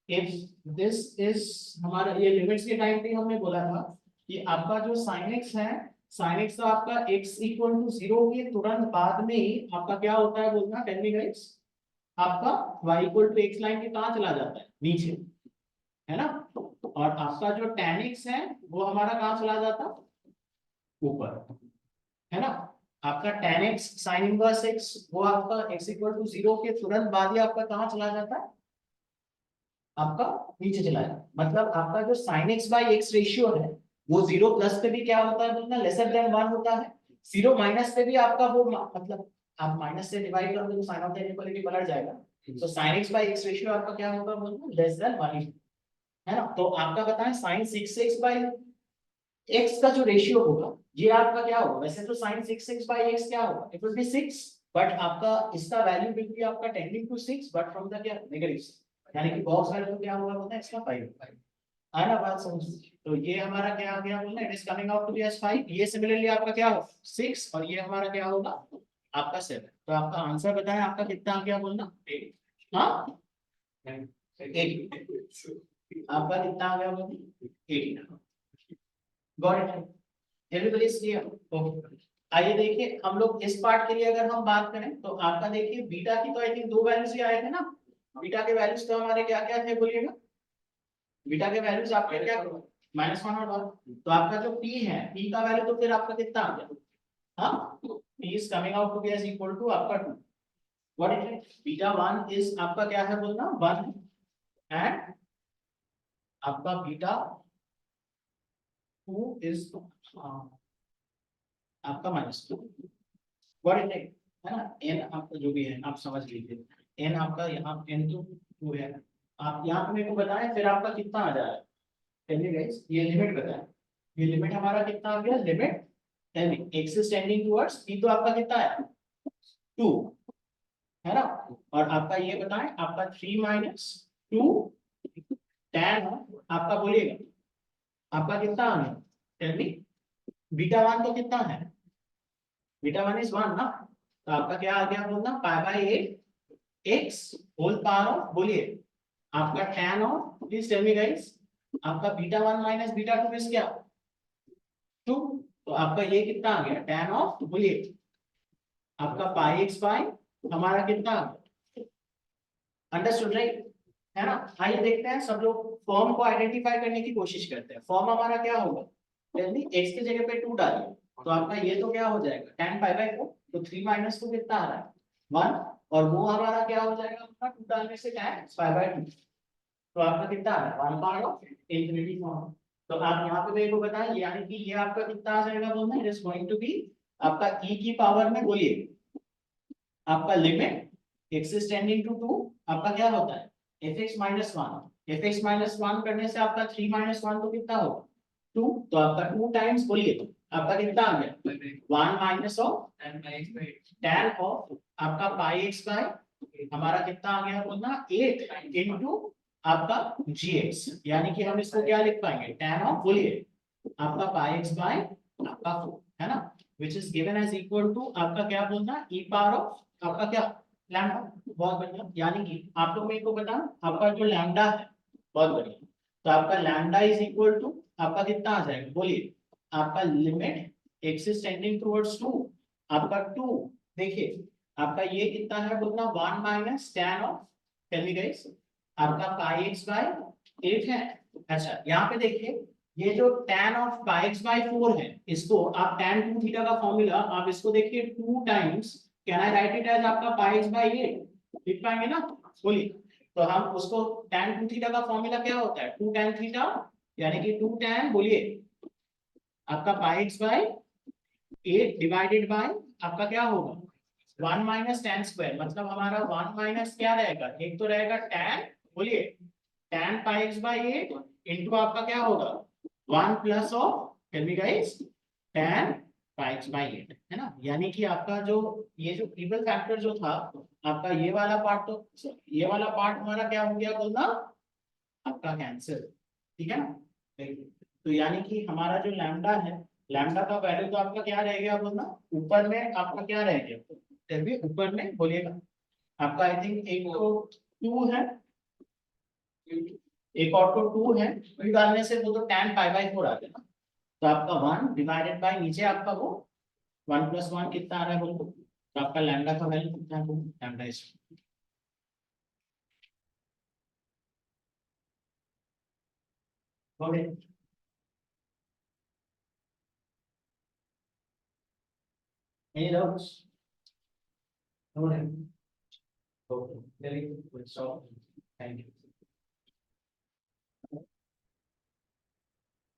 Speaker 1: इफ दिस इज हमारा ये लिमिट्स के टाइम पे हमने बोला था कि आपका जो sin x है sin x तो आपका x इक्वल टू 0 के तुरंत बाद में ही आपका क्या होता है बोलना टेल मी गाइस आपका y equal to x line के कहां चला जाता है नीचे है ना और आपका जो tan x है वो हमारा कहां चला जाता है ऊपर है ना। आपका tan x sin inverse x वो आपका x इक्वल टू 0 के तुरंत बाद ही आपका कहां चला जाता है आपका नीचे चला जाता है। मतलब आपका जो sin x by x ratio है वो 0 प्लस पे भी क्या होता है बोलना लेसर देन 1 होता है 0 माइनस पे भी आपका वो मतलब आप माइनस से डिवाइड करोगे तो sin ऑफ द इनइक्वालिटी पलट जाएगा तो sin x by x ratio आपका क्या होगा बोलना लेस देन 1 है ना। तो आपका बताएं sin 6x by x का जो रेशियो होगा ये आपका क्या होगा वैसे तो sin 6x by x क्या होगा इट विल बी 6 बट आपका इसका वैल्यू विल बी आपका tending to 6 but from the क्या नेगेटिव यानी कि बॉक्स वैल्यू क्या होगा बोलते हैं इसका 5 है ना बात समझ। तो ये हमारा क्या आ गया बोलना it is coming out to be as 5 ये सिमिलरली आपका क्या होगा 6 और ये हमारा क्या होगा आपका 7। तो आपका आंसर बताएं आपका कितना आ गया बोलना 8 हां 8 आपका कितना आ गया बोलना 8 got it everybody is clear okay. आइए देखिए हम लोग इस पार्ट के लिए अगर हम बात करें तो आपका देखिए बीटा की तो आई थिंक दो वैल्यूज ही आए थे ना बीटा के वैल्यूज तो हमारे क्या क्या थे बोलिएगा बीटा के वैल्यूज आपके क्या -1 और 1 तो आपका जो p है p का वैल्यू तो फिर आपका कितना आ गया हाँ p is coming out to be as equal to आपका 2 what it is beta 1 is आपका क्या है बोलना 1 एंड आपका बीटा 2 इज आपका -2 व्हाट इट इज है ना n आपका जो भी है आप समझ लीजिए n आपका यहाँ n तो 2 है आप यहाँ पे मेरे को बताएं फिर आपका कितना आ जाएगा चलिए गाइस ये लिमिट बताएं ये लिमिट हमारा कितना आ गया limit x is tending towards p तो आपका कितना है 2 है ना और आपका ये बताएं आपका 3 - 2 tan आपका बोलिएगा आपका कितना आ गया टेल मी बीटा 1 तो कितना है बीटा 1 इज 1 ना तो आपका क्या आ गया बोलना π/8 x होल पावर ऑफ बोलिए आपका tan of please tell me guys आपका बीटा 1 माइनस बीटा 2 इज क्या 2 तो आपका ये कितना आ गया tan ऑफ बोलिए आपका π/x हमारा कितना अंडरस्टूड राइट है ना। आइए देखते हैं सब लोग फॉर्म को आइडेंटिफाई करने की कोशिश करते हैं फॉर्म हमारा क्या होगा जल्दी x की जगह पे 2 डालिए तो आपका ये तो क्या हो जाएगा tan π/4 तो 3 - 2 कितना आ रहा है 1 और वो हमारा क्या हो जाएगा आपका 2 डालने से tan π/2 तो आपका कितना आ रहा है 1 पार्ट ऑफ इंफिनिटी फॉर्म तो आप यहाँ पे मेरे को बताएं, यानी कि ये आपका कितना आ जाएगा बोलना, it is going to be आपका e की पावर में, बोलिए आपका limit x is tending to 2 आपका क्या होता है fx माइनस 1, fx माइनस 1 करने से आपका 3 माइनस 1 तो कितना होगा 2, तो आपका 2 टाइम्स, बोलिए तो आपका कितना आ गया 1 माइनस ऑफ tan ऑफ आपका पाई x बाय हमारा कितना आ गया बोलना 8 इनटू आपका gx, यानी कि हम इसको क्या लिख पाएंगे tan ऑफ, बोलिए आपका पाई x बाय आपका 4 है ना, which is given as equal to आपका क्या बोलना e पावर ऑफ आपका क्या लैम्डा। बहुत बढ़िया, यानी कि आप लोग मेरे को बताओ आपका जो लैम्डा है, बहुत बढ़िया, तो आपका लैम्डा इज इक्वल टू आपका कितना आ जाएगा, बोलिए आपका limit x is tending towards 2 आपका 2, देखिए आपका ये कितना है बोलना 1 minus tan of, tell me guys आपका पाई x बाय 8 है। अच्छा यहाँ पे देखिए ये जो tan of pi x by 4 है, इसको आप tan 2 थीटा का फॉर्मूला आप इसको देखिए 2 times, can I write it as आपका पाई x बाय 8 लिख पाएंगे ना, बोलिए तो हम उसको tan 2 थीटा का फॉर्मूला क्या होता है 2 tan थीटा, यानी कि 2 tan, बोलिए आपका pi x by 8 divided by आपका क्या होगा 1 माइनस tan स्क्वायर, मतलब हमारा 1 माइनस क्या रहेगा, एक तो रहेगा tan, बोलिए tan pi x by 8 into आपका क्या होगा 1 plus of, tell me guys tan pi x by 8 है ना, यानी कि आपका जो ये जो ट्रिपल फैक्टर जो था आपका ये वाला पार्ट, तो ये वाला पार्ट हमारा क्या हो गया बोलना आपका कैंसिल, ठीक है ना। देखिए, तो यानी कि हमारा जो लैम्डा है, लैम्डा का वैल्यू तो आपका क्या रह गया बोलना, ऊपर में आपका क्या रह गया, फिर भी ऊपर में बोलिएगा आपका आई थिंक एक तो 2 है, एक और तो 2 है, 2 डालने से वो तो tan पाई बाय 4 आ गया ना, तो आपका 1 डिवाइडेड बाय नीचे आपका वो 1 प्लस 1 कितना आ रहा है बोलो, तो आपका लैम्डा का वैल्यू कितना है बोलो, lambda is okay. Any doubts? No. Okay. Very good. So, thank you.